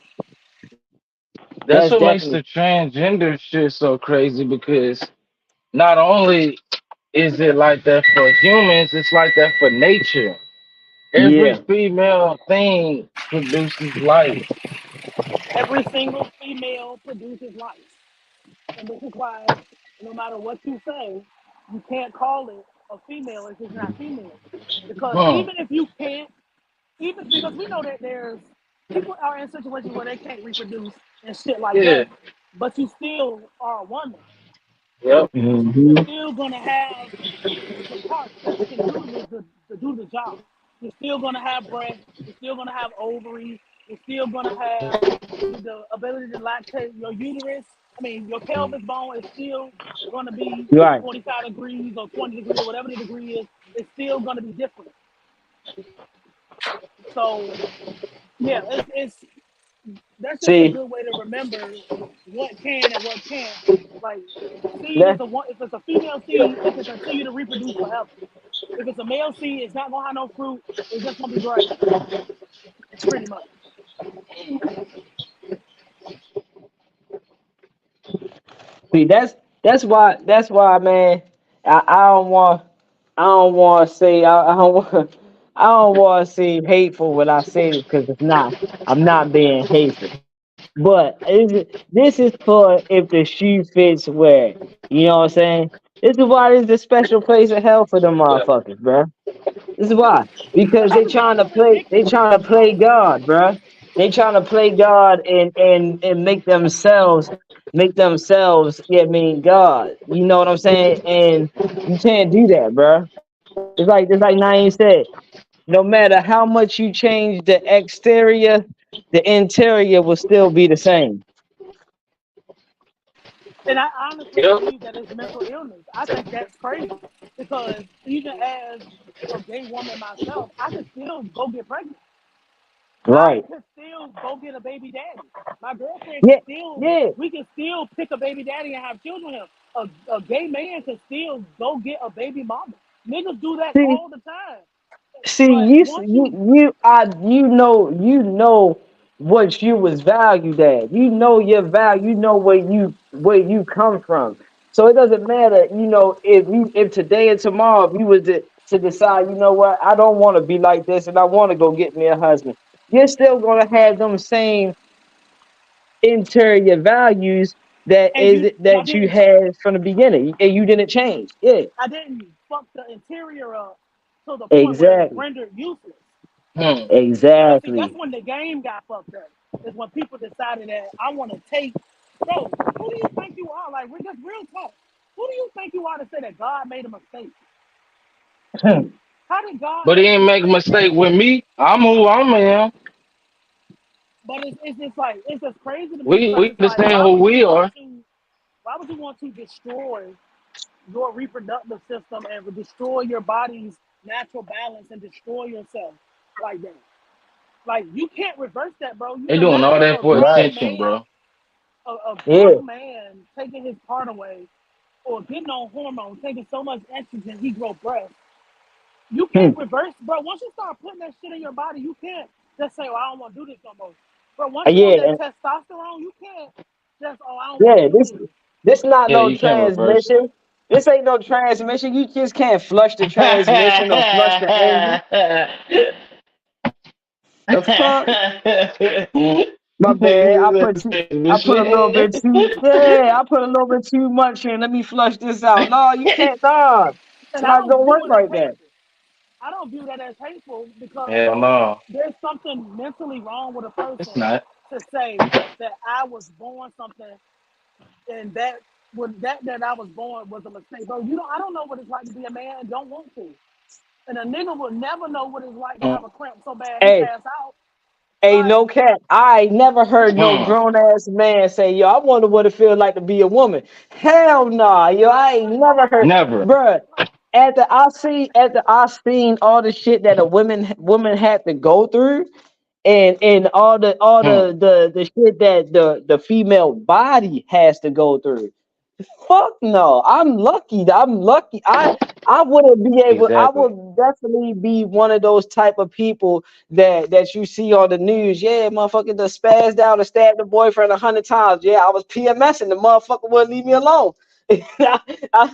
That's That's what makes definitely. the transgender shit so crazy because not only is it like that for humans, it's like that for nature. Every Yeah. female thing produces life. Every single female produces life. And this is why, no matter what you say, you can't call it a female if it's not female. Because Huh. even if you can't, even because we know that there's people are in situations where they can't reproduce and shit like Yeah. that, but you still are a woman. Yep. You're Hmm. still gonna have the parts that can do to do the job. You're still gonna have breasts. You're still gonna have ovaries. You're still gonna have the ability to lactate. Your uterus, I mean, your pelvis bone is still gonna be Right. 45 degrees or 20 degrees or whatever the degree is. It's still gonna be different. So yeah, it's that's just a See, good way to remember what can and what can't. Like seed is that a one. If it's a female seed, it can continue to reproduce forever. If it's a male seed, it's not gonna have no fruit. It's just gonna be gray, pretty much. see that's why man. I don't want to say I don't want I don't want to seem hateful when I say this because it's not. I'm not being hateful. But this is for if the shoe fits wear it. You know what I'm saying? This is why there's a special place in hell for them Yeah. motherfuckers, bruh. This is why. Because This is also they ridiculous. trying to play God, bruh. They trying to play God and make themselves, yeah, I mean God. You know what I'm saying? And you can't do that, bruh. It's like Naeem said. No matter how much you change the exterior, the interior will still be the same. And I honestly Yep. believe that it's mental illness. I think that's crazy because even as a gay woman myself, I could still go get pregnant. I Right. could still go get a baby daddy. My girlfriend could Yeah. still, Yeah. we could still pick a baby daddy and have children with him. A gay man could still go get a baby mama. Niggas do that See, all the time. see, But you, once you, you, you, I, you know, what you was valued at. You know your value. You know where you come from. So it doesn't matter, if today and tomorrow if you was to decide, you know what, I don't want to be like this and I want to go get me a husband. You're still gonna have them same interior values And you, I that you didn't, had from the beginning, and you didn't change. Yeah, I didn't fuck the interior up to the point where it's exactly, rendered useless. Hmm. But see, that's exactly. when the game got fucked up. Is when people decided that I want to take, bro. Who do you think you are? Like, we're just real talk. Who do you think you are to say that God made a mistake? How did God But he make a ain't make a mistake, bro? mistake with me. I'm who I am. But it's just like it's just crazy to me because We it's like understand who we are. why would you want to destroy your reproductive system and destroy your body's natural balance and destroy yourself like that? Like you can't reverse that, bro. You They can doing imagine all that a for Right. grown attention, man, bro. a Yeah. grown man taking his part away or getting on hormones, taking so much estrogen, he grow breasts. You Hmm. can't reverse, bro. Once you start putting that shit in your body, you can't just say, "Oh, I don't want to do this no more." But once you on that Yeah. testosterone, you can't just, "Oh, I don't want to Yeah. do This this." this not Yeah, no you can't reverse transmission. This ain't no transmission. You just can't flush the transmission or flush the engine. it. The fuck? My bad. Niggas at the I put a little transmission. bit too. Yeah, I put a little bit too much in. Let me flush this out. No, you can't. Nah, it's And I not don't gonna work view it as like that. hateful. I don't view that as hateful because Hell no, there's something mentally wrong with a it's person not. to say that I was born something and that I was born was a mistake. Bro, I don't know what it's like to be a man and don't want to. And a nigga will never know what it's like to have a cramp so bad he Hey, pass out. hey, Like, no cap. I never heard no Mm, grown ass man say, "Yo, I wonder what it feels like to be a woman." Hell nah, yo, I ain't never heard, never. bruh. After I seen all the shit that a woman had to go through, and Mm, all the shit that the female body has to go through. Fuck no. I'm lucky. I'm lucky. I wouldn't be able. I exactly. would definitely be one of those type of people that you see on the news. Yeah, motherfucker, the spazzed out and stabbed the boyfriend 100 times. Yeah, I was PMSing. The motherfucker wouldn't leave me alone. I,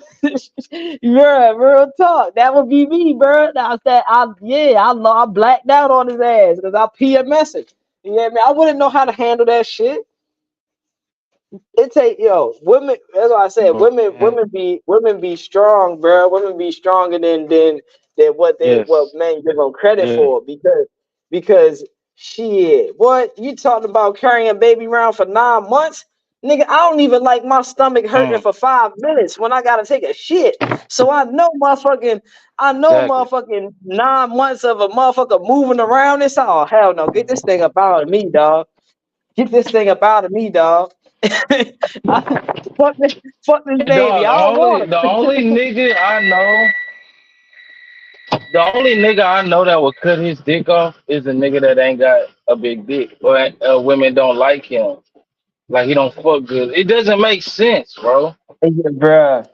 yeah, real talk. That would be me, bro. That's that. I blacked out on his ass because I PMSing. You know what I mean? I wouldn't know how to handle that shit. It take women. That's why I said Bro, women be strong, bro. Women be stronger than what yes, men give them credit yeah. for because shit. What you talking about carrying a baby around for 9 months? Nigga, I don't even like my stomach hurting Mm, for 5 minutes when I gotta take a shit. So exactly. I know motherfucking 9 months of a motherfucker moving around. It's all hell no. Get this thing up out of me, dog. Get this thing up out of me, dog. I, fuck this, fuck this Hey, baby. dog, I don't want the only nigga I know that would cut his dick off is a nigga that ain't got a big dick or women don't like him. Like he don't fuck good. It doesn't make sense, bro. it, bruh.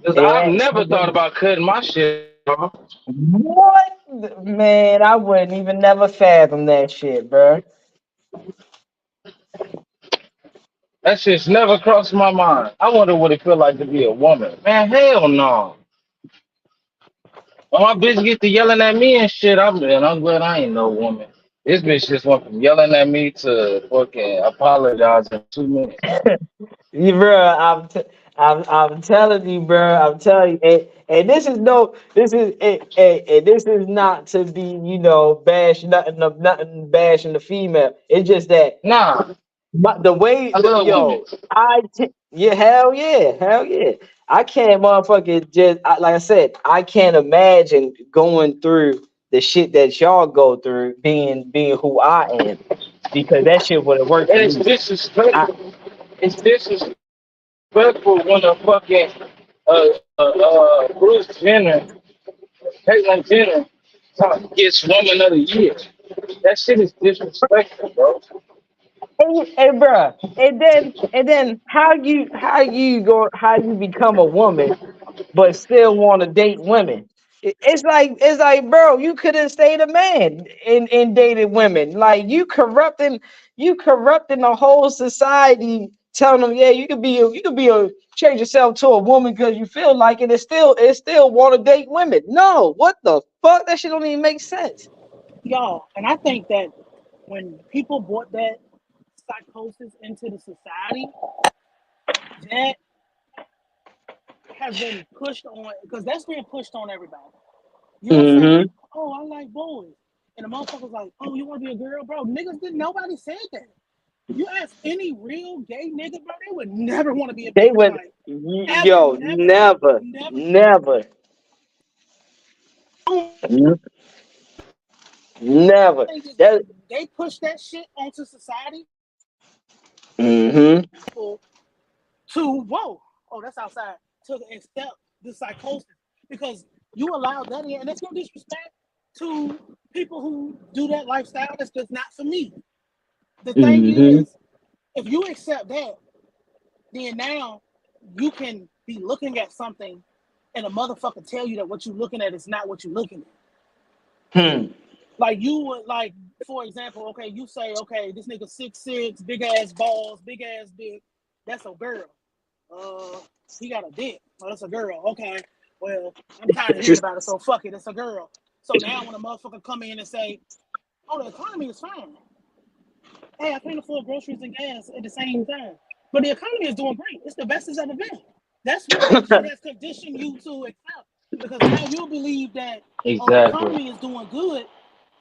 Cause It I've never thought actually, about cutting my shit off. what? Man, I wouldn't even never fathom that shit, bruh. That shit's never crossed my mind. I wonder what it feel like to be a woman. Man, hell no. When my bitch get to yelling at me and shit, I'm glad I ain't no woman. This bitch just went from yelling at me to fucking apologizing in 2 minutes. You, bruh, I'm telling you, bruh. I'm telling you, and this is not to be, bash nothing bashing the female. It's just that. Nah, But the way, I love women. yeah, hell yeah. I can't motherfucking like I said, I can't imagine going through the shit that y'all go through, being who I am, because that shit would have worked for And it's me. I, disrespectful. It's disrespectful when a fucking Bruce Jenner, Caitlyn Jenner, gets woman of the year. That shit is disrespectful, bro. hey, bruh, and then how you become a woman but still want to date women? It's like, bro, you couldn't stay the man in dated women. Like you corrupting the whole society, telling them, yeah, you could be a change yourself to a woman because you feel like it. It's still want to date women. No, what the fuck? That shit don't even make sense. Y'all. And I think that when people brought that psychosis into the society, that has been pushed on because that's being pushed on everybody. You'll say, Mm-hmm. "Oh, I like boys," and the motherfucker's like, "Oh, you want to be a girl, bro?" Niggas didn't. Nobody said that. You ask any real gay nigga, bro, they would never want to be a They bitch. would, Like ever, yo, never, never, never. never, n- never. Thing is that That. they push that shit onto society Mm-hmm. people to whoa, oh that's outside to accept the psychosis because you allow that in, and that's no disrespect to people who do that lifestyle. That's just not for me. The thing Mm-hmm. is, if you accept that, then now you can be looking at something and a motherfucker tell you that what you're looking at is not what you're looking at. Hmm. Like you would like, for example, okay, you say, okay, this nigga 6'6", big ass balls, big ass dick, that's a girl. He got a dick. Oh, that's a girl. Okay. Well, I'm tired of hearing about it, so fuck it, it's a girl. So now when a motherfucker come in and say, oh, the economy is fine. Hey, I can't afford groceries and gas at the same time. But the economy is doing great. It's the best it's ever been. That's what that shit has conditioned you to accept. Because now you believe that, oh, the Exactly. economy is doing good.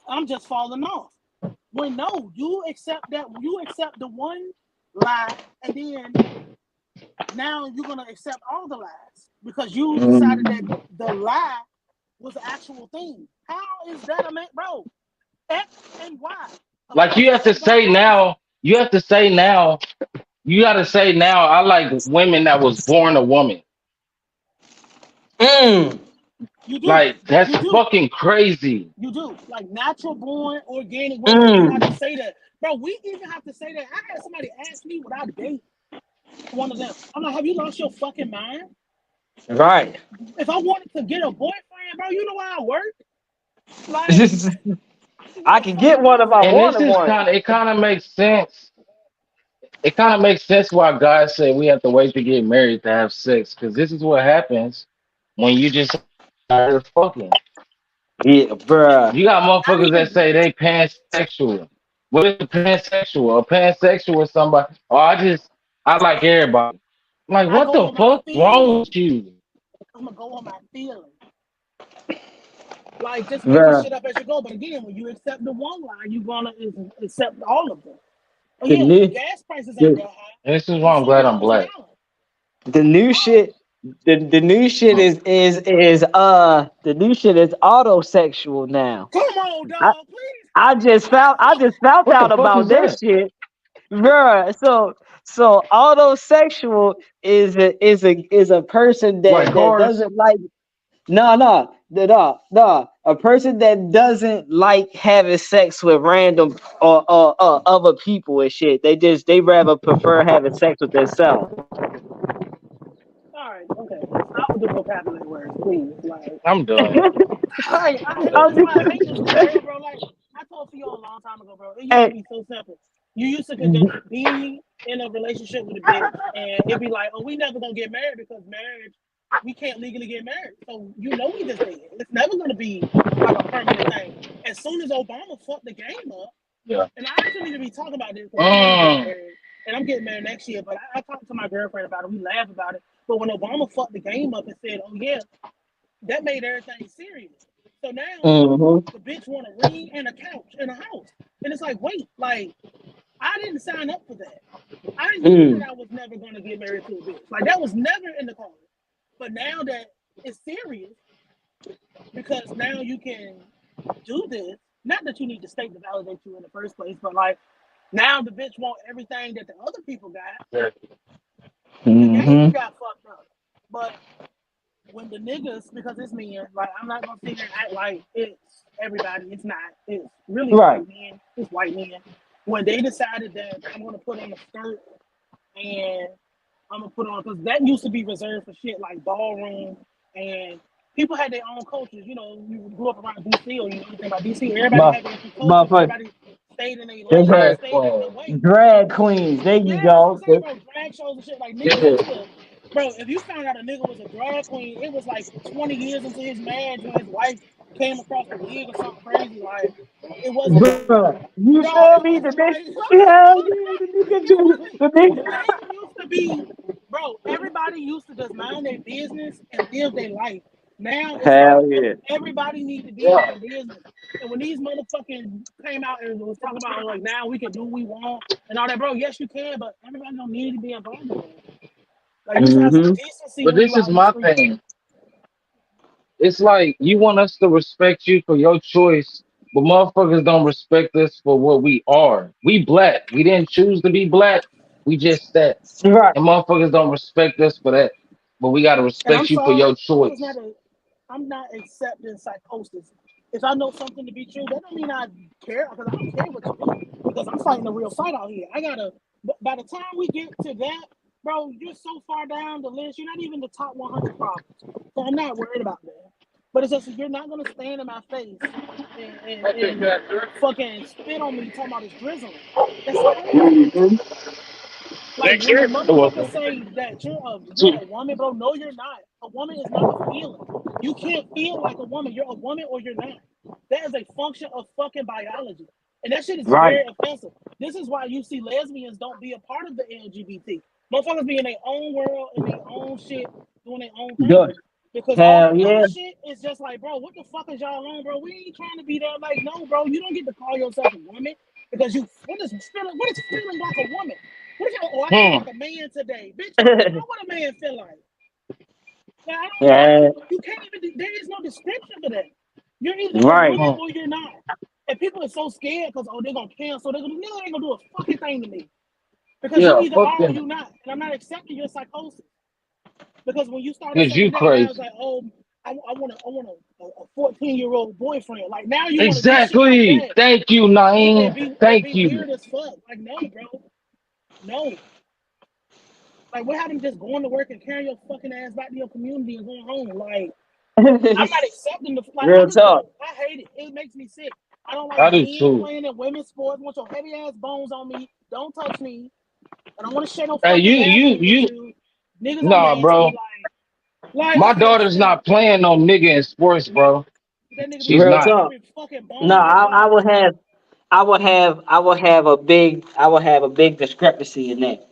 I'm just falling off. When no, you accept that you accept the one lie, and then now you're gonna accept all the lies because you decided that Mm. the lie was the actual thing. How is that a man, bro? X and Y. A Like plus you is have to greater than a say minus. now. You have to say now. You got to say now. I like women that was born a woman. Mm. You do. Like that's You do. fucking crazy. You do. Like natural born organic women. You have to Mm. say that. Bro, we even have to say that. I had somebody ask me would I date one of them. I'm like, have you lost your fucking mind? Right. If I wanted to get a boyfriend, bro, you know why I work? Like, you I better can fall get one if off. I And this wanted is one. kind of. It kind of makes sense. It kind of makes sense why guys say we have to wait to get married to have sex because this is what happens when you just started fucking. Yeah, bruh. You got Not motherfuckers that even say they pansexual. What is a pansexual? A pansexual is somebody. Oh, I like everybody. I'm like, I what go the on my fuck wrong with feelings. you? I'm gonna go on my feelings. Like just making Bruh. shit up as you go. But again, when you accept the one line, you gonna accept all of them. Oh The yeah, the new gas prices ain't the, that high. And this is It's why I'm glad I'm $40 a black. gallon. the new Oh, shit the new shit Mm. is autosexual now. come on, I, dog. Please I tell me just about found it. I just found What the out fuck is about this that? shit. Bruh, so autosexual is a person Like that cars? doesn't like. No. A person that doesn't like having sex with random or other people and shit. They rather prefer having sex with themselves. All right, okay. Stop with the vocabulary words, please. Like, I'm done. I'm and this done. is why I hate this world, bro. Like, I told you a long time ago, bro. It used to Hey, be so simple. You used to could just be in a relationship with a bitch, and it'd be like, oh, we never gonna get married because marriage, we can't legally get married. So you know we just dead. It's never gonna be like a permanent thing. As soon as Obama fucked the game up, Yeah. and I shouldn't even be talking about this because I want to get Mm. married, and I'm getting married next year. But I talked to my girlfriend about it. We laugh about it. But when Obama fucked the game up and said, "Oh yeah," that made everything serious. So now mm-hmm, the bitch want a ring and a couch and a house, and it's like, wait, like I didn't sign up for that. I knew that mm, I was never going to get married to a bitch. Like that was never in the cards. But now that it's serious, because now you can do this. Not that you need the state to validate you in the first place, but like now the bitch want everything that the other people got. The game mm-hmm. got fucked up. But when the niggas, because it's men, like I'm not gonna sit here and act like it's everybody. It's not. It's really Right. white men. It's white men. When they decided that I'm gonna put on a skirt and I'm gonna put on because that used to be reserved for shit like ballroom and people had their own cultures. You know, you grew up around DC or you know anything about DC. Everybody But had their different cultures. motherfucker, Everybody stayed in their they lane and had Drag stayed in their queen. way. drag queens. There Yeah, you that's what I'm go. saying, bro. Drag shows and shit. Like niggas Yeah. used to, bro. If you found out a nigga was a drag queen, it was like 20 years into his marriage when his wife came across the wig or something crazy. Like it wasn't Bruh, no, you bro. feel It me? wasn't like, Yeah, yeah, the nigga it do, wasn't. the nigga. It used to be, bro. Everybody used to just mind their business and live their life. Now it's like Hell yeah. everybody need to be in Yeah. their business. And when these motherfucking came out and was talking about like now we can do what we want and all that, bro. Yes, you can, but everybody don't need to be involved in that. Like you should have some Mm-hmm. decency But when you this is out in the my street. thing. It's like you want us to respect you for your choice, but motherfuckers don't respect us for what we are. We black. We didn't choose to be black. We just that. Right. And motherfuckers don't respect us for that. But we gotta And I'm respect you for sorry, your it's not choice. a. I'm not accepting psychosis. If I know something to be true, that don't mean I care because I don't care what you do because I'm fighting a real fight out here. I gotta. By the time we get to that, bro, you're so far down the list. You're not even the top 100 problems. So I'm not worried about that. But it's just you're not gonna stand in my face and fucking spit on me talking about it's drizzling. That's crazy. Mm-hmm. Like when a You're motherfucker welcome. say that you're a woman, bro. No, you're not. A woman is not a feeling. You can't feel like a woman. You're a woman or you're not. That is a function of fucking biology. And that shit is Right. very offensive. This is why you see lesbians don't be a part of the LGBT. Motherfuckers be in their own world, in their own shit, doing their own thing. Good. Because all Hell that other yeah. shit is just like, bro, what the fuck is y'all on, bro? We ain't trying to be there. Like, no, bro, you don't get to call yourself a woman because you what is feeling like a woman? What if oh I feel Hmm. like a man today, bitch? I don't know what a man feel like. Like I don't know. Yeah. You can't even. There is no description for that. You're either a Right. woman Hmm. or you're not. And people are so scared because they're gonna cancel. They're gonna nigga ain't gonna do a fucking thing to me because you Yeah, either fuck are or them. you not. And I'm not accepting your psychosis because when you started Cause saying you that, now it's crazy. like oh. I want a 14-year-old boyfriend. Like now you want to do shit like Exactly. that. Thank you, And Naeem. be Thank you. weird as fuck. Like no, bro, no. Like what happened to just going to work and carrying your fucking ass back to your community and going home? Like I'm not accepting the like. I Real just talk. don't. I hate it. It makes me sick. I don't like I do men too. playing in women's sports. Want your heavy ass bones on me? Don't touch me. I don't want to share no Hey, fucking bathroom with you. you. Niggas are Nah, nasty. bro. Like My I can't daughter's stand not playing no nigga in sports, bro. that nigga be She's Real having not. talk. every fucking bone No, in his I body. would have, I would have a big discrepancy in that.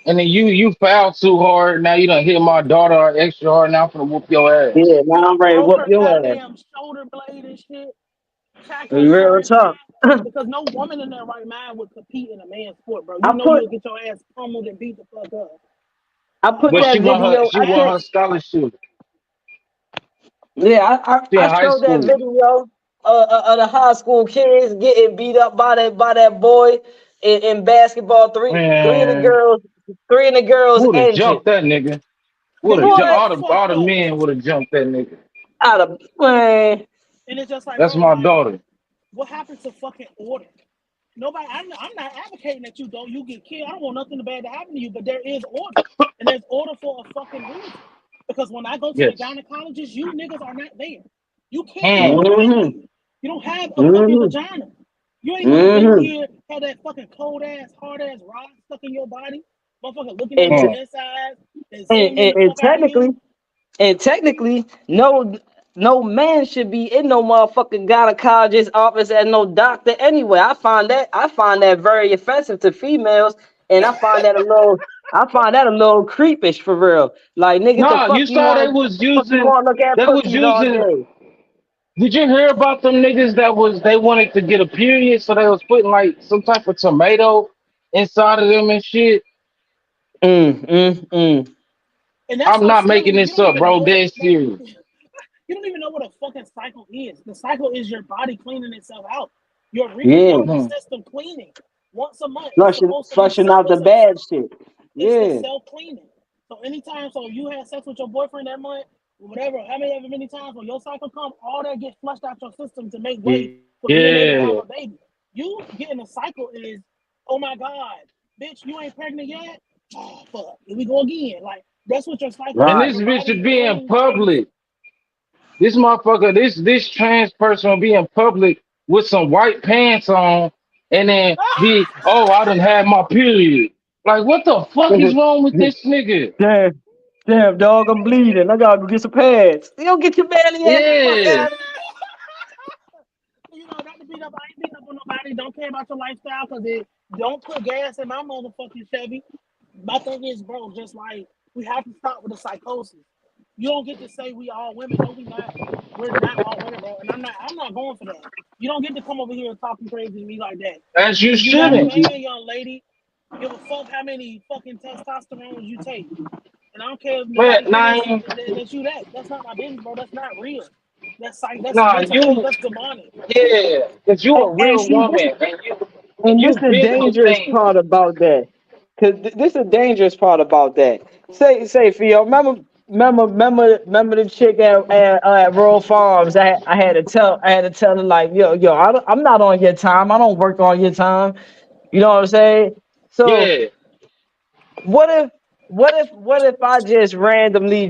And then you foul too hard. Now you done hit my daughter extra hard. Now I'm gonna whoop your ass. Yeah, You now I'm done ready to broke whoop her your ass. goddamn shoulder blade and shit. Tackling her Real and talk. shit. Because no woman in their right mind would compete in a man's sport, bro. I You know put you'll get your ass pummeled and beat the fuck up. I put But that video. she won her scholarship. Yeah, She in I high showed that school. video of the high school kids getting beat up by that boy in basketball. Man, Three of the girls would have injured. jumped that nigga. Would They have was Boy, getting all fucked the up. men would have jumped that nigga. out of man. And it's just like, That's bro, my like, daughter. what happened to fucking order? Nobody, I'm not advocating that you get killed. I don't want nothing bad to happen to you, but there is order. And there's order for a fucking reason. Because when I go to the Yes. gynecologist, you niggas are not there. You can't do Hmm. what I Mm-hmm. do. You don't have a fucking Mm-hmm. vagina. You ain't gonna lay Mm-hmm. here, have that fucking cold ass, hard ass rod stuck in your body, motherfucker looking at And, your Hmm. insides and zooming the and fuck out of technically, you. no man should be in no motherfucking gynecologist office as no doctor anyway. I find that very offensive to females, and I find that a little creepish for real. Like nigga, Nah, you saw the fuck you want to look at they was pussies all using. day. Did you hear about them niggas that was they wanted to get a period, so they was putting like some type of tomato inside of them and shit? Mm. And that's I'm so not silly making when you this don't up, even bro. know it. Dead Like serious. you don't even know what a fucking cycle is. The cycle is your body cleaning itself out. Your Yeah, reproductive Hmm. system cleaning once a month. It's supposed to be flushing out the symptoms of bad shit. it's the Yeah. self cleaning. So anytime, so you have sex with your boyfriend that month, whatever, how many ever many times when your cycle comes, all that gets flushed out your system to make way for being able to have Yeah. a baby. You getting a cycle is, oh my god, bitch, you ain't pregnant yet. Oh fuck, here we go again. Like that's what your cycle And is. Right. this Your bitch should body be in cleans out. public. This motherfucker, this trans person will be in public with some white pants on and then be, oh, I done had my period. Like, what the fuck is wrong with this nigga? Damn, damn, dog, I'm bleeding. I gotta go get some pads. You don't get your manly ass the fuck Yeah. out of You know, not to beat up, I ain't beating up on nobody. Don't care about your lifestyle because it don't put gas in my motherfucking Chevy. My thing is, bro, just like we have to stop with the psychosis. You don't get to say we all women. No, we not. We're not all women, bro. And I'm not going for that. You don't get to come over here and talking crazy to me like that. As you If you got a shouldn't. here. man, young lady, give a fuck how many fucking testosterone you take. And I don't care if Man, nobody nah, convinced that you that. That's not my business, bro. That's not real. That's like that's nah, mental health. you, That's demonic. yeah, because you a And real see, woman and and this you the been through dangerous things. part about that. Cause this the dangerous part about that. Say, Theo, remember the chick at Rural Farms. I had to tell her like, yo, I'm not on your time. I don't work on your time. You know what I'm saying? So Yeah. what if what if I just randomly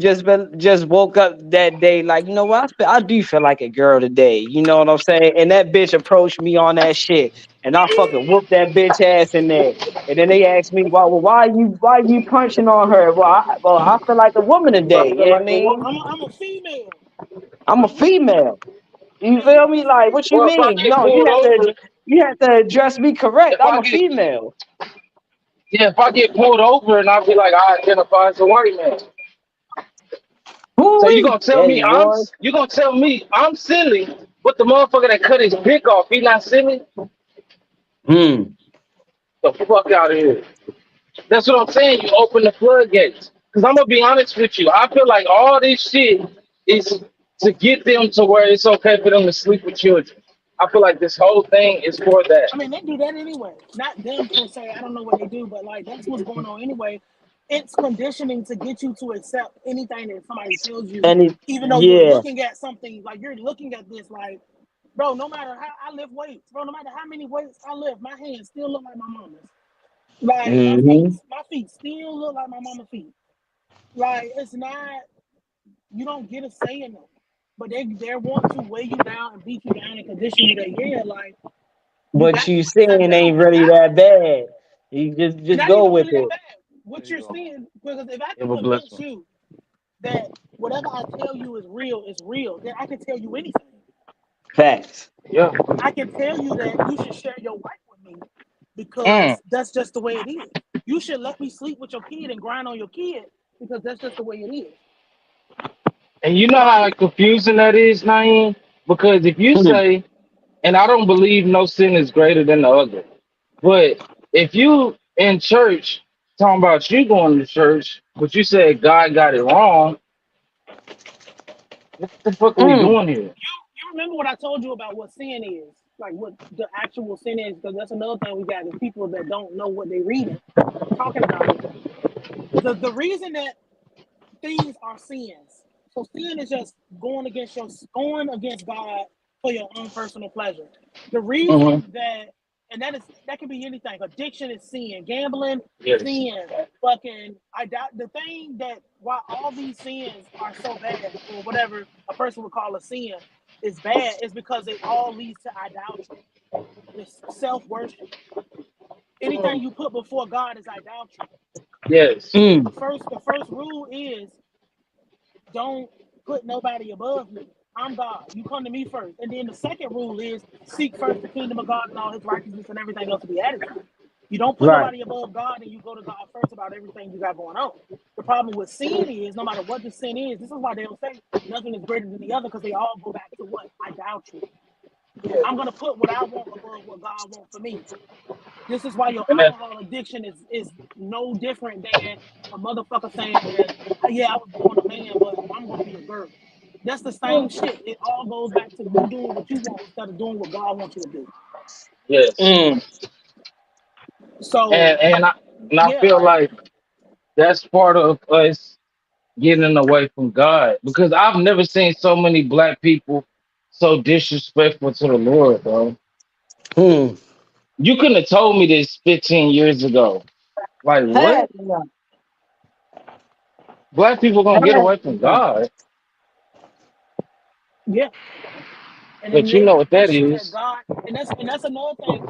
just woke up that day like, you know what, I do feel like a girl today, you know what I'm saying, and that bitch approached me on that shit and I fucking whooped that bitch ass in there, and then they asked me, well, why you punching on her? Well, I feel like a woman I today, you feel know what I like a mean? woman. I'm a female. I'm a female. You And feel me? Like, what you Well, if I mean? get No, pulled over, you have to address me correct. if I'm I a get female. yeah, if I get pulled over and I'll be like, I identify as a white man. So Who? Hey, boy. you gonna tell me I'm silly, but the motherfucker that cut his dick off, he not silly? Hmm. The fuck out of here. That's what I'm saying. You open the floodgates. Cause I'm gonna be honest with you. I feel like all this shit is to get them to where it's okay for them to sleep with children. I feel like this whole thing is for that. I mean, they do that anyway. Not them per se. I don't know what they do, but like that's what's going on anyway. It's conditioning to get you to accept anything that somebody tells you, And it, even though you're yeah. looking at something like you're looking at this like, bro, no matter how I lift weights, bro, no matter how many weights I lift, my hands still look like my mama's. Like Hmm. my feet still look like my mama's feet. Like it's not, you don't get a say in them, but they want to weigh you down and beat you down and condition you that yeah, like you What got to you accept saying that I'm ain't really not that bad. You just not go even with really that it. bad. There What you you're go. seeing, because if I You can have a blessed convince one. you that whatever I tell you is real, then I can tell you anything. Facts. Yeah. I can tell you that you should share your wife with me Mm. because that's just the way it is. You should let me sleep with your kid and grind on your kid because that's just the way it is. And you know how confusing that is, Naeem? Because if you Hmm. say, and I don't believe no sin is greater than the other, but if you in church talking about you going to church, but you said God got it wrong, what the fuck are we Mm. doing here? You remember what I told you about what sin is, like what the actual sin is, because that's another thing we got is people that don't know what they're reading, talking about it. The reason that things are sins. So sin is just going against God for your own personal pleasure. The Hmm. reason that and that can be anything. Addiction is sin. Gambling, Yes. sin. Fucking I doubt the thing that why all these sins are so bad, or whatever a person would call a sin is bad, is because it all leads to idolatry. It's self worship. Anything you put before God is idolatry. Yes. Mm. The first rule is don't put nobody above me. I'm God. You come to me first. And then the second rule is seek first the kingdom of God and all his righteousness and everything else to be added to you. You don't put Right. nobody above God and you go to God first about everything you got going on. The problem with sin is no matter what the sin is, this is why they'll say nothing is greater than the other because they all go back to what? Idolatry. I'm going to put what I want above what God wants for me. This is why your And that, alcohol addiction is no different than a motherfucker saying that, yeah, I was born a man, but I'm gonna be a girl. That's the same shit. It all goes back to you doing what you want instead of doing what God wants you to do. yes. Mm. So And I yeah, feel like like that's part of us getting away from God because I've never seen so many black people so disrespectful to the Lord, bro. Hmm. You couldn't have told me this 15 years ago. Like, Heck what? no. Black people gonna get Heck away from no. God? Yeah, and then But you know what that that shows that is? God, and that's another thing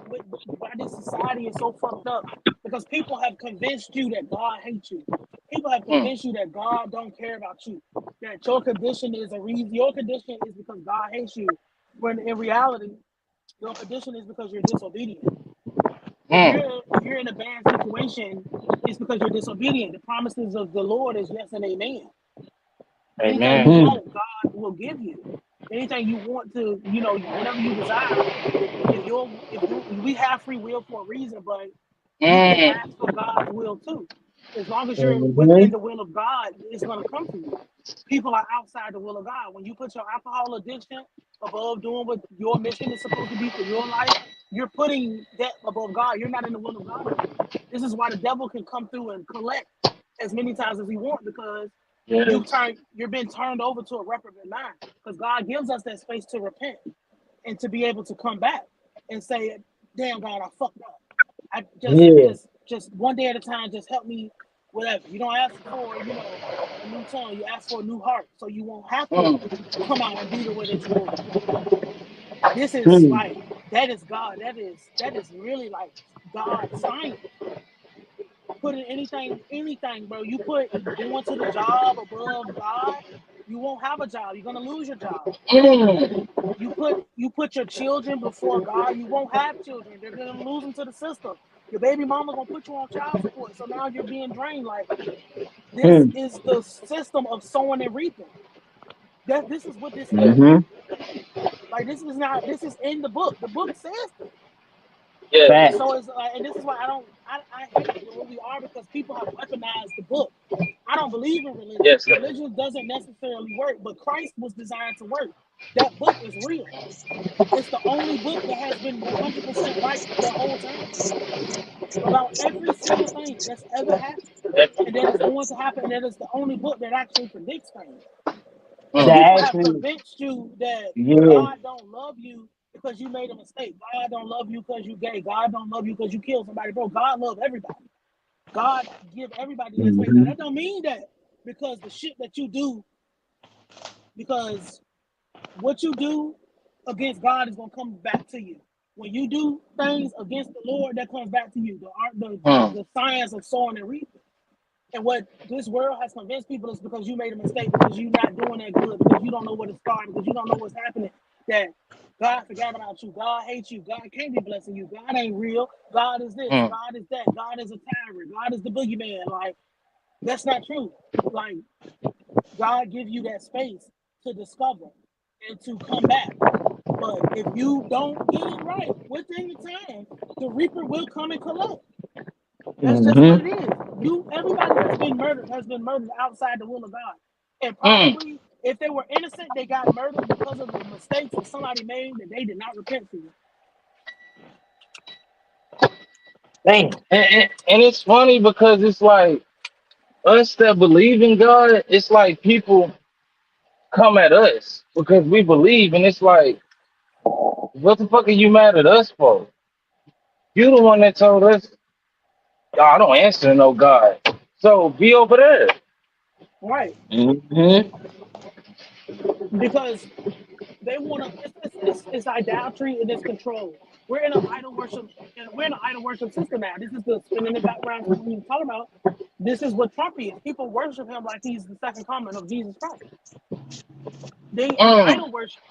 why this society is so fucked up because people have convinced you that God hates you. People have Mm, convinced you that God don't care about you. That your condition is a reason. Your condition is because God hates you. When in reality, your condition is because you're disobedient. mm. If you're in a bad situation, it's because you're disobedient. The promises of the Lord is yes and amen. Anything you Amen. Hmm. want, God will give you. Anything you want to, whatever you desire. If you we have free will for a reason, but you can Mm. ask for God's will too. As long as you're within Hmm. the will of God, it's gonna come to you. People are outside the will of God. When you put your alcohol addiction above doing what your mission is supposed to be for your life, you're putting that above God. You're not in the will of God no more. This is why the devil can come through and collect as many times as he wants because Yes. you're being turned over to a reprobate mind. Because God gives us that space to repent and to be able to come back and say, "Damn God, I fucked up. I Yeah. just one day at a time. Just help me, whatever." You don't ask for, a new tongue. You ask for a new heart, so you won't have to Mm. come out and be the way that you were before. This is Hmm. like that is God. That is really like God science. Putting anything, bro. You put going to the job above God, you won't have a job. You're gonna lose your job. Mm. You put your children before God, you won't have children. They're gonna lose them to the system. Your baby mama gonna put you on child support, so now you're being drained. Like this Hmm. is the system of sowing and reaping. That this is what this is. Hmm. Like this is not. This is in the book. The book says this. And Yes. Fact. so it's and this is why I don't. I hate where we are because people have weaponized the book. I don't believe in religion. Yes, sir. Religion doesn't necessarily work, but Christ was designed to work. That book is real. It's the only book that has been 100% right the whole time about every single thing that's ever happened and that is going to happen. And that is the only book that actually predicts things. And Mm. people That have actually, convinced you that yeah. God don't love you because you made a mistake. God don't love you because you gay. God don't love you because you killed somebody. Bro, God loves everybody. God give everybody that space. Now Hmm. that don't mean that because the shit that you do, because what you do against God is gonna come back to you. When you do things against the Lord, that comes back to you. The art, Mm. the science of sowing and reaping. And what this world has convinced people is because you made a mistake, because you're not doing that good, because you don't know where to start, because you don't know what's happening, that God forgot about you. God hates you. God can't be blessing you. God ain't real. God is this. Mm. God is that. God is a tyrant. God is the boogeyman. Like, that's not true. Like, God gives you that space to discover and to come back. But if you don't get it right within the time, the reaper will come and collect. That's just what it Hmm. is. Everybody that's been murdered has been murdered outside the will of God. And Mm. probably if they were innocent, they got murdered because of the mistakes that somebody made that they did not repent for. Damn. And it's funny because it's like us that believe in God, it's like people come at us because we believe, and it's like, what the fuck are you mad at us for? You the one that told us, "Oh, I don't answer to no God. So be over there." Right. Hmm. Because they want to, it's idolatry and it's control. We're in an idol worship, and we're in an idol worship system now. This is the spin in the background stuff we were talking about. This is what Trump is. People worship him like he's the second coming of Jesus Christ. They Mm. idol worship.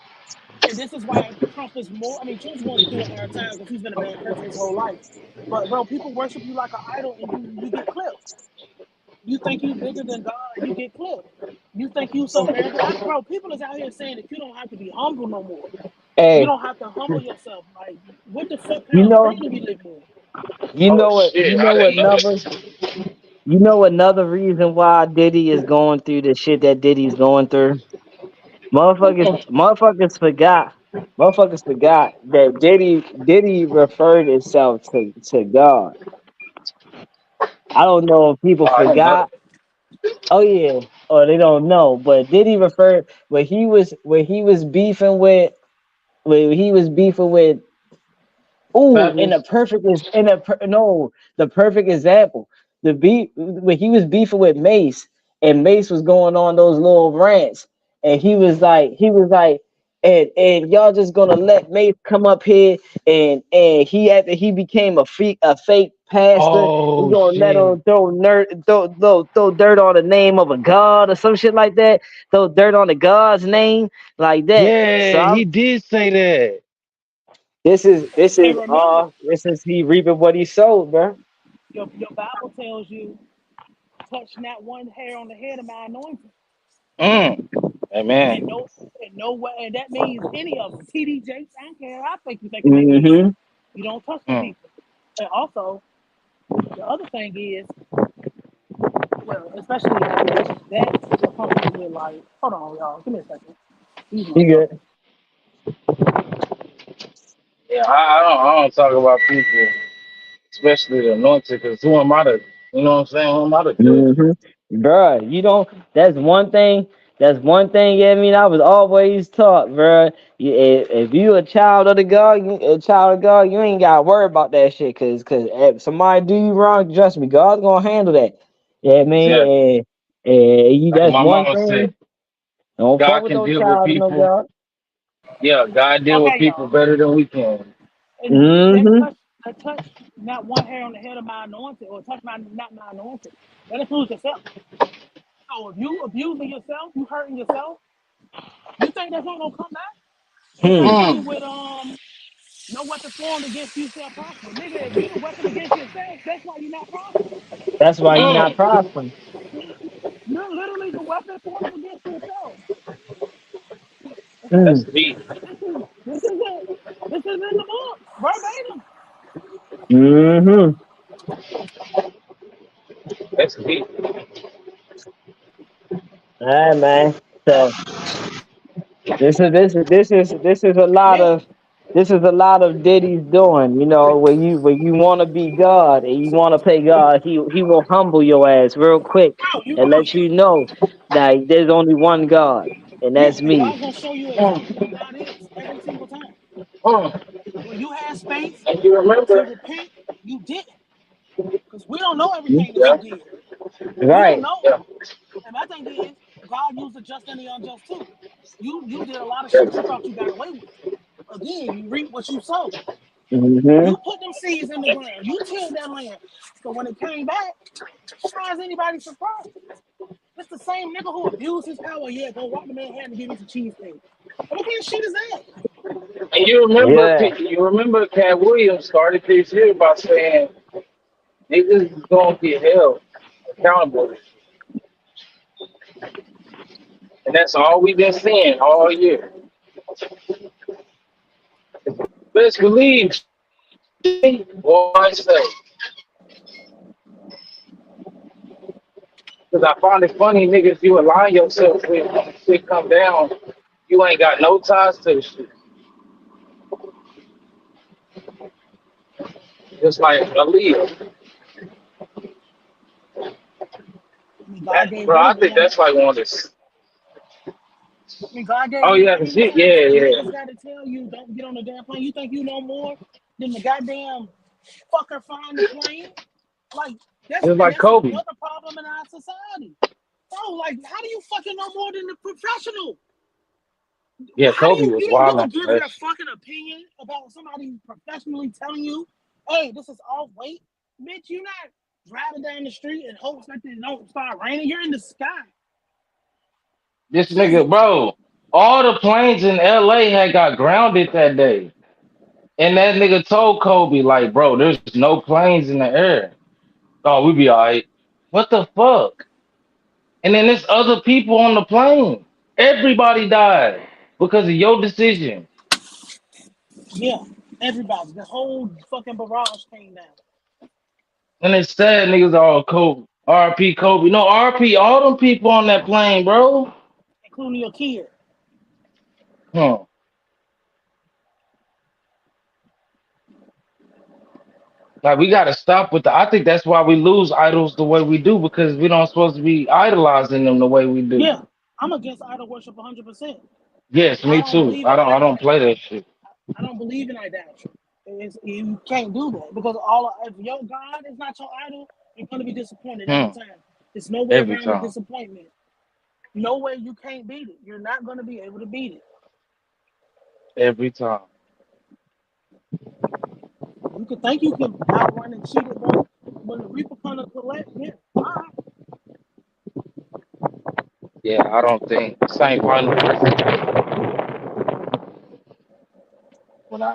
And this is why Trump is more. I mean, Trump's going through a hard time because he's been a bad person his whole life. But bro, people worship you like an idol, and you get clipped. You think you bigger than God, you get clipped. You think you so arrogant, bro. People is out here saying that you don't have to be humble no more. You Hey, don't have to humble yourself. Like, what the fuck you kind of know, brain we living in? you Oh know what, shit, I didn't know this. you know another reason why Diddy is going through the shit that Diddy's going through. Motherfuckers forgot that Diddy referred himself to God. I don't know if people Oh, I didn't know forgot. Oh yeah, or they don't know. But Diddy referred when he was beefing with when he was beefing with. Ooh, that. the perfect example. The beef when he was beefing with Mace, and Mace was going on those little rants, and he was like, and y'all just gonna let Mace come up here and he after he became a fake pastor, you Oh gonna let shit. him throw dirt on the name of a god or some shit like that, throw dirt on the god's name like that. So Yeah, he did say that. And remember, this is he reaping what he sowed, bro. your Bible tells you, touch not one hair on the head of my anointing. Mm. And Amen. no, and no way, and that means any of them. TD Jakes, I don't care. I think you think it make sense. Mm-hmm. You don't touch them Mm. people. And also, the other thing is, well, especially that will come with like, hold on, y'all, give me a second. These You motherfuckers. good? Yeah, I don't talk about people, especially the anointed, because who am I to, you know what I'm saying? Who am I to judge? Bruh, you don't. That's one thing. That's one thing. Yeah, I mean, I was always taught, bruh. If you a child of the God, a child of God, you ain't got to worry about that shit. Cause if somebody do you wrong, trust me, God's gonna handle that. Yeah, I Exactly. mean, Like that's my one mama thing. said, Don't fuck God with can no deal with child of no people. God. Yeah, God deal with Okay, people y'all. better than we can. And Mm-hmm. that touch not one hair on the head of my anointed, or touch my not my anointed. That includes yourself. So if you abusing yourself, you hurting yourself, you think that's not gonna come back? The same Hmm. thing Mm. with no weapon formed against you shall prosper. Nigga, if you the weapon against yourself, that's why you're not prospering. That's why you not Mm. prospering. You're literally the weapon formed against yourself. That's Mm. deep. This is it. This is in the book, verbatim. Mm-hmm. That's deep. All right, man. So this is a lot Yeah. of Diddy's doing. You know, when you want to be God and you want to play God, he will humble your ass real quick and Bro, let you know that there's only one God, and yeah, that's and me. God's gonna show you exactly who Mm. God is every single time. Mm. When you have space And you to remember? repent, you didn't. Because we don't know Mhm. everything that Yeah. you did. We don't Right. know. Yeah. And my thing is, God used the just and the unjust too. You did a lot of shit Yeah. you thought you got away with. Again, you reap what you sow. Hmm. You put them seeds in the ground. You tilled that land. So when it came back, why is anybody surprised? It's the same nigga who abused his power. Yeah, go walk the man hand and give me some cheesesteak. And what kind of shit is that? And you remember, Yeah. Cat Williams started this year by saying niggas is gonna get held accountable, and that's all we've been seeing all year. Best believe, boy, I say, because I find it funny, niggas, you align yourself with when shit come down, you ain't got no ties to the shit. Just like Aaliyah. I mean, God That, gave bro, her the I think warning. that's like one of the. I mean, God gave Oh you yeah, the shit. anytime Yeah, a yeah. niggas got to tell you don't get on the damn plane. You think you know more than the goddamn fucker flying the plane? Like It's like that's Kobe. another problem in our society. Bro, like how do you fucking know more than the professional? Yeah, How do Kobe you was you wild can on give that your shit. fucking opinion about somebody professionally telling you, hey, this is off weight? Bitch, you're not driving down the street in hopes that it don't start raining. You're in the sky. This nigga, Physics. bro, all the planes in LA had got grounded that day. And that nigga told Kobe, like, bro, there's no planes in the air. Oh, we be all right. What the fuck? And then there's other people on the plane. Everybody died because of your decision. Yeah. Everybody. The whole fucking barrage came down, And it's sad niggas all Kobe. RP Kobe. No, RP, all them people on that plane, bro. including your kid. Huh. Like we gotta stop with the I think that's why we lose idols the way we do, because we don't supposed to be idolizing them the way we do. Yeah. I'm against idol worship 100%. Yes, I me don't too. believe in I don't play that shit. I don't believe in idolatry. You can't do that because if your God is not your idol, you're gonna be disappointed every Hmm. time. There's no way Every around the time. disappointment. No way you can't beat it. You're not gonna be able to beat it. every time. You can think you can outrun and cheat it, but when the Reaper come to collect, yeah, all right. Yeah, I don't think Saint Final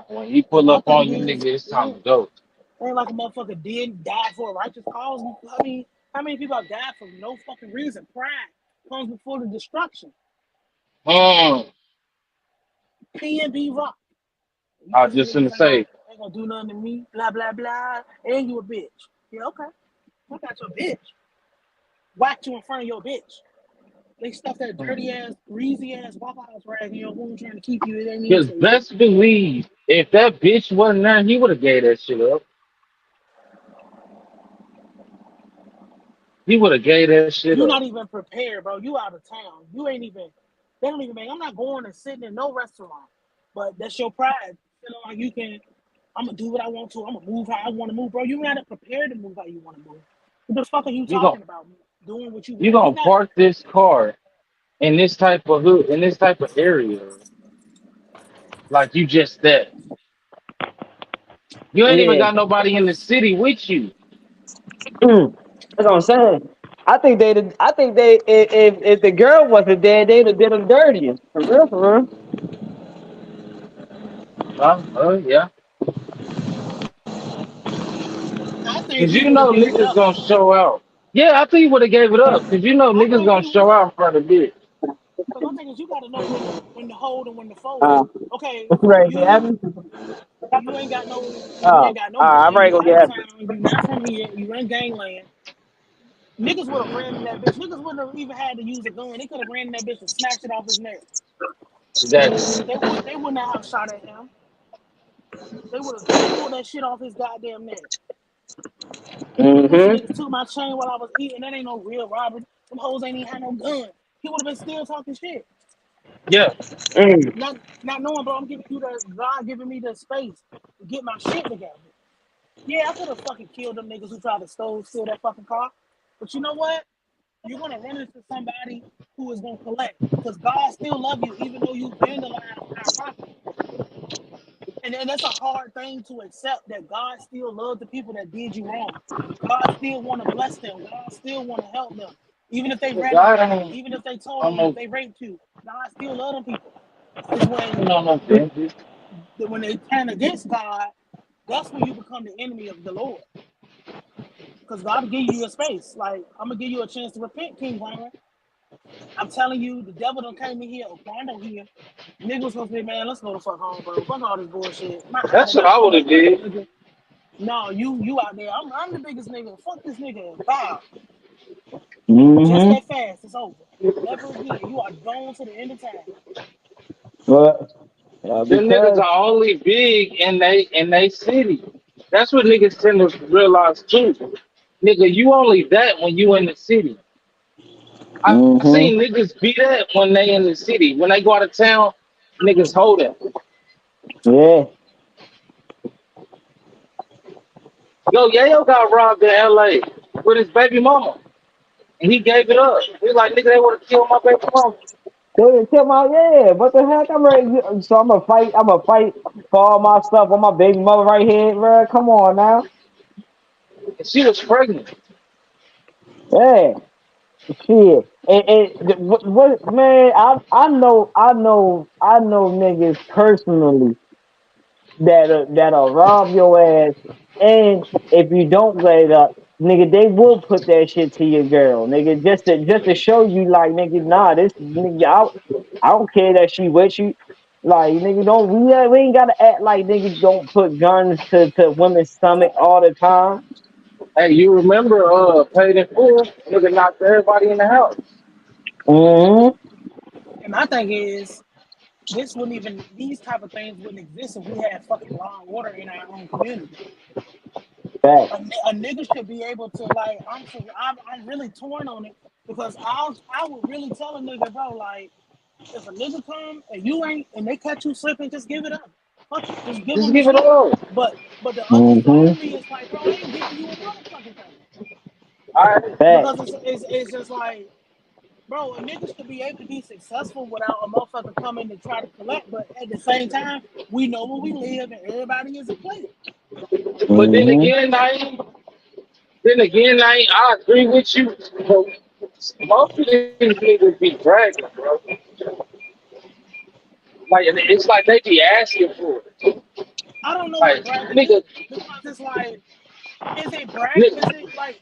when he And pull my up thing on you, is, nigga, it's time to go. ain't like a motherfucker did die for a righteous cause. I mean, how many people have died for no fucking reason? Pride comes before the destruction. Mm. PNB Rock. I You was just niggas gonna say, ain't gonna do nothing to me. Blah blah blah. And you a bitch. Yeah, okay. I got your bitch. Whacked you in front of your bitch. They stuffed that dirty ass, greasy ass Waffle House rag in your wound trying to keep you. It ain't even because taste good. best believe if that bitch wasn't there, he would have gave that shit up. He would have gave that shit You're up. not even prepared, bro. You out of town. You ain't even. They don't even make. I'm not going and sitting in no restaurant. But that's your pride. Feeling like you can. I'm gonna do what I want to. I'm gonna move how I want to move, bro. You're not prepared to move how you want to move. What the fuck are you You gon' talking about? Doing what you you want. You're gonna not. park this car in this type of hood, in this type of area, like you just that. You ain't even Yeah. got nobody in the city with you. That's what I'm saying. I think they if the girl wasn't there, they'd have did them dirtier. For real, for real. Yeah. I think Cause he you would have know gave it niggas up. gonna show out. Yeah, I think you would have gave it up. Cause you know I niggas think gonna he would show have. out for the bitch. Because my thing is, you got to know when to hold and when to fold. Uh, Okay, what you for ready to have you, me? you ain't got no I'm gun. ready You to go out of get town. You not from here. You in gangland. Niggas would have ran in that bitch. Niggas wouldn't have even had to use a gun. They could have ran in that bitch and snatched it off his neck. That's They would. They wouldn't have shot at him. They would have pulled that shit off his goddamn neck. This Mm-hmm. niggas took my chain while I was eating. That ain't no real robbery. Them hoes ain't even had no gun. He would have been still talking shit. yeah. Mm. Not knowing, bro. I'm giving you the God giving me the space to get my shit together. Yeah, I could have fucking killed them niggas who tried to steal that fucking car. But you know what? You're gonna run into somebody who is gonna collect because God still love you even though you vandalized our property. And that's a hard thing to accept that God still loves the people that did you wrong. God still want to bless them. God still want to help them. Even if they ratted God on you, ain't even if they told on on you, if no they raped you, God still love them people. It's ain't on no vengeance. when they turn against God, that's when you become the enemy of the Lord. Because God will give you a space. Like, I'm gonna give you a chance to repent, King Byron. I'm telling you, the devil don't came in here, Oquando here. Nigga was supposed to be, man, let's go the fuck home, bro. Fuck all this bullshit. My That's album what out. I I'm would a have did. nigga. No, you out there. I'm the biggest nigga. Fuck this nigga. Bow. Just Mm-hmm. that fast. It's over. Never again. You are gone to the end of time. But Them niggas because are only big in they city. That's what niggas tend to realize too. Nigga, you only that when you in the city. I mm-hmm. seen niggas be that when they in the city. When they go out of town, niggas hold it. Yeah. Yo, Yayo got robbed in LA with his baby mama. And he gave it up. He like, nigga, they would have killed my baby mama. They didn't tell my yeah. What the heck? I'm ready. So I'm gonna fight. I'm gonna fight for all my stuff on my baby mother right here, bro. Come on now. And she was pregnant. Yeah. Shit. What man, I know niggas personally that'll rob your ass, and if you don't let it up, nigga, they will put that shit to your girl, nigga, just to show you like nigga, nah, this nigga, I don't care that she with you. Like nigga, don't we ain't gotta act like niggas don't put guns to women's stomach all the time. Hey, you remember paid in full? Nigga knocked everybody in the house. Mm-hmm. And my thing is, this wouldn't even these type of things wouldn't exist if we had fucking law and order in our own community. Fact. A nigga should be able to like. I'm really torn on it because I would really tell a nigga, bro, like if a nigga come and you ain't and they catch you slipping, just give it up. Fuck it, just give Just them the give it shit. all. But the other side Mm-hmm. of me is like, bro, I ain't giving you a motherfucking thing All right. Fact. because it's just like bro, a nigga should be able to be successful without a motherfucker coming to try to collect. But at the same time, we know where we live and everybody is a player. But Mm-hmm. I agree with you. But most of these niggas be bragging, bro. Like it's like they be asking for it. I don't know what Like bragging nigga, is because it's like, is it brag? Is nigga it like,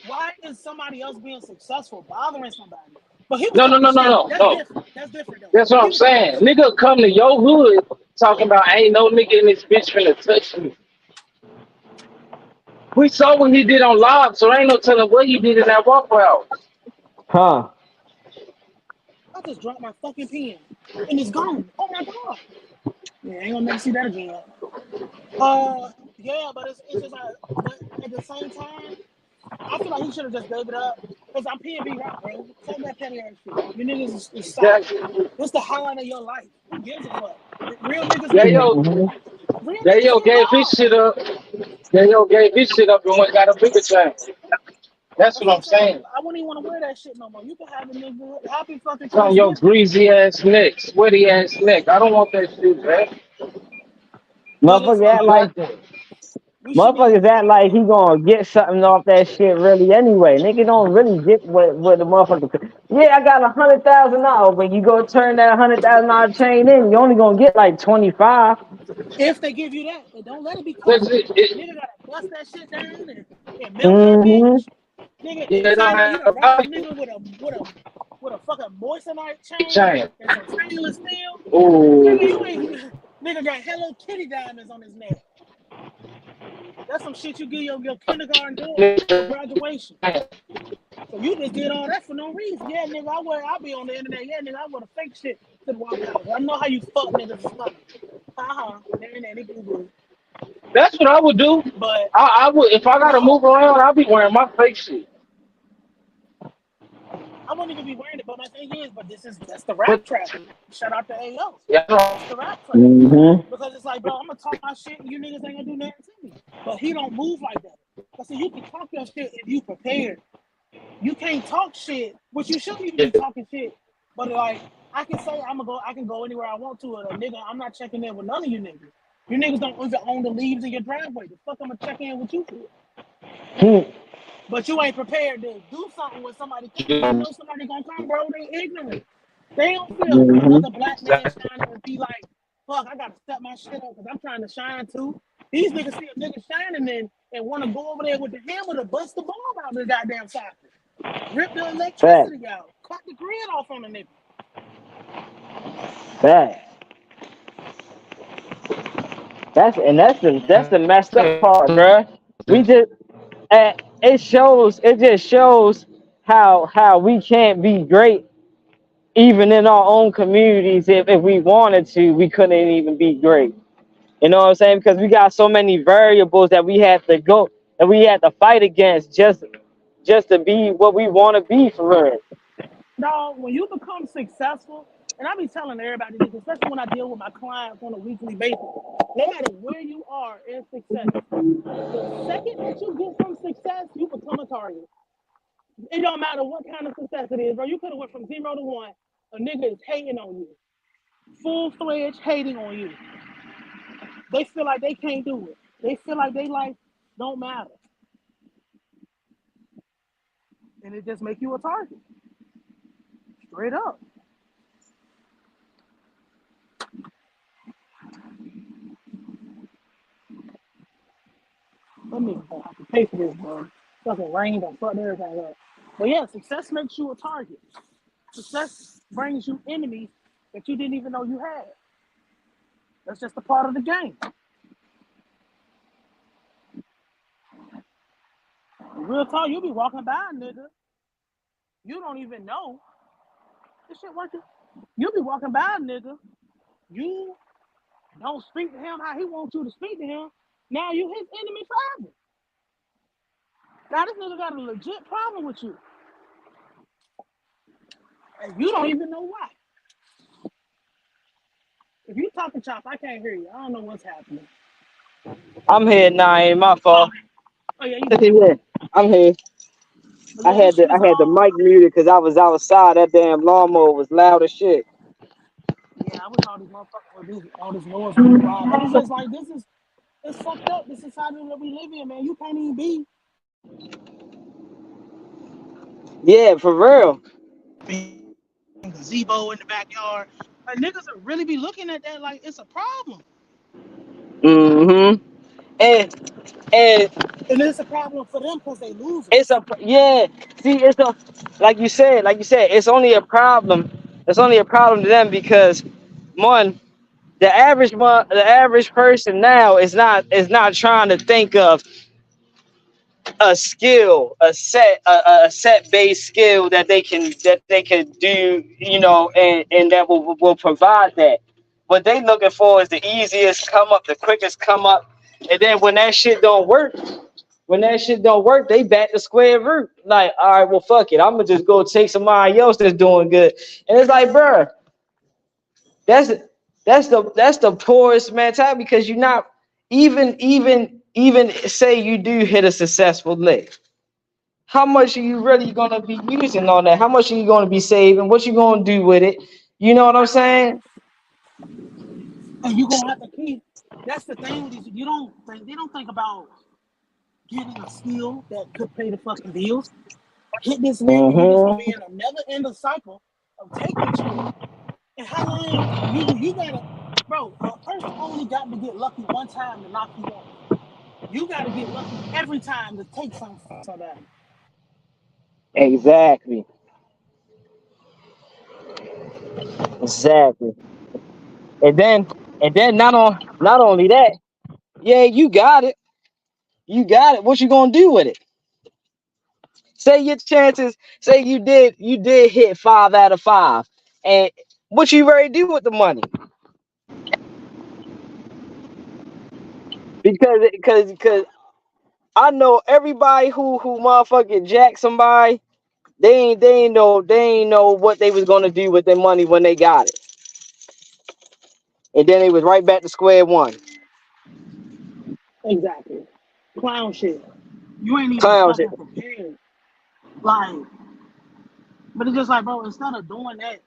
why is somebody else being successful bothering somebody? But he was no, no, talking no, no, shit. no, That's no. different. That's different though. That's what He I'm was talking saying. shit. Nigga come to your hood talking about ain't no nigga in this bitch finna touch me. We saw what he did on live, so ain't no telling what he did in that Waffle House. Huh. I just dropped my fucking pen and it's gone. Oh my god. Yeah, I ain't gonna never see that again. Yeah, but it's just like, but at the same time, I feel like he should have just gave it up. Cause I'm PNB Rock, bro. Fuck that petty ass shit. You niggas is Yeah, solid. This the highlight of your life. Who gives a fuck? Real niggas yeah, get yo, Mm-hmm. real yeah, niggas yo, get gave his robbed. shit up. Yeah, yo, gave his shit up and went got a bigger chain. That's That's what what I'm I'm saying. saying. I wouldn't even want to wear that shit no more. You can have a nigga happy fucking It's on your Thanksgiving. greasy ass neck, sweaty ass neck. I don't want that shit, man. But it's Motherfuckers act You like like got that. we should be able motherfuckers to act get that like he though. gonna get something off that shit really anyway. Nigga don't really get what the motherfucker. Yeah, I got $100,000, but you go turn that $100,000 chain in, you only gonna get like 25. If they give you that, and don't let it be Cause costly. Nigga gotta bust that shit down and melt that Mm-hmm. bitch. Nigga, and you don't find out you have done a robbed a value nigga with a fucking moissanite chain chain. and some stainless steel. Nigga, you Ooh. ain't nigga got Hello Kitty diamonds on his neck. That's some shit you give your kindergarten daughter for graduation. So you just did all that for no reason. Yeah, nigga, I be on the internet. Yeah, nigga, I wear the fake shit to the Waffle House. I know how you fuck niggas is coming. Nanny boo boo. That's what I would do. But I would if I gotta move no, around, I'll be wearing my fake shit. I wouldn't even be wearing it. But my thing is, that's the rap But traffic. Shout out to AO. yeah, That's the rap traffic. Mm-hmm. Because it's like, bro, I'm gonna talk my shit and you niggas ain't gonna do nothing to me. But he don't move like that. But see, you can talk your shit if you prepared. You can't talk shit, which you shouldn't even be talking shit. But like, I can go anywhere I want to. A nigga, I'm not checking in with none of you niggas. You niggas don't even own the leaves in your driveway. The fuck I'm gonna check in with you for? But you ain't prepared to do something when somebody come, because you know somebody gonna come, bro. They ignorant. They don't feel Mm-hmm. another black man shining and be like, fuck, I gotta step my shit up because I'm trying to shine too. These niggas see a nigga shining and want to go over there with the hammer to bust the bulb out of the goddamn socket. Rip the Fact. electricity out. Cut the grid off on the nigga. Fact. That's the messed up part, bruh. We just it just shows how we can't be great even in our own communities. If we wanted to, we couldn't even be great. You know what I'm saying? Because we got so many variables that we had to fight against just to be what we want to be for real. No, when you become successful, and I be telling everybody this, especially when I deal with my clients on a weekly basis, no matter where you are in success, the second that you get some success, you become a target. It don't matter what kind of success it is, bro. You could have went from 0 to 1. A nigga is hating on you, full-fledged hating on you. They feel like they can't do it. They feel like they life don't matter, and it just make you a target, straight up. Let me have to pay for this, bro. Fucking rain don't fuck everything up. But yeah, success makes you a target. Success brings you enemies that you didn't even know you had. That's just a part of the game. Real talk, you be walking by a nigga, you don't even know this shit working. You be walking by a nigga, you don't speak to him how he wants you to speak to him. Now you his enemy forever. Now this nigga got a legit problem with you, and you don't even know why. If you talking chop, I can't hear you. I don't know what's happening. I'm here now, ain't my Oh, fault. oh yeah, you good. Yeah, I'm here. But yeah, this shit I is had the mic muted because I was outside. That damn lawnmower was loud as shit. yeah. I wish all these motherfuckers would be all this noise would be quiet. But it's just like this is it's fucked up. The society that we live in, man. You can't even be Yeah, for real. gazebo in the backyard. Like niggas will really be looking at that like it's a problem. Mm-hmm. And And it's a problem for them because they it's losers. a yeah. See, it's a like you said, it's only a problem. It's only a problem to them because one, the average person now is not trying to think of a skill, a set based skill that they can do, you know, and that will provide that. What they looking for is the easiest come up, the quickest come up, and then when that shit don't work, they back to square root. Like, all right, well, fuck it, I'm gonna just go take somebody else that's doing good, and it's like, bruh, that's that's the poorest mentality because you're not even say you do hit a successful lick. How much are you really gonna be using on that? How much are you gonna be saving? What you gonna do with it? You know what I'm saying? And you gonna have to keep that's the thing with these you don't think they don't think about getting a skill that could pay the fucking bills. Hit this lick and you just gonna be Mm-hmm. in a never ending cycle of taking shit. And how long you gotta bro, a person only got to get lucky one time to knock you off. You gotta get lucky every time to take something from somebody. Exactly. Exactly. And then not only that, yeah, you got it. You got it. What you gonna do with it? Say your chances, say you did hit 5 out of 5. And what you ready to do with the money? Because I know everybody who motherfucking jack somebody, they ain't know what they was gonna do with their money when they got it. And then they was right back to square one. Exactly. Clown shit. You ain't even Clown shit. fucking prepared. Like, but it's just like, bro, instead of doing that,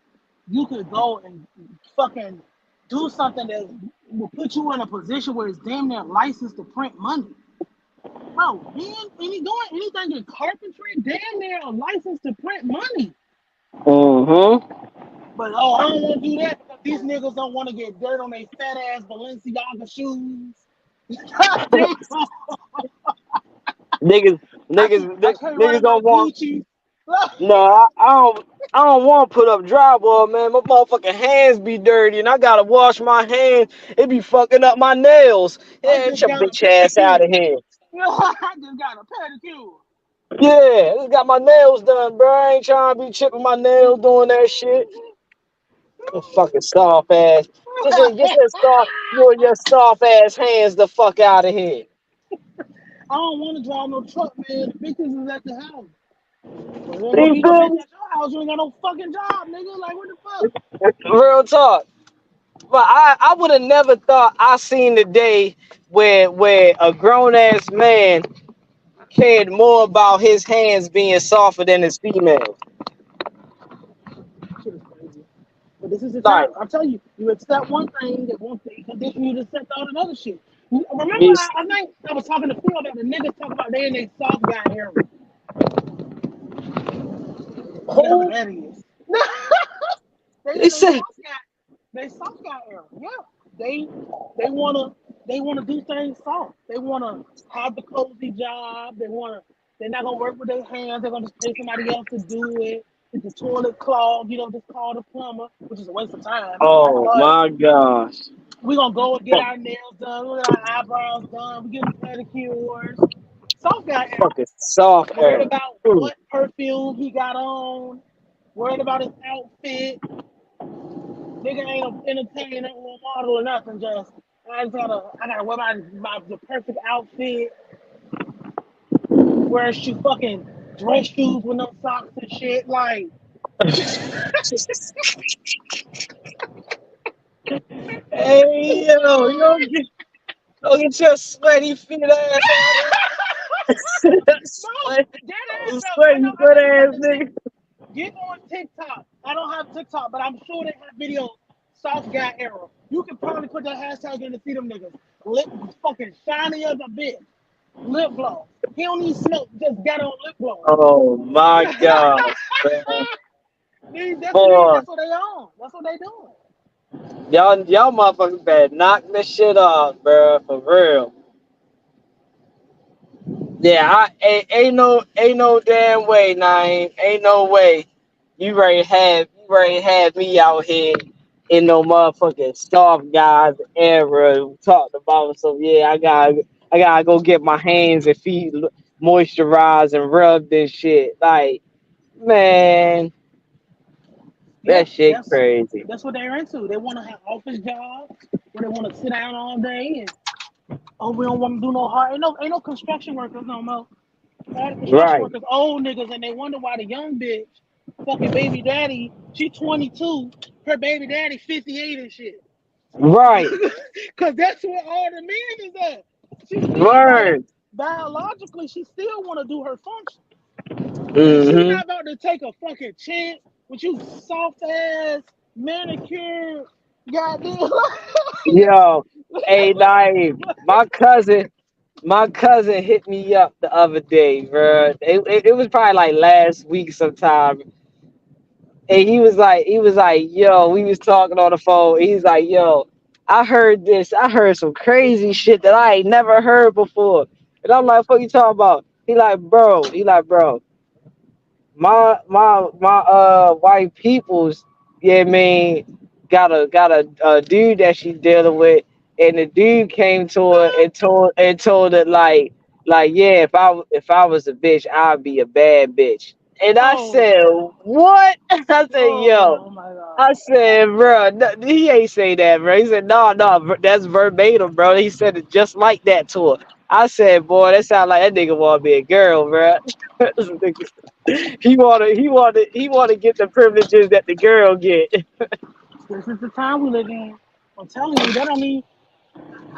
you could go and fucking do something that will put you in a position where it's damn near licensed to print money. Bro, doing anything in carpentry, damn near a license to print money. Mm-hmm. But oh, I don't want to do that because these niggas don't want to get dirt on their fat ass Balenciaga shoes. Damn, Niggas, I can't run niggas in my don't want. Gucci. No, I don't want to put up drywall, man. My motherfucking hands be dirty, and I gotta wash my hands. It be fucking up my nails. I Yeah, get just your got a bitch ass out pedicure. of here. I just got a pedicure. Yeah, I just got my nails done, bro. I ain't trying to be chipping my nails doing that shit. You fucking soft ass. Get your your soft ass hands the fuck out of here. I don't want to drive no truck, man. The bitches is at the house. But you ain't gonna You be no feel bitch me? at your house. You ain't got no fucking job, nigga. Like, what the fuck? Real talk. But I would have never thought I seen the day where a grown ass man cared more about his hands being softer than his female. Shit is crazy. But this is the Like, time. I tell you, you accept one thing that won't condition you to accept all the other shit. Remember, it's, I think I was talking to Phil about the niggas talk about they in their soft guy era. Whatever who that is. They they in their said soft guy. They soft guy era. Yeah. They they wanna do things soft. They wanna have the cozy job. They're not gonna work with their hands. They're gonna just pay somebody else to do it. If the toilet clogged, just call the plumber, which is a waste of time. oh But my gosh. we're gonna go and get our nails done, we get our eyebrows done, we get pedicures. Soft guy era. Fucking soft Worried air. about Hmm. what perfume he got on, worried about his outfit. Nigga ain't an entertainer or a model or nothing. I gotta wear the perfect outfit. Wear shoe fucking dress shoes with no socks and shit. Like, Hey yo, you don't get your sweaty feet ass out of here. No, Sweat, dead ass though. sweat, I know sweat you about ass to say nigga. get on TikTok. I don't have TikTok, but I'm sure they have videos. Soft guy era. You can probably put that hashtag in to see them niggas. Lip fucking shiny as a bitch. Lip gloss. He don't need smoke. Just got on lip gloss. Oh my god, man. Boy, That's what they on. That's what they doing. y'all motherfuckers better knock this shit off, bro. For real. Yeah, ain't no damn way, nine. Ain't no way. You ready to have me out here in no motherfucking soft guys era talking about so yeah, I gotta go get my hands and feet moisturized and rubbed and shit. Like, man, Yeah, that shit crazy. that's what they're into. They want to have office jobs where they want to sit down all day and oh, we don't want to do no hard. Ain't no construction workers no more. All the construction Right, workers old niggas, and they wonder why the young bitch, fucking baby daddy, she 22, her baby daddy 58 and shit. right, Cause that's where all the men is at. She still word. biologically, she still want to do her function. She Mm-hmm. not about to take a fucking chance with you soft ass manicure goddamn. Yo, hey, Naeem, my cousin hit me up the other day, bro. It was probably like last week sometime, and he was like, yo, we was talking on the phone. He's like, yo, I heard this. I heard some crazy shit that I ain't never heard before. And I'm like, what you talking about? He like, bro, my white peoples, yeah, I mean, got a dude that she's dealing with, and the dude came to her and told her like yeah, if I was a bitch, I'd be a bad bitch. And I Oh, said, what? I said, yo. oh my god. I said, bro, no, he ain't say that, bro. He said, no, no, that's verbatim, bro. He said it just like that to her. I said, boy, that sound like that nigga want to be a girl, bro. He wanna get the privileges that the girl get. This is the time we live in. I'm telling you, that don't mean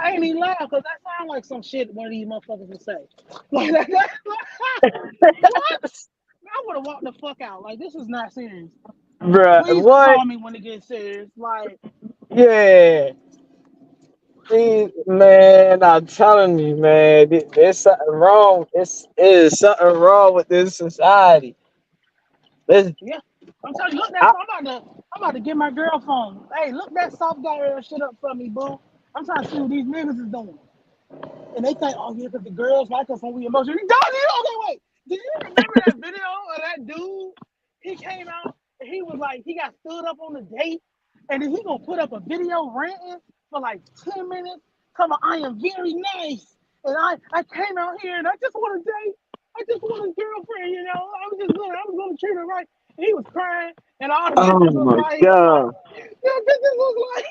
I ain't even laugh because that sounds like some shit one of these motherfuckers would say. Like what? I would have walked the fuck out. Like this is not serious. Bruh, Please what? call me when it gets serious. Like Yeah. See, man, I'm telling you, man, there's something wrong. It is something wrong with this society. This, yeah, I'm telling you, look I, that. I'm about to get my girl phone. Hey, look that soft guy ass shit up for me, boo. I'm trying to see what these niggas is doing. And they think, oh yeah, because the girls like us when we emotional. Okay, wait. Do you remember that video of that dude? He came out and he was like, he got stood up on the date, and then he gonna put up a video ranting for like 10 minutes. Talking about, I am very nice, and I came out here and I just want a date. I just want a girlfriend, you know. I was gonna treat her right. And he was crying, and all the oh bitches was my like, god, the bitches was like,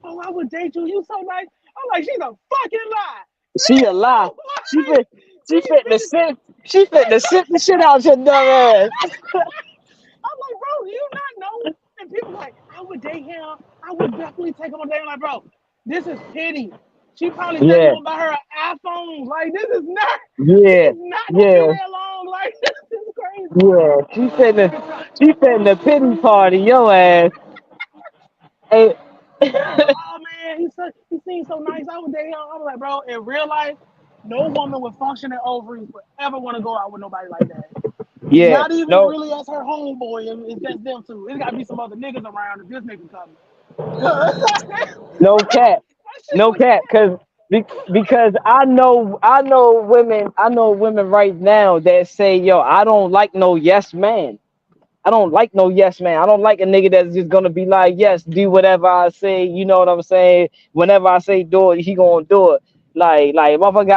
oh, I would date you. You so nice. I'm like, she's a fucking lie. she a lie. No, She like fit, she these fit the bitches. sit, she fit the sit the shit out your dumb ass. I'm like, bro, do you not know? And people like, I would date him. I would definitely take him on a date. I'm like, bro, this is pity. She probably think you're Yeah, gonna buy her an iPhone. Like, this yeah, is not gonna be yeah, that long. Like, this is crazy. yeah. Every time, She fit the pity party, your ass. Hey, oh man, he seems so nice. I would date him. I was like, bro, in real life, no woman with functioning ovaries would ever want to go out with nobody like that. yeah, Not even no, really as her homeboy. It's just them two. It's gotta be some other niggas around if this nigga coming. that no cap, shit no was cap, because I know women right now that say, yo, I don't like no yes man. I don't like no yes man. I don't like a nigga that's just gonna be like, yes, do whatever I say. You know what I'm saying? Whenever I say do it, he gonna do it. Like motherfucker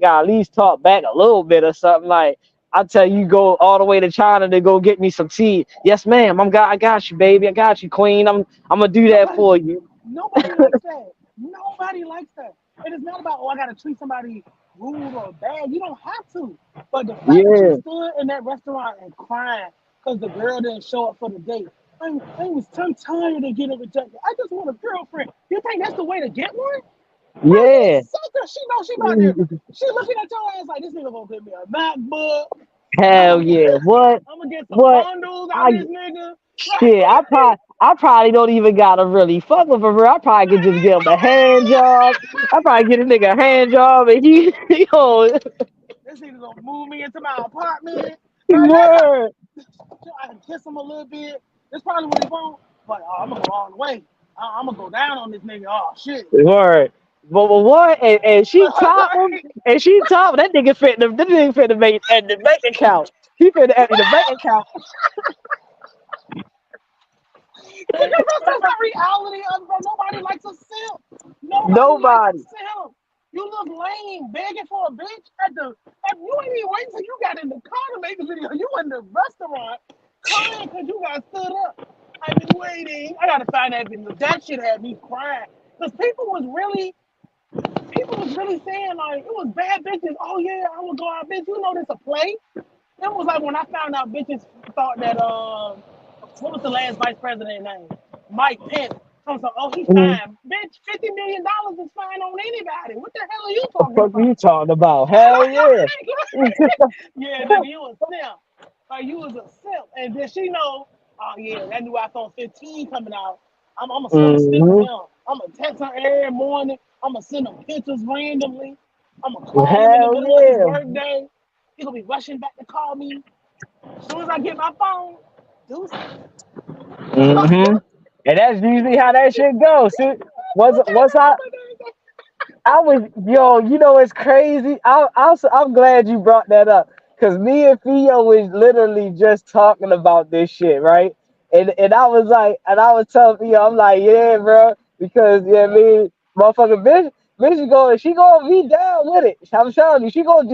got at least talk back a little bit or something. Like I tell you, go all the way to China to go get me some tea. Yes, ma'am. I got you, baby. I got you, queen. I'm gonna do that nobody for you. nobody likes that. Nobody likes that. And it's not about, oh, I gotta treat somebody rude or bad. You don't have to. But the fact that you Yeah, stood in that restaurant and crying because the girl didn't show up for the date. I'm tired of getting rejected. I just want a girlfriend. You think that's the way to get one? Bro, you Yeah. sucker. She know she about to. She looking at your ass like this nigga gonna give me a MacBook. I'm Hell gonna get, yeah. What? I'm gonna get some What? bundles out I this nigga. shit. I probably don't even gotta really fuck with her. I probably could just give him a hand job. I probably get a nigga a hand job and he yo This nigga gonna move me into my apartment. Like that kind. word. I can kiss him a little bit. That's probably what he want. But I'm gonna go all the way. I'm gonna go down on this nigga. Oh shit. Word. But what? And she top him. Like, And she top him. That nigga finna make at the bank account. He finna empty the bank account. because that's the reality of it, bro. Nobody likes a simp. Nobody likes a Nobody. simp. You look lame begging for a bitch you ain't even waiting till you got in the car to make the video. You in the restaurant crying because you got stood up. I've been waiting. I gotta find that video. That shit had me crying. Because people was really saying like it was bad bitches. Oh yeah, I would go out, bitch. You know this a play. It was like when I found out bitches thought that what was the last vice president name? Mike Pence. So oh he's Mhm. fine. Bitch, $50 million is fine on anybody. What the hell are you What the talking fuck are about? you talking about? Hell yeah. Yeah, nigga, you a simp. Like you was a simp. And then she know, oh yeah, that new iPhone 15 coming out. I'm gonna stick with hmm him. I'm gonna text her every morning. I'm gonna send him pictures randomly. I'm gonna call him in the Hell middle of his yeah. workday. He gonna be rushing back to call me. As soon as I get my phone, deuces. hmm And that's usually how that shit goes. See, I was, yo, you know, it's crazy. I'm glad you brought that up because me and Theo was literally just talking about this shit, right? And I was telling Theo, I'm like, yeah, bro, because yeah, me, motherfucking bitch is going, she gonna be down with it. I'm telling you, she gonna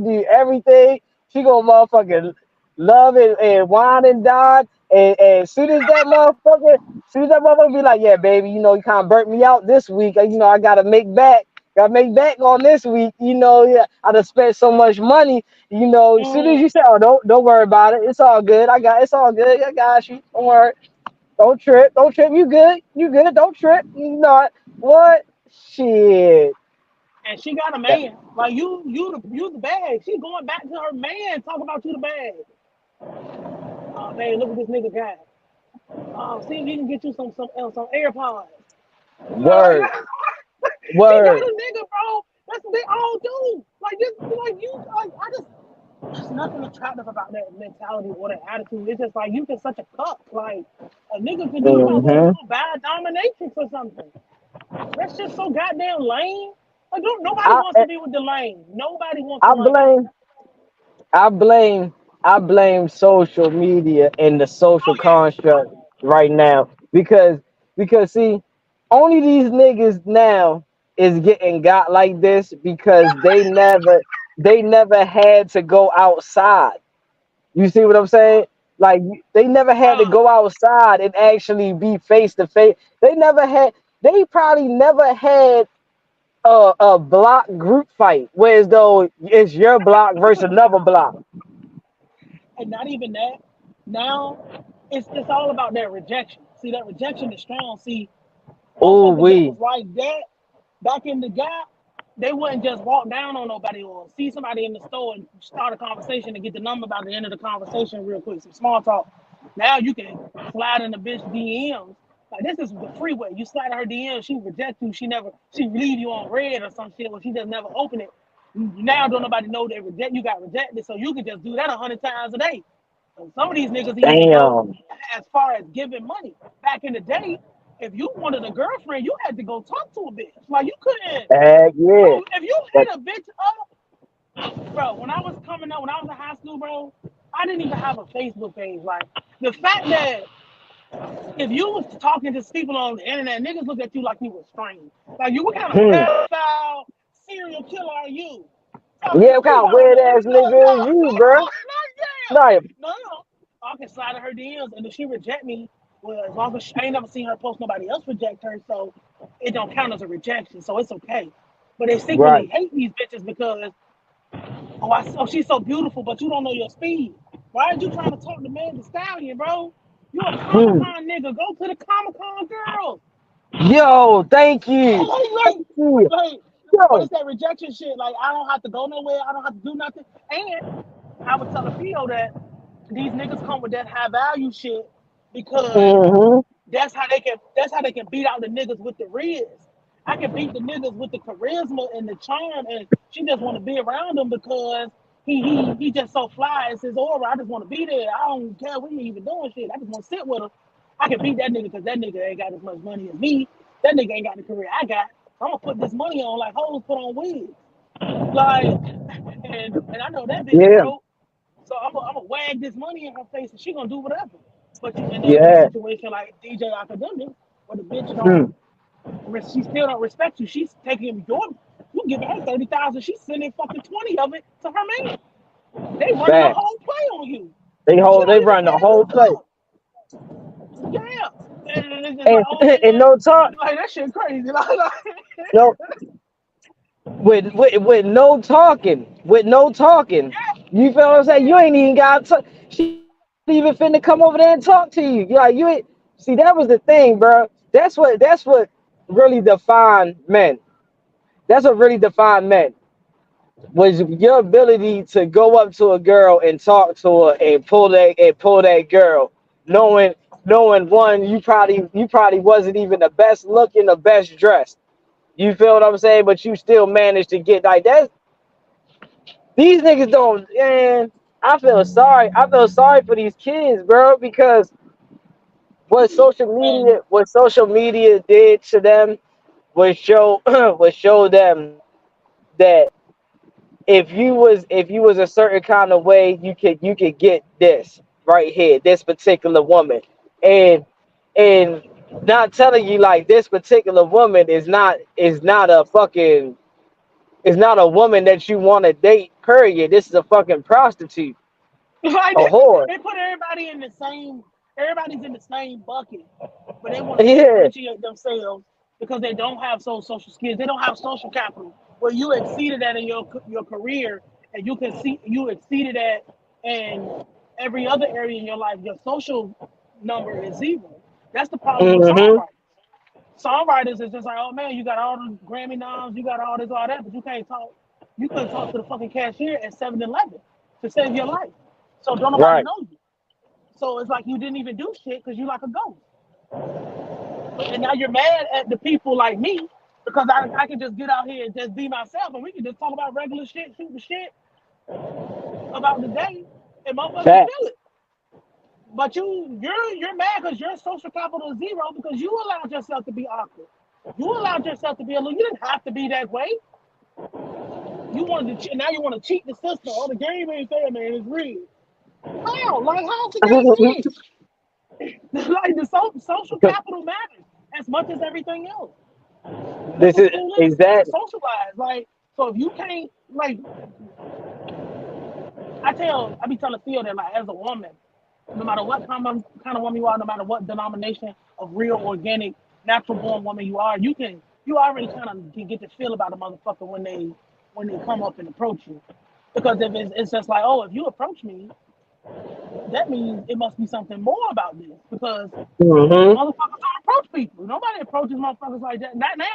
do everything. She gonna motherfucking love it and wine and dine. And soon as that motherfucker be like, yeah, baby, you know, you kind of burnt me out this week. You know, I gotta make back. Gotta make back on this week. You know, yeah, I done spent so much money. You know, as soon as Mm. you say, "Oh, don't worry about it. It's all good. It's all good. I got you. Don't worry. Don't trip. You good. You good. Don't trip. You not what shit. And she got a man. Like you the bag. She going back to her man, talk about you the bag. Oh man, look what this nigga got. Oh, see if he can get you some AirPods. Like, Word. she got Word. a nigga, bro. That's what they all do. Like this, like you, like I just. There's nothing attractive about that mentality or that attitude. It's just like you just such a cuck. Like a nigga can do. You might as well hmm go buy a dominatrix or something. That's just so goddamn lame. Like don't nobody I wants to be with the lame. Nobody wants the I lame. blame I blame I blame social media and the social Oh yeah. construct right now because see only these niggas now is getting got like this because they never had to go outside. You see what I'm saying? Like they never had to Bro, go outside and actually be face to face. They probably never had a block group fight, whereas though it's your block versus another block. and not even that. Now it's all about that rejection. See that rejection is strong. See, Ooh motherfuckers that was wee. like that back in the gap, they wouldn't just walk down on nobody or see somebody in the store and start a conversation and get the number by the end of the conversation real quick, some small talk. Now you can slide in the bitch DMs. Like this is the freeway. You slide in her DM, she reject you. She leave you on red or some shit, or she just never open it. Now don't nobody know they reject you got rejected, so you can just do that 100 times a day. And some of these niggas even go Damn. as far as giving money. Back in the day, if you wanted a girlfriend, you had to go talk to a bitch. Like you couldn't, Heck yeah. bro. If you But hit a bitch up, bro. When I was coming up, when I was in high school, bro, I didn't even have a Facebook page. Like the fact that if you was talking to people on the internet, niggas look at you like you was strange. Like you, what kind of hmm. pedophile serial killer are you? Talking Yeah, to what kind people of on weird the ass internet? No, nigga is you, bro? no, Like, no, no. I can slide in her DMs, and if she reject me, well, as long as I ain't never seen her post nobody else reject her, so it don't count as a rejection, so it's okay. But they secretly right. hate these bitches because oh she's so beautiful, but you don't know your speed. Why are you trying to talk to Meg the Stallion, bro? You a Comic Hmm. Con nigga. Go to the Comic Con girls. Yo, thank like, you. like, Yeah. like, but Yo. it's that rejection shit. Like, I don't have to go nowhere. I don't have to do nothing. And I was telling Theo that these niggas come with that high value shit because Mm-hmm. that's how they can beat out the niggas with the riz. I can beat the niggas with the charisma and the charm, and she just want to be around him because he just so fly. It's his aura. I just want to be there. I don't care what he even doing shit. I just want to sit with him. I can beat that nigga because that nigga ain't got as much money as me. That nigga ain't got the career I got. I'm gonna put this money on like hoes put on wigs. Like, and I know that bitch Yeah. broke. So I'm gonna wag this money in her face and she gonna do whatever. But and then in a Yeah. situation like DJ Academic, where the bitch don't, Mm. she still don't respect you. She's taking you giving her 30,000. She's sending fucking 20 of it to her man. They running the Facts. whole play on you. She They don't even run the care who whole play. come. Yeah, and it's just like, And oh and man, no talk. like that shit crazy. No, with no talking. With no talking. You feel what I'm saying? You yeah, ain't even got to. She not even finna come over there and talk to you. You like you ain't. See, that was the thing, bro. That's what really defined men. That's what really defined men. Was your ability to go up to a girl and talk to her and pull that girl, knowing one, you probably wasn't even the best looking, the best dressed. You feel what I'm saying? But you still managed to get like that. These niggas don't. Man, I feel sorry. I feel sorry for these kids, bro, because and what social media did to them was show was show them that if you was a certain kind of way, you could get this right here, this particular woman, and and not telling you like this particular woman is not a woman that you want to date. Period. This is a fucking prostitute, like a whore. they put everybody in the same. Everybody's in the same bucket, but they want to Yeah. differentiate themselves because they don't have social skills. They don't have social capital. Where you exceeded that in your career, and you exceeded that in every other area in your life. Your social number is zero. That's the problem with Hmm. songwriters. Songwriters is just like, oh man, you got all the Grammy noms, you got all this, all that, but you can't talk. You couldn't talk to the fucking cashier at 7-Eleven to save your life. So don't nobody Right. know you. So it's like you didn't even do shit because you like a ghost. But and now you're mad at the people like me because I can just get out here and just be myself and we can just talk about regular shit, shoot the shit about the day, and motherfuckers feel Facts. it. But you're mad because your social capital is zero because you allowed yourself to be awkward. You allowed yourself to be a little. You didn't have to be that way. You wanted to now you want to cheat the system. Oh, the game ain't fair, man. It's rigged. How? Like how's the game rigged? Like the social capital matters as much as everything else. That's This what is school is. School is to exactly. socialize. Like so, if you can't like, I be telling Theo that like as a woman, no matter what kind of woman you are, no matter what denomination of real, organic, natural born woman you are, you already kind of get the feel about a motherfucker when they come up and approach you. Because if it's just like, oh, if you approach me, that means it must be something more about this. Because Hmm. motherfuckers don't approach people. Nobody approaches motherfuckers like that. Not now.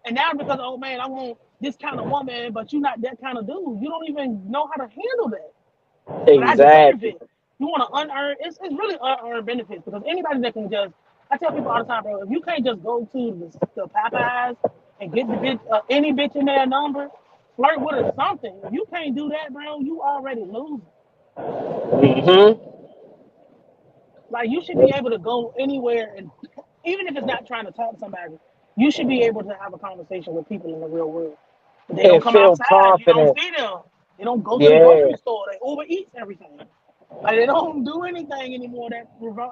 And now because oh man, I want this kind of woman, but you're not that kind of dude. You don't even know how to handle that. But I deserve Exactly. it. You want to unearn? It's really unearned benefits because anybody that can just. I tell people all the time, bro. If you can't just go to the Popeyes and get the bitch, any bitch in their number, flirt with her something. If you can't do that, bro, you already losing. Hmm. Like you should be able to go anywhere, and even if it's not trying to talk to somebody, you should be able to have a conversation with people in the real world. But they don't And come feel outside. You don't confident. see them. They don't go to the Yeah. grocery store. They Uber Eats everything. Like they don't do anything anymore that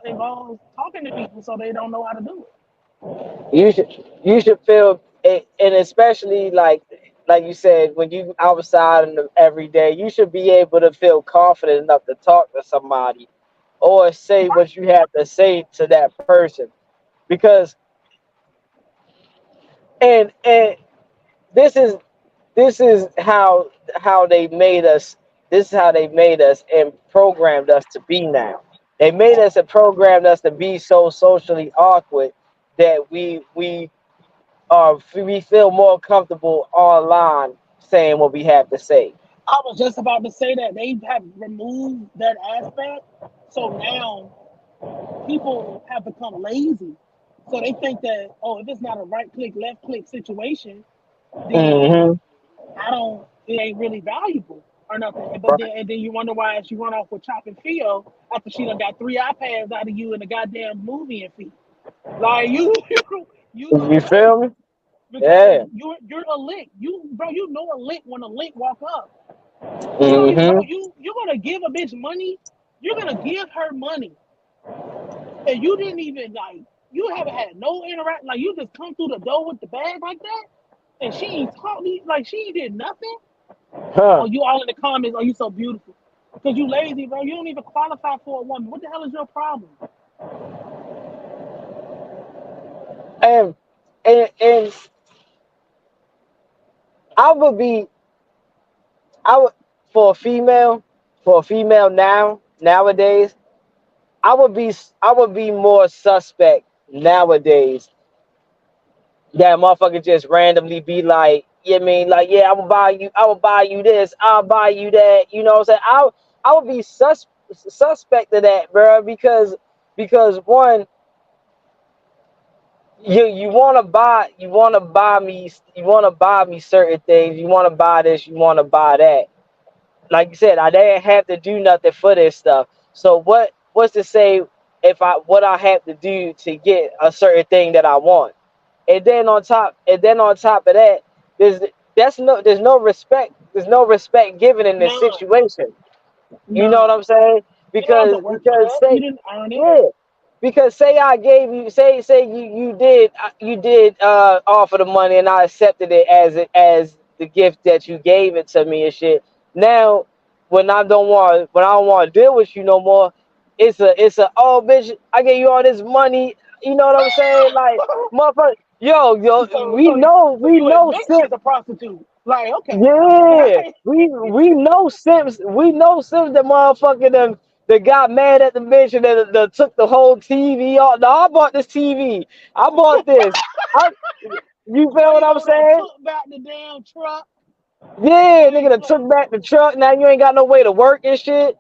involves talking to people, so they don't know how to do it. You should feel it, and especially like you said, when you outside in the everyday, you should be able to feel confident enough to talk to somebody or say what you have to say to that person. Because and this is this is how they made us. This is how they made us and programmed us to be now. They made us and programmed us to be so socially awkward that we feel more comfortable online saying what we have to say. I was just about to say that they have removed that aspect. So now people have become lazy. So they think that, oh, if it's not a right click, left click situation, then Hmm. I don't, it ain't really valuable or nothing. But then you wonder why she run off with chopping Theo after she done got three iPads out of you and a goddamn movie and feet. Like you You gonna feel me? because Yeah. you're a lick. You bro, you know a lick when a lick walk up. Bro, Hmm. you're gonna give a bitch money. You're gonna give her money, and you didn't even like. You haven't had no interact. Like you just come through the door with the bag like that, and she ain't taught me. Like she ain't did nothing. Huh. Oh, you all in the comments. Oh, you so beautiful. Cause you lazy, bro. You don't even qualify for a woman. What the hell is your problem? And and I would be I would for a female nowadays I would be more suspect nowadays that motherfucker just randomly be like, you know what I mean, like, yeah, I will buy you this, I'll buy you that, you know what I'm saying? I would be suspect of that, bro, because one, you wanna buy me certain things, you wanna buy this, you wanna buy that. Like you said, I didn't have to do nothing for this stuff. So what's to say if I what I have to do to get a certain thing that I want? And then on top of that, there's no respect given in this None, situation. You know what none. I'm saying? You don't have to Because work for because that. You say didn't earn it. yeah, because say I gave you say you did offer the money and I accepted it as the gift that you gave it to me and shit. Now when I don't want to deal with you no more, it's a oh bitch, I gave you all this money. You know what I'm saying? Like motherfucker, yo, So so so we you know admit she's simp. a prostitute. Like, okay. Yeah, Like, we know Sims the motherfucker that got mad at the bitch and that took the whole TV off. No, I bought this TV. I bought this. I, you feel what I'm Quavo done saying? took back the damn truck. Yeah, nigga Like, that took back the truck. Now you ain't got no way to work and shit.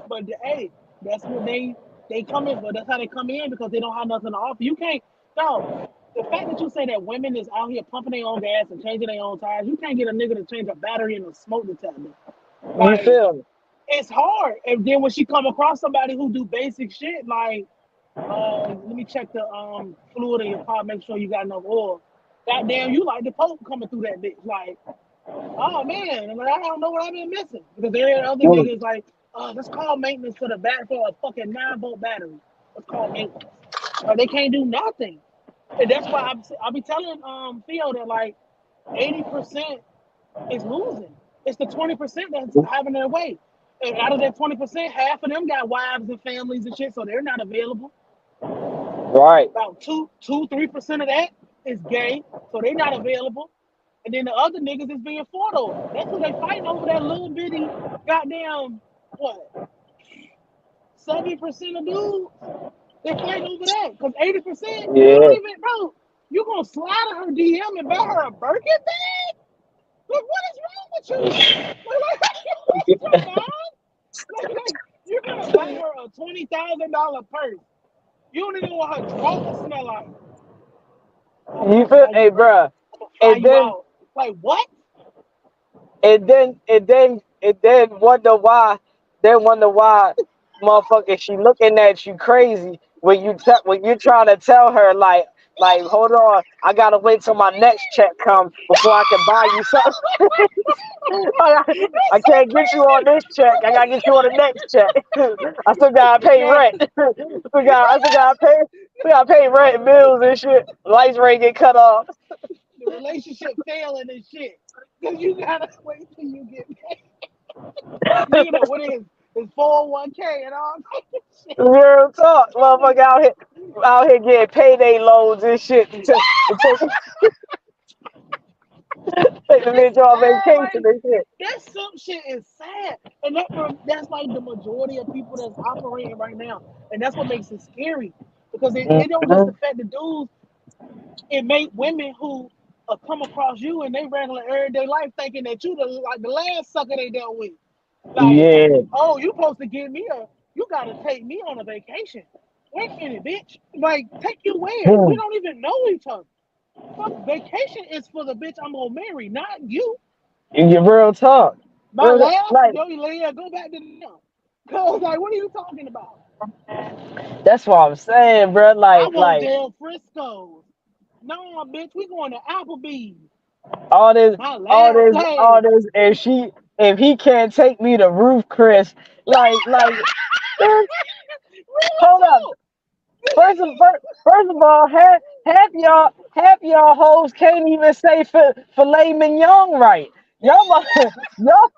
but hey, that's what they come in. But that's how they come in because they don't have nothing to offer. You can't. No, the fact that you say that women is out here pumping their own gas and changing their own tires, you can't get a nigga to change a battery in a smoke detector. You Like, feel me? it's hard. And then when she come across somebody who do basic shit like, let me check the fluid in your car, make sure you got enough oil. Goddamn, you like the Pope coming through that bitch. Like, oh man, I'm like, I don't know what I've been missing. Because there are other Mm. niggas like, oh, let's call maintenance for the bat for a fucking 9-volt battery. Let's call maintenance. They can't do nothing. And that's why I'll be telling Theo that like 80% is losing. It's the 20% that's having their way. And out of that 20%, half of them got wives and families and shit, so they're not available. Right. About 3% of that is gay, so they're not available. And then the other niggas is being fought over. That's what they fighting over, that little bitty goddamn what 70% of dudes. They fighting over that because 80% you don't Yeah. even bro. You gonna slide in her DM and buy her a Birkin bag? Like what is wrong with you? Like you lost your mind? Like you're gonna buy her a $20,000 purse. You don't even know what her drawers smell like. Oh, I'm You about to feel? buy you Hey, a Birkin. bruh. I'm gonna fly And you then out. Like what? and then wonder why motherfucker she looking at you crazy when you trying to tell her like hold on, I gotta wait till my next check come before I can buy you something. I That's so can't get you on crazy. this check. I gotta get you on the next check. I still gotta pay Nah, rent. I still gotta pay rent and bills and shit. Lights rate get cut off. the relationship failing and shit. Cause you gotta wait till you get paid. Nigga know what is 401k and all type of shit. Real talk, motherfucker out here getting payday loans and shit to take the It's bitch on sad, vacation like and shit. that some shit is sad. And that's like the majority of people that's operating right now. And that's what makes it scary. because it don't just Mhm. affect the dudes. It make women who come across you in their regular everyday life thinking that you the last sucker they dealt with. Like, Yeah. oh, you supposed to give me a, you gotta take me on a vacation. Wait a minute, bitch. Like, take you where? We Hmm. don't even know each other. Fuck, vacation is for the bitch I'm gonna marry, not you. You real talk. My Real talk. last, Like, yo, Leah, go back to them. Cause like, what are you talking about? that's what I'm saying, bro. I Like, want like Del Frisco's. No, bitch, we going to Applebee's. all this, My all last, this, all hey, this. If he can't take me to roof, Chris, like, man, real hold up. talk. First of all, half y'all hoes can't even say filet mignon right. Y'all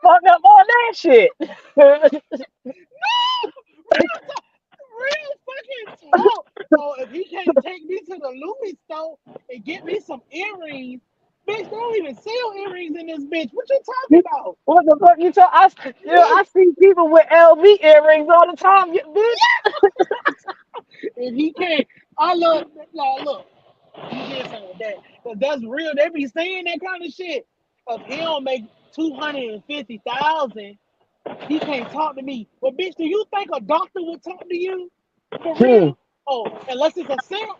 fuck up on that shit. Real talk. Real fucking talk. So if he can't take me to the Louis store and get me some earrings, bitch, they don't even sell earrings in this bitch. What you talking about? What the fuck you talk? I see people with LV earrings all the time, bitch. If he can't, I love, like, look, let me get something with that. Because that's real. They be saying that kind of shit. If he don't make 250,000, he can't talk to me. But bitch, do you think a doctor would talk to you? For Hmm. real? Oh, unless it's a simp.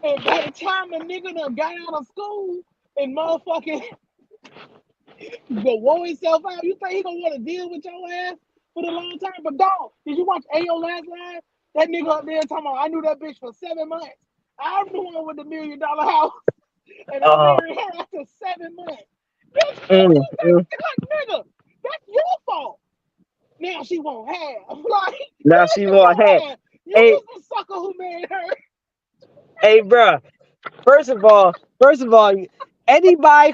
And by the time a nigga done got out of school and motherfucking go wore himself out, you think he gonna want to deal with your ass for the long time? But dog, did you watch AO last live? That nigga up there talking about I knew that bitch for 7 months. I'm the one with the $1 million house, and I Uh, married her after 7 months. Bitch, what mm, you mm. think? Like, nigga, that's your fault. Now she won't have. Like, Now now she she want won't hat. have. You Hey, was the sucker who made her. hey, bro. First of all, anybody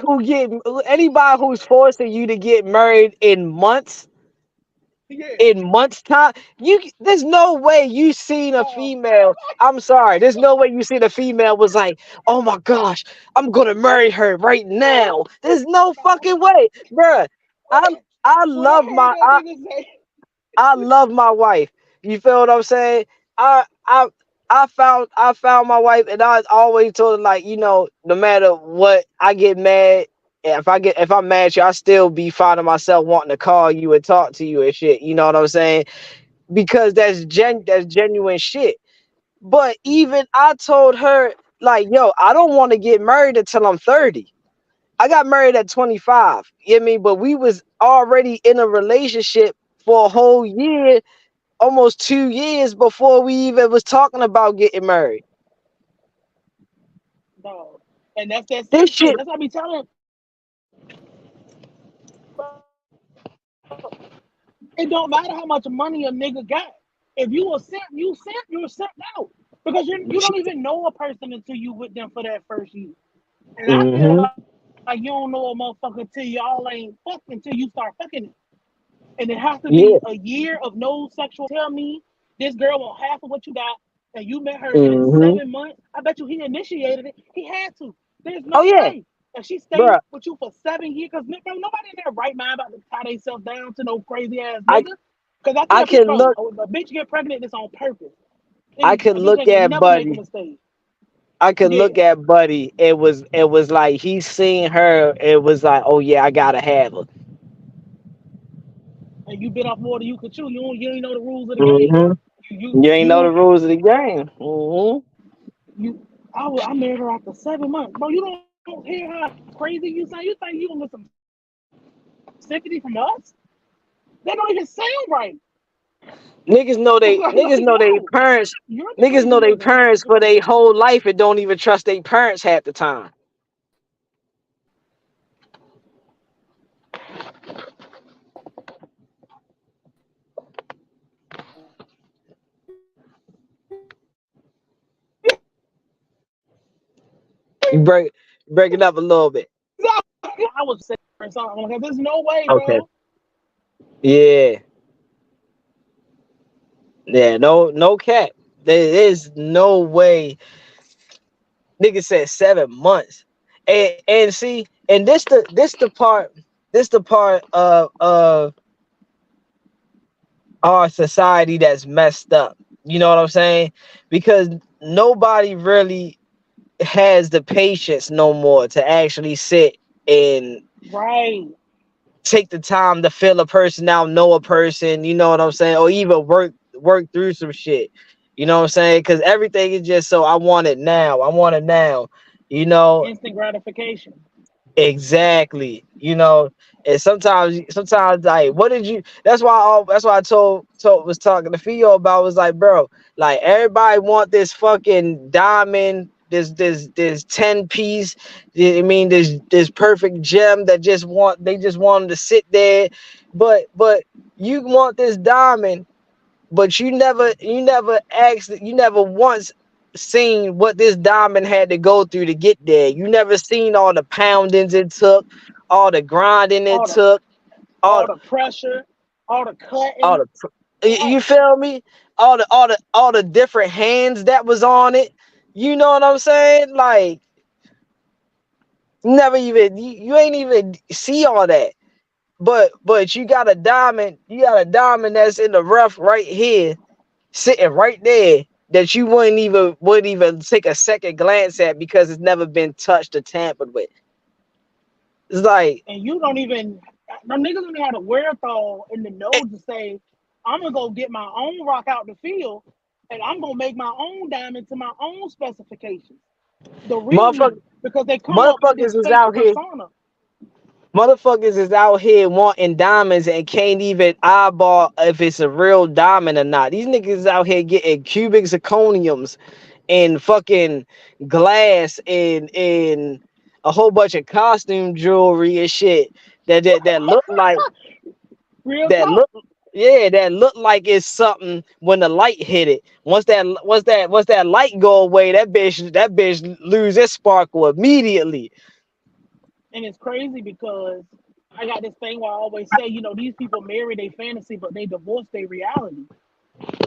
who's forcing you to get married Yeah. in months time, there's no way you seen a Dog. female. I'm sorry, there's no way you seen a female was like, oh my gosh, I'm gonna marry her right now. There's no Dog. fucking way, bruh. I'm I When I love heard my that nigga say, I love my wife. You feel what I'm saying? I I I found my wife, and I always told her, like, no matter what, I get mad. If I'm mad at you, I still be finding myself wanting to call you and talk to you and shit. You know what I'm saying? Because that's genuine shit. But even I told her, like, yo, I don't want to get married until I'm 30. I got married at 25. You know what I mean? But we was already in a relationship for a whole year, almost 2 years before we even was talking about getting married. dog. And that's that This simp shit. shit. That's what I be telling. It don't matter how much money a nigga got. If you a simp, you're a simp out. Because you don't even know a person until you with them for that first year. And I feel like you Hmm. don't know a motherfucker till y'all ain't fucked until you start fucking it. And it has to be a year Yeah. of no sexual activity. Tell me this girl want half of what you got, and you met her in Hmm. 7 months. I bet you he initiated it. He had to. There's Oh no yeah, way. And she stayed bruh. with you for 7 years, because bro, nobody in their right mind about to tie themselves down to no crazy ass I nigga. Because I I tell people, can bro, look. a bitch get pregnant, it's on purpose. I Niggas, can a bitch look ain't gonna at never make a Buddy. mistake. I can Yeah. look at Buddy. It was like he seen her. It was like, oh yeah, I gotta have her. And you bit off more than you could chew. You ain't know the rules of the game. Hmm. You You ain't know the you rules of the game. Hmm. you I married her after 7 months. Bro, you don't hear how crazy you sound. You think you gonna get some sympathy from us? That don't even sound right. Niggas know Like, they niggas no, know they you're parents. the crazy Niggas know nigga. they parents for their whole life and don't even trust their parents half the time. You break it up a little bit. I was saying something like, there's no way, Okay. bro. Yeah. Yeah. No cap. There is no way. Nigga said 7 months. And see, and this the part of our society that's messed up. You know what I'm saying? Because nobody really has the patience no more to actually sit and Right. take the time to fill a person out, know a person, you know what I'm saying, or even work through some shit. You know what I'm saying? Because everything is just so I want it now. I want it now. You know, Instant gratification. exactly. You know, and sometimes like, what did you? That's why I told was talking to Theo about was like, bro, like everybody want this fucking diamond, this 10 piece. I mean, this perfect gem that just want them to sit there, but you want this diamond, but you never once seen what this diamond had to go through to get there. You never seen all the poundings it took, all the grinding it All the took, all all the pressure, all the all cutting. the you Right. feel me? All the different hands that was on it. You know what I'm saying? Like never even you ain't even see all that. But you got a diamond that's in the rough right here sitting right there that you wouldn't even take a second glance at because it's never been touched or tampered with. It's like, And you don't even them niggas don't have the wherewithal in the eh, nose to say, I'm gonna go get my own rock out the field and I'm gonna make my own diamond to my own specifications. The motherfuckers, reasoning, because they come up with this motherfuckers is fake out here. persona. Motherfuckers is out here wanting diamonds and can't even eyeball if it's a real diamond or not. These niggas out here getting cubic zirconiums and fucking glass and a whole bunch of costume jewelry and shit that look like Real that talk. look that look like it's something when the light hit it. Once that light go away, that bitch lose its sparkle immediately. And it's crazy because I got this thing where I always say, these people marry their fantasy, but they divorce their reality.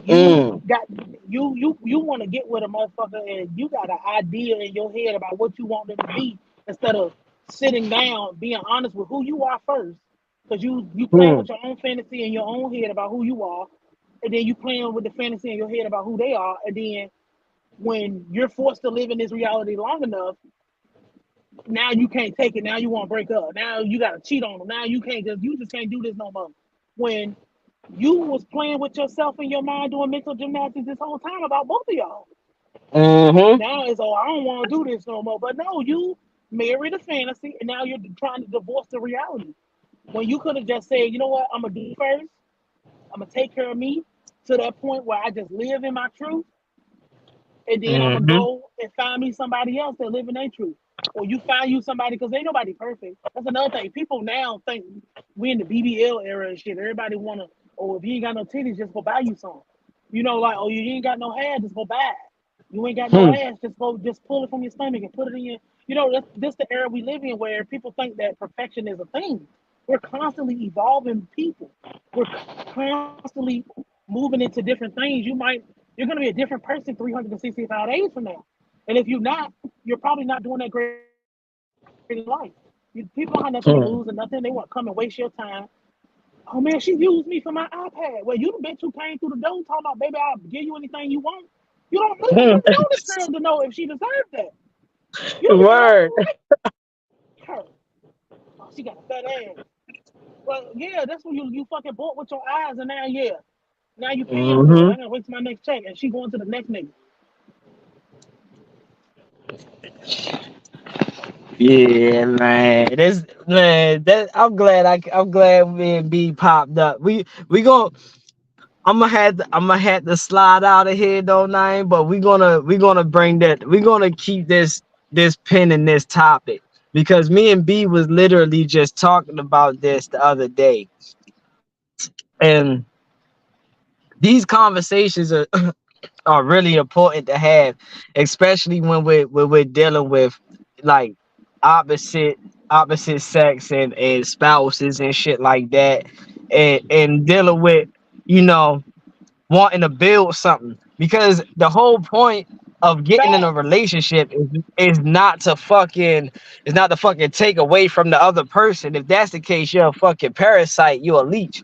You Mm, got you want to get with a motherfucker and you got an idea in your head about what you want them to be instead of sitting down, being honest with who you are first. Because you playing mm, with your own fantasy in your own head about who you are, and then you playing with the fantasy in your head about who they are, and then when you're forced to live in this reality long enough, now you can't take it. Now you want to break up. Now you got to cheat on them. Now you just can't do this no more. When you was playing with yourself in your mind doing mental gymnastics this whole time about both of y'all. mm-hmm, Now it's I don't want to do this no more. But no, you married a fantasy and now you're trying to divorce the reality. When you could have just said, you know what, I'm gonna do first. I'm gonna take care of me to that point where I just live in my truth, and then I'm gonna mm-hmm, go and find me somebody else that live in their truth. Or you find you somebody because ain't nobody perfect. That's another thing. People now think we in the BBL era and shit. Everybody wanna, oh, if you ain't got no titties, just go buy you some. Like, oh, you ain't got no hair, just go buy it. You ain't got no hmm, ass, just pull it from your stomach and put it in your. That's this the era we live in where people think that perfection is a thing. We're constantly evolving people. We're constantly moving into different things. You're gonna be a different person 365 days from now. And if you're not, you're probably not doing that great in life. People don't have nothing to lose and nothing. They want to come and waste your time. Oh man, she used me for my iPad. Well, you the bitch who came through the door talking about, baby, I'll give you anything you want. You don't even know this hmm. girl to know if she deserved that. You don't even know if you like Word. her. Oh, she got a fat ass. Well, yeah, that's what you fucking bought with your eyes, and now you paying for it. I gotta wait till my next check, Mm-hmm. and she going to the next nigga. Yeah, man. I'm glad me and B popped up. We gonna I'm gonna have to slide out of here though, nine. But we gonna bring that. We're gonna keep this pin in this topic because me and B was literally just talking about this the other day, and these conversations are really important to have, especially when we're dealing with like opposite opposite sex and spouses and shit like that, and dealing with you know wanting to build something because the whole point of getting in a Facts. relationship is not to fucking take away from the other person. If that's the case, you're a fucking parasite, you're a leech.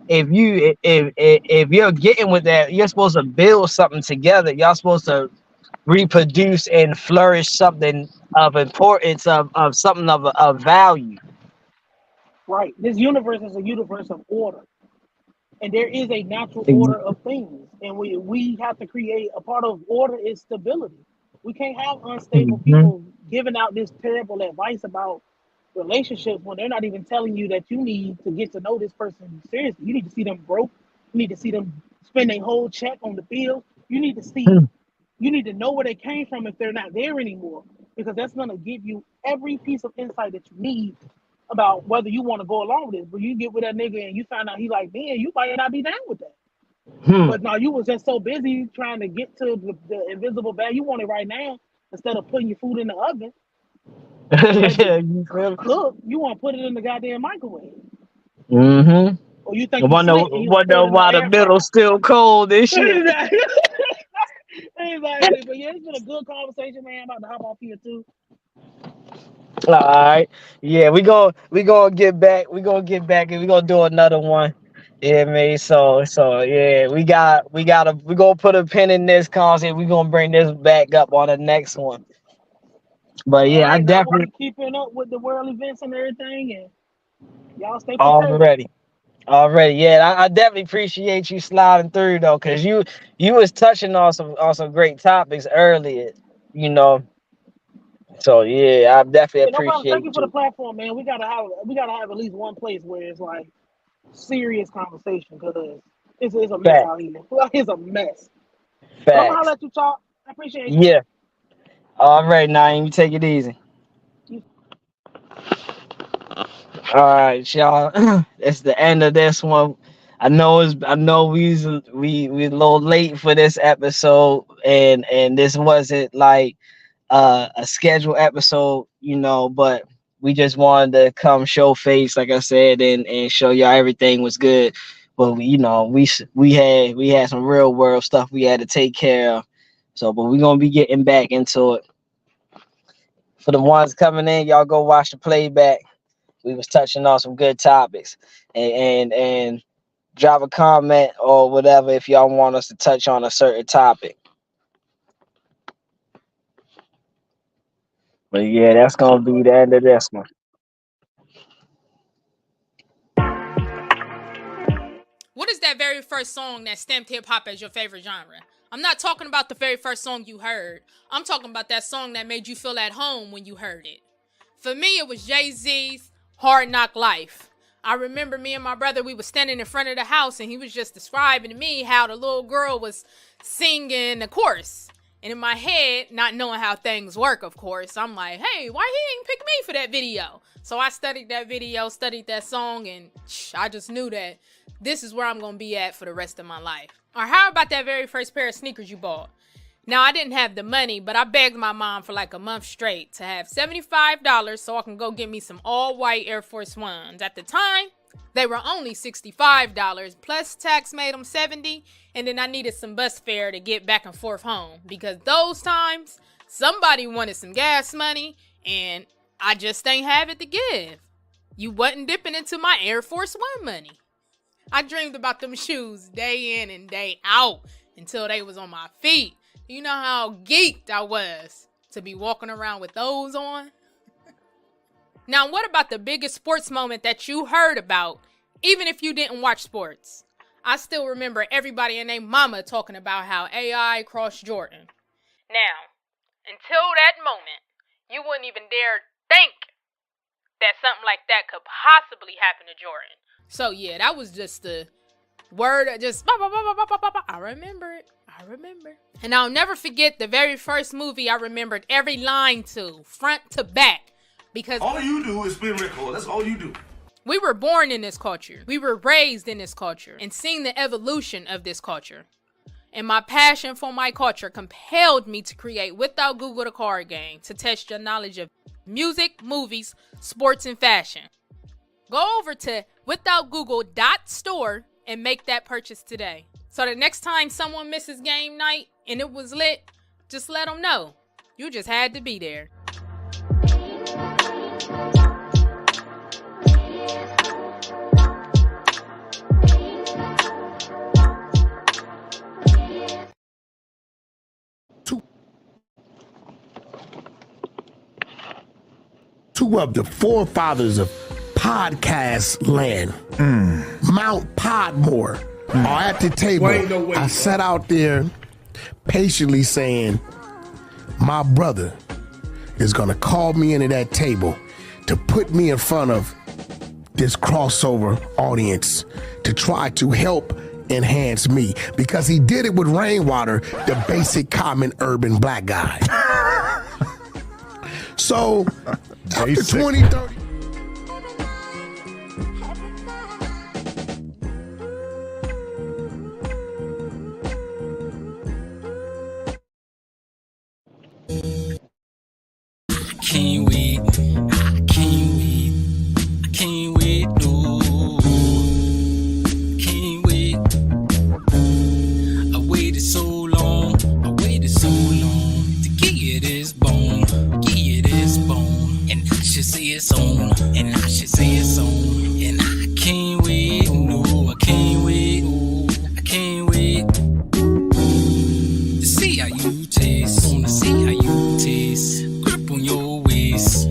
If you're getting with that, you're supposed to build something together. Y'all supposed to reproduce and flourish something of importance, of something of value. Right. This universe is a universe of order. And there is a natural order of things. And we have to create a part of order is stability. We can't have unstable Mhm. people giving out this terrible advice about relationships when they're not even telling you that you need to get to know this person seriously. You need to see them broke. You need to see them spend a whole check on the bill. You need to know where they came from if they're not there anymore, because that's gonna give you every piece of insight that you need about whether you want to go along with this. But you get with that nigga and you find out he like me, and you might not be down with that. Hmm. But now you was just so busy trying to get to the invisible bag you want it right now instead of putting your food in the oven and letting it You feel? cook. You want to put it in the goddamn microwave, Mm-hmm. or you think you Wonder slick and you want to put wonder it in the why the air fryer. middle's still cold and shit. Exactly. Exactly. But yeah, it's been a good conversation, man. I'm about to hop off here too. All right. Yeah, we gonna get back. We gonna get back and we gonna do another one. Yeah, man. So yeah, we gonna put a pin in this concept. We gonna bring this back up on the next one. But All yeah, I right, now I'm gonna definitely be keeping up with the world events and everything, and y'all stay prepared. already. Already, yeah, I definitely appreciate you sliding through though, cause you was touching on some great topics earlier, you know. So yeah, I definitely Yeah, no problem. Thank appreciate you for the you. platform, man. We gotta have at least one place where it's like serious conversation, because it's a mess Facts, out here. Well, it's a mess. But I'm gonna holler facts. at you, talk. I appreciate you. Yeah. All right, Naeem, you take it easy. You All right, y'all. That's the end of this one. I know we a little late for this episode, and this wasn't like a scheduled episode, you know, but we just wanted to come show face, like I said, and show y'all everything was good. But you know, we had some real world stuff we had to take care of. So, but we're gonna be getting back into it. For the ones coming in, y'all go watch the playback. We was touching on some good topics, and drop a comment or whatever if y'all want us to touch on a certain topic. But yeah, that's gonna be the end of this one. What is that very first song that stamped hip hop as your favorite genre? I'm not talking about the very first song you heard. I'm talking about that song that made you feel at home when you heard it. For me, it was Jay-Z's Hard Knock Life. I remember me and my brother, we were standing in front of the house and he was just describing to me how the little girl was singing the chorus. And in my head, not knowing how things work, of course, I'm like, hey, why he ain't pick me for that video? So I studied that video, studied that song, and I just knew that this is where I'm going to be at for the rest of my life. Or how about that very first pair of sneakers you bought? Now, I didn't have the money, but I begged my mom for like a month straight to have $75 so I can go get me some all-white Air Force Ones. At the time, they were only $65, plus tax made them $70, and then I needed some bus fare to get back and forth home, because those times, somebody wanted some gas money, and I just ain't have it to give. You wasn't dipping into my Air Force One money. I dreamed about them shoes day in and day out until they was on my feet. You know how geeked I was to be walking around with those on? Now, what about the biggest sports moment that you heard about, even if you didn't watch sports? I still remember everybody and their mama talking about how AI crossed Jordan. Now, until that moment, you wouldn't even dare think that something like that could possibly happen to Jordan. So yeah, that was just the word that just I remember it. I remember. And I'll never forget the very first movie I remembered every line to, front to back, because all you do is spin record. That's all you do. We were born in this culture. We were raised in this culture and seeing the evolution of this culture. And my passion for my culture compelled me to create Without Google the card game to test your knowledge of music, movies, sports, and fashion. Go over to withoutgoogle.store and make that purchase today. So the next time someone misses game night and it was lit, just let them know. You just had to be there. two of the forefathers of podcast land, Mount Podmore, are at the table. I sat out there patiently saying, my brother is going to call me into that table to put me in front of this crossover audience to try to help enhance me, because he did it with Rainwater, the basic common urban black guy. So after 2030. Can't wait, I can't wait, I can't wait, no, can't wait. I waited so long to give you this bone, and I should say it's on, and I can't wait, no, I can't wait, I can't wait to see how you taste, wanna see how you taste. Grip on your waist,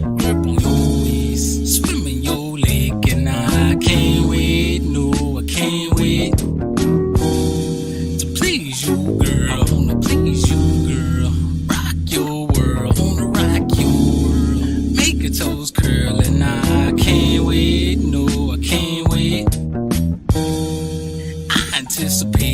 swim in your lake, and I can't wait, no, I can't wait to please you, girl. I wanna please you, girl. Rock your world, wanna rock your world. Make your toes curl, and I can't wait, no, I can't wait. I anticipate